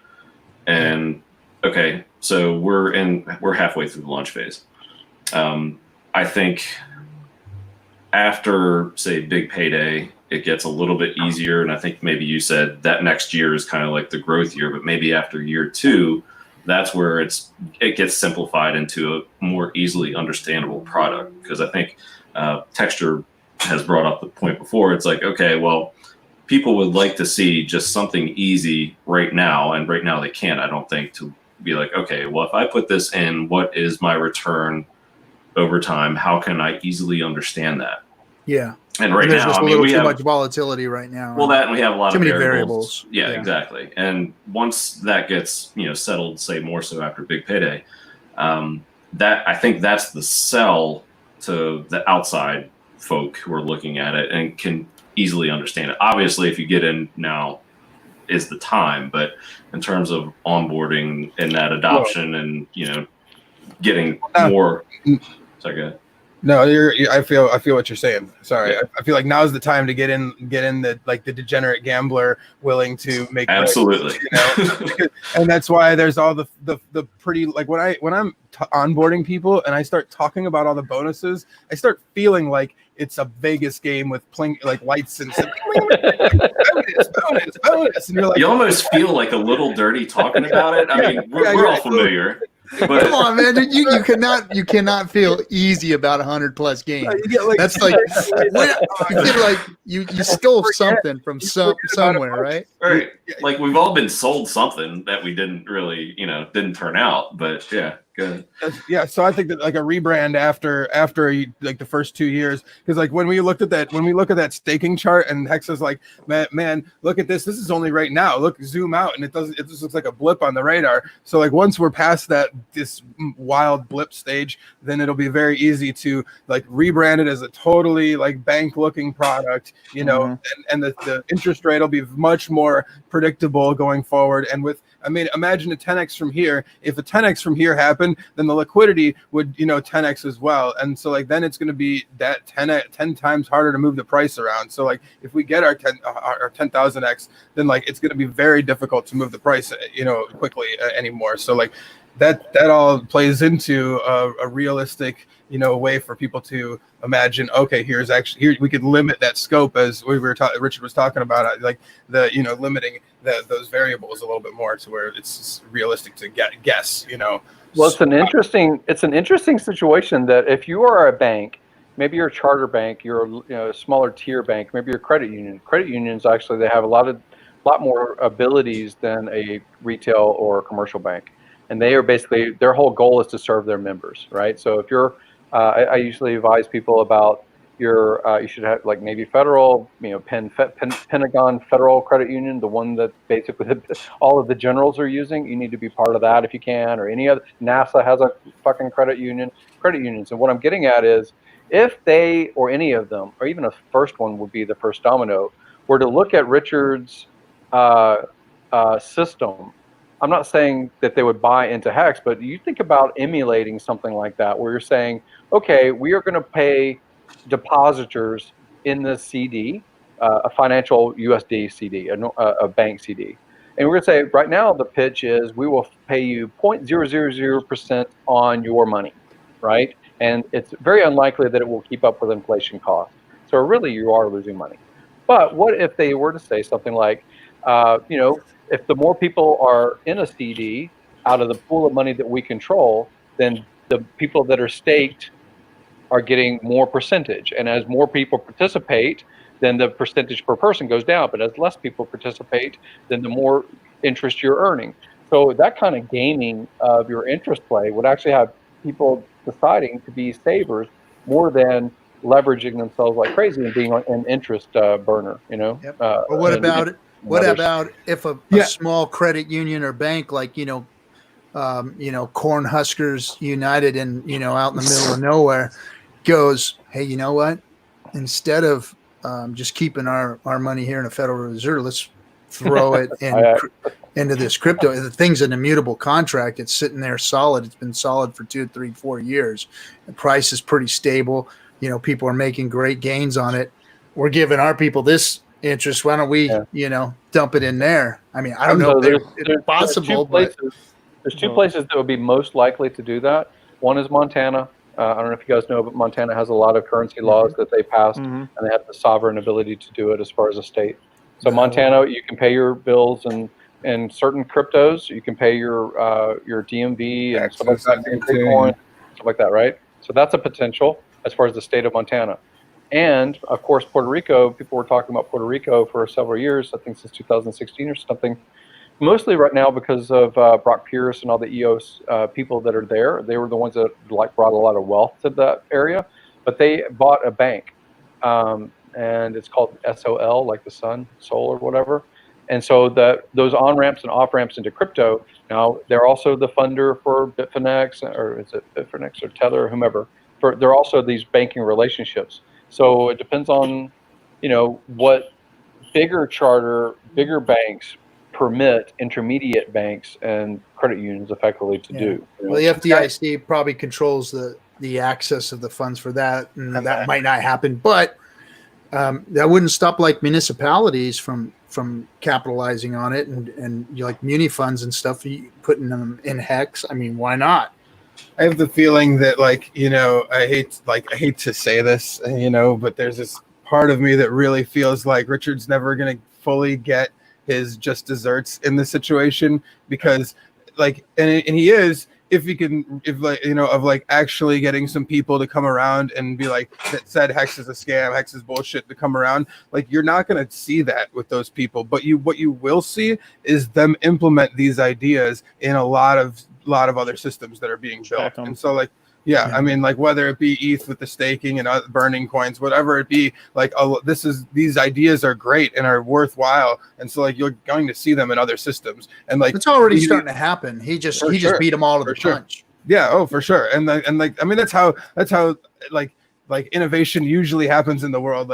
And okay, so we're halfway through the launch phase. I think after, say, big payday, it gets a little bit easier. And I think maybe you said that next year is kind of like the growth year, but maybe after year 2, that's where it gets simplified into a more easily understandable product. Because I think Texture has brought up the point before. It's like, okay, well, people would like to see just something easy right now. And right now they can't, I don't think, to be like, okay, well, if I put this in, what is my return over time? How can I easily understand that? Yeah. And right there's now, just a little too much volatility right now. Well, and we have a lot too of many variables. Yeah, exactly. And once that gets, settled, say more so after big payday, that I think that's the sell to the outside folk who are looking at it and can easily understand it. Obviously, if you get in now is the time, but in terms of onboarding and that adoption and, getting more. Sorry, no, I feel what you're saying. Sorry, yeah. I feel like now's the time to get in the degenerate gambler willing to make absolutely, and that's why there's all the pretty, like when I'm onboarding people and I start talking about all the bonuses, I start feeling like it's a Vegas game with playing like lights and stuff. bonus, and you're like, you almost feel like a little dirty talking about it. I mean, we're all familiar. But come on, man! You cannot feel easy about 100+ games. That's like you feel like you stole something from somewhere, right? Right. Like we've all been sold something that we didn't really, didn't turn out. But yeah, good. Yeah. So I think that like a rebrand after like the first 2 years, because like when we look at that staking chart and Hex is like, man, look at this. This is only right now. Look, zoom out, and it just looks like a blip on the radar. So like once we're past this wild blip stage, then it'll be very easy to like rebrand it as a totally like bank looking product, and the interest rate will be much more predictable going forward. And imagine a 10x from here. If a 10x from here happened, then the liquidity would 10x as well. And so like then it's going to be that 10 times harder to move the price around. So like if we get our 10,000x, then like it's going to be very difficult to move the price quickly anymore. So like that all plays into a realistic way for people to imagine, okay, here we could limit that scope, as Richard was talking about, like the limiting those variables a little bit more to where it's realistic to guess. Well, it's an interesting situation that if you are a bank, maybe you're a charter bank, you're a smaller tier bank, maybe you're a credit union. Credit unions actually, they have a lot more abilities than a retail or commercial bank. And they are basically, their whole goal is to serve their members, right? So if you're, I usually advise people about you should have like Navy Federal, Pentagon Federal Credit Union, the one that basically all of the generals are using. You need to be part of that if you can, or any other. NASA has a fucking credit unions. And what I'm getting at is, if they or any of them, or even a first one would be the first domino, were to look at Richard's system, I'm not saying that they would buy into Hex, but you think about emulating something like that, where you're saying, okay, we are going to pay depositors in the CD, a financial USD CD, a bank CD. And we're going to say right now the pitch is we will pay you 0.000% on your money, right? And it's very unlikely that it will keep up with inflation costs. So really you are losing money. But what if they were to say something like, if the more people are in a CD out of the pool of money that we control, then the people that are staked are getting more percentage. And as more people participate, then the percentage per person goes down. But as less people participate, then the more interest you're earning. So that kind of gaming of your interest play would actually have people deciding to be savers more than leveraging themselves like crazy and being an interest burner, Yep. Or what about if a small credit union or bank, like, Cornhuskers United and, out in the middle of nowhere goes, hey, you know what? Instead of just keeping our money here in a Federal Reserve, let's throw it into this crypto. The thing's an immutable contract. It's sitting there solid. It's been solid for 2, 3, 4 years. The price is pretty stable. People are making great gains on it. We're giving our people this interest. Why don't we, dump it in there? I mean, I don't know if it's possible. There's two places that would be most likely to do that. One is Montana. I don't know if you guys know, but Montana has a lot of currency laws that they passed, and they have the sovereign ability to do it as far as a state. So Montana, you can pay your bills and certain cryptos. You can pay your DMV and stuff like that, Bitcoin, stuff like that, right? So that's a potential as far as the state of Montana. And of course, Puerto Rico. People were talking about Puerto Rico for several years. I think since 2016 or something. Mostly right now because of Brock Pierce and all the EOS people that are there. They were the ones that brought a lot of wealth to that area. But they bought a bank, and it's called SOL, like the sun, Sol or whatever. And so those on-ramps and off-ramps into crypto, now they're also the funder for Bitfinex, or is it Bitfinex or Tether or whomever. They're also these banking relationships. So it depends on, what bigger banks permit intermediate banks and credit unions effectively to do. Well, the FDIC probably controls the access of the funds for that, and that might not happen. But that wouldn't stop like municipalities from capitalizing on it, and like muni funds and stuff, putting them in Hex. I mean, why not? I have the feeling that, I hate to say this, but there's this part of me that really feels like Richard's never going to fully get his just desserts in this situation, because and he is, actually getting some people to come around and be like, that said Hex is a scam, Hex is bullshit, to come around. Like, you're not going to see that with those people, but what you will see is them implement these ideas in a lot of other systems that are being built. And so I mean, whether it be ETH with the staking and burning coins, whatever it be, these ideas are great and are worthwhile, and so you're going to see them in other systems, and it's already starting to happen. He just beat them all to the punch. Yeah, oh, for sure. And I mean, that's how innovation usually happens in the world.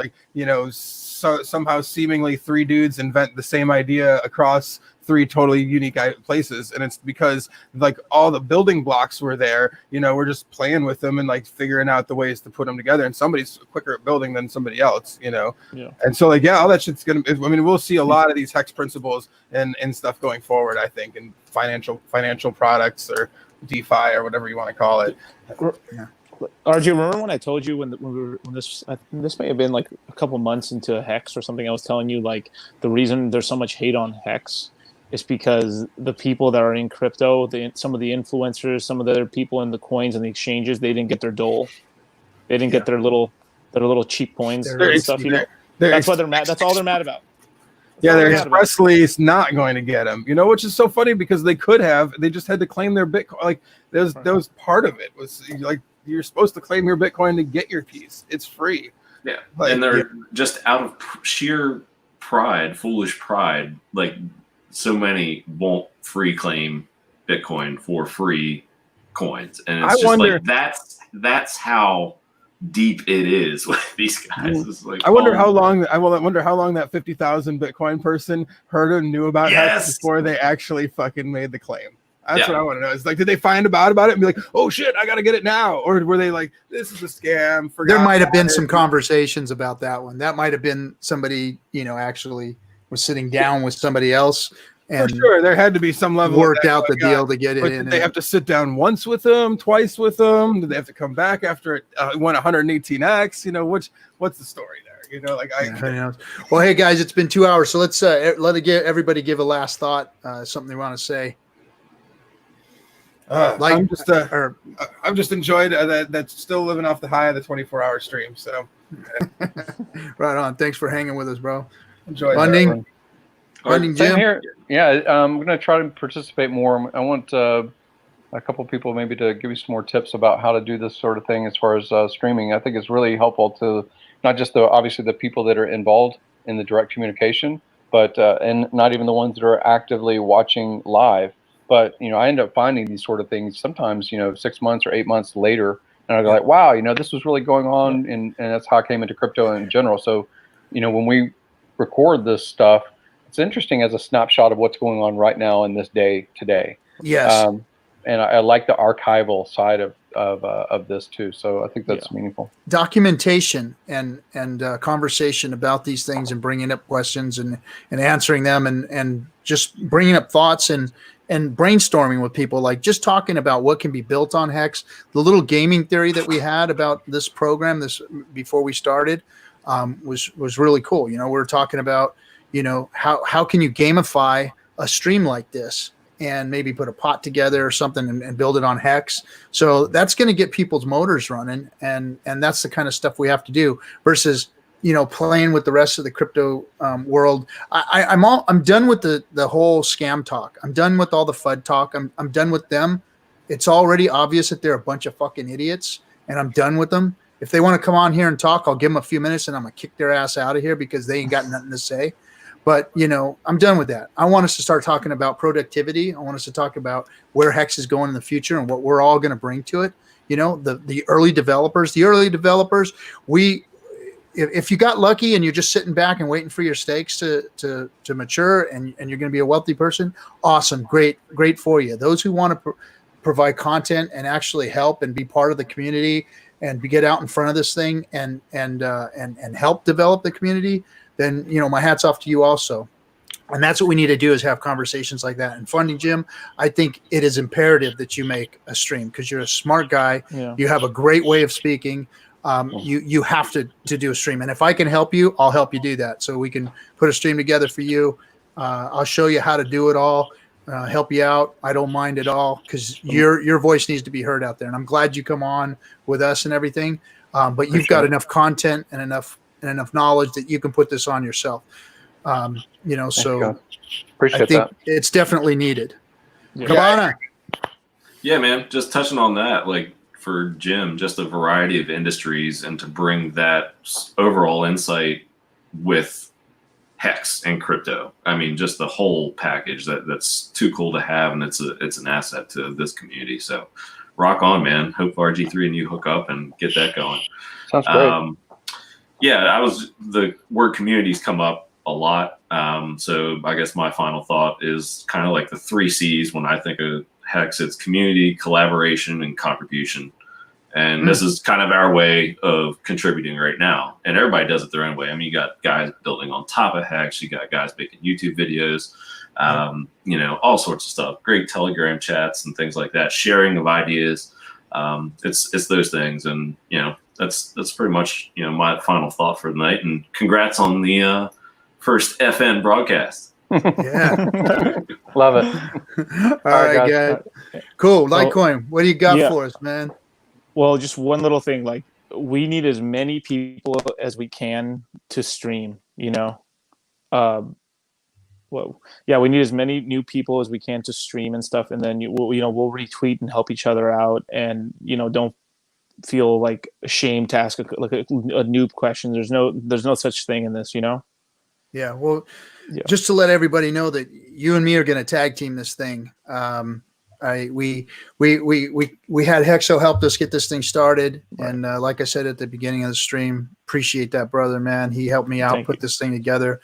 So somehow seemingly 3 dudes invent the same idea across 3 totally unique places, and it's because all the building blocks were there. We're just playing with them and figuring out the ways to put them together, and somebody's quicker at building than somebody else. And so all that shit's gonna, I mean, we'll see a lot of these Hex principles and stuff going forward, I think, in financial products or DeFi or whatever you want to call it. RJ, remember when I told you when this may have been a couple months into Hex or something, I was telling you the reason there's so much hate on Hex is because the people that are in crypto, some of the influencers, some of the other people in the coins and the exchanges, they didn't get their dole. They didn't get their little cheap coins and stuff. That's why they're mad. That's all they're mad about. They're expressly not going to get them. Which is so funny because they could have. They just had to claim their Bitcoin. That was part of it. Was you're supposed to claim your Bitcoin to get your piece. It's free. Yeah, Like, and they're just out of sheer pride, foolish pride. Like so many won't free claim Bitcoin for free coins, and it's I just wonder- like that's how deep it is with these guys. It's like, I wonder how long. I wonder how long that 50,000 Bitcoin person heard and knew about Hex Yes! before they actually fucking made the claim. That's Yeah. what I want to know. It's like, did they find about it and be like, "Oh shit, I gotta get it now," or were they like, "This is a scam"? There might have been about some it. conversations about that one. That might have been somebody, actually was sitting down with somebody else For and sure, there had to be some level worked of that out the going on. deal to get it But in. did they have to sit down once with them, twice with them? Did they have to come back after it went 118x? What's the story there? Who knows? Well, hey guys, it's been 2 hours, so let's everybody give a last thought, something they want to say. I'm just enjoyed that's still living off the high of the 24-hour stream. So, right on. Thanks for hanging with us, bro. Enjoy Funding, Same Jim. here. Yeah, I'm going to try to participate more. I want a couple people maybe to give you some more tips about how to do this sort of thing as far as streaming. I think it's really helpful to not just obviously the people that are involved in the direct communication, but and not even the ones that are actively watching live. But I end up finding these sort of things sometimes 6 months or 8 months later, and I go like, wow, this was really going on, and that's how I came into crypto in general. So when we record this stuff, it's interesting as a snapshot of what's going on right now in this day today. Yes. And I like the archival side of this too. So I think that's meaningful. Documentation and conversation about these things and bringing up questions and answering them and just bringing up thoughts and brainstorming with people, like just talking about what can be built on Hex. The little gaming theory that we had about this program before we started was really cool. We were talking about how can you gamify a stream like this and maybe put a pot together or something and build it on Hex. So that's going to get people's motors running, and that's the kind of stuff we have to do versus playing with the rest of the crypto world. I'm done with the whole scam talk. I'm done with all the FUD talk. I'm done with them. It's already obvious that they're a bunch of fucking idiots, and I'm done with them. If they want to come on here and talk, I'll give them a few minutes and I'm gonna kick their ass out of here because they ain't got nothing to say. But I'm done with that. I want us to start talking about productivity. I want us to talk about where Hex is going in the future and what we're all going to bring to it. The early developers. If you got lucky and you're just sitting back and waiting for your stakes to mature and you're going to be a wealthy person, awesome, great for you. Those who want to provide content and actually help and be part of the community and get out in front of this thing and help develop the community, then my hat's off to you also. And that's what we need to do, is have conversations like that. And Funding Jim, I think it is imperative that you make a stream because you're a smart guy. Yeah. You have a great way of speaking. You have to do a stream. And if I can help you, I'll help you do that. So we can put a stream together for you. I'll show you how to do it all, help you out. I don't mind at all because your voice needs to be heard out there. And I'm glad you come on with us and everything. But you've got enough content and enough knowledge that you can put this on yourself. So appreciate I think that. it's definitely needed. Yeah. Cabana. Yeah, man. Just touching on that, like for Jim, just a variety of industries and to bring that overall insight with Hex and crypto. I mean, just the whole package that's too cool to have, and it's an asset to this community. So rock on, man. Hope RG3 and you hook up and get that going. Sounds great. The word communities come up a lot. So I guess my final thought is kind of like the 3 C's when I think of Hex. It's community, collaboration, and contribution. And this is kind of our way of contributing right now. And everybody does it their own way. I mean, you got guys building on top of Hex. You got guys making YouTube videos, all sorts of stuff. Great Telegram chats and things like that. Sharing of ideas. It's those things. And, that's pretty much, my final thought for the night. And congrats on the first FN broadcast. Yeah. Love it. All right, guys. Cool. Litecoin, what do you got for us, man? Well, just one little thing. Like, we need as many people as we can to stream, we need as many new people as we can to stream and stuff. And then we'll retweet and help each other out. And, don't feel like ashamed to ask a noob question. There's no such thing in this, you know? Yeah. Well, just to let everybody know that you and me are going to tag team this thing. We had Hexo helped us get this thing started. Right. And like I said at the beginning of the stream, appreciate that brother, man. He helped me out, put this thing together,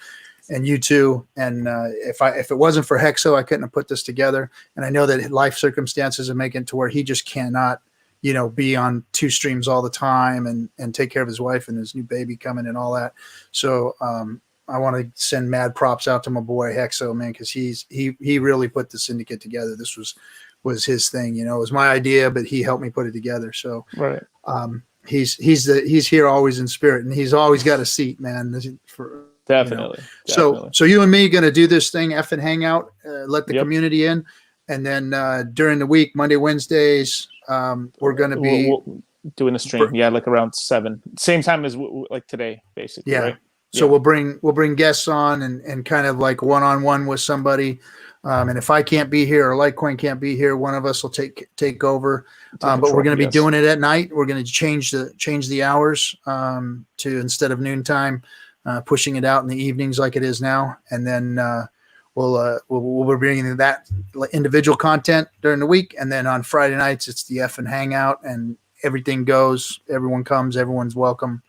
and you too. And if it wasn't for Hexo, I couldn't have put this together. And I know that life circumstances are making it to where he just cannot, you know, be on 2 streams all the time and take care of his wife and his new baby coming and all that. So I want to send mad props out to my boy Hexo, man, because he really put the syndicate together. This was his thing, you know. It was my idea, but he helped me put it together. So right. He's here always in spirit, and he's always got a seat, man. Definitely. You know. So you and me going to do this thing, FN Hangout, let the community in, and then during the week, Monday, Wednesdays, we're going to be doing a stream. Like around 7, same time as like today, basically. Yeah. Right? So we'll bring guests on and kind of like one-on-one with somebody. And if I can't be here or Litecoin can't be here, one of us will take over. But we're going to be doing it at night. We're going to change the hours to instead of noontime, pushing it out in the evenings like it is now. And then we'll be bringing that individual content during the week. And then on Friday nights, it's the FN Hangout, and everything goes. Everyone comes. Everyone's welcome.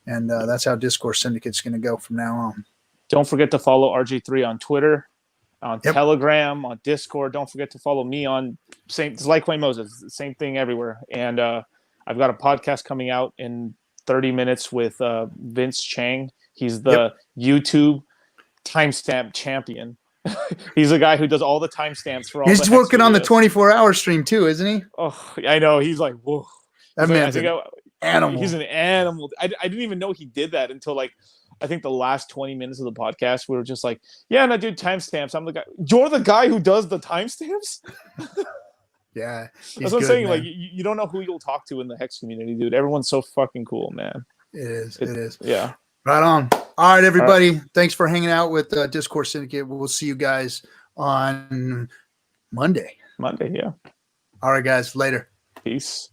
And that's how Discourse Syndicate's going to go from now on. Don't forget to follow RG3 on Twitter, on Telegram, on Discord. Don't forget to follow me on it's Litecoin Moses. Same thing everywhere. And I've got a podcast coming out in 30 minutes with Vince Chang. He's the YouTube timestamp champion. He's a guy who does all the timestamps for all. He's working on the 24-hour stream too, isn't he? Oh, I know. He's like, whoa. That man's animal. He's an animal. I didn't even know he did that until like I think the last 20 minutes of the podcast. We were just like, yeah, and I do timestamps. I'm the guy. You're the guy who does the timestamps? Yeah. That's what I'm saying. Man. Like you don't know who you'll talk to in the Hex community, dude. Everyone's so fucking cool, man. It is. Yeah. Right on. All right, everybody. All right. Thanks for hanging out with Discourse Syndicate. We'll see you guys on Monday. Yeah. All right, guys. Later. Peace.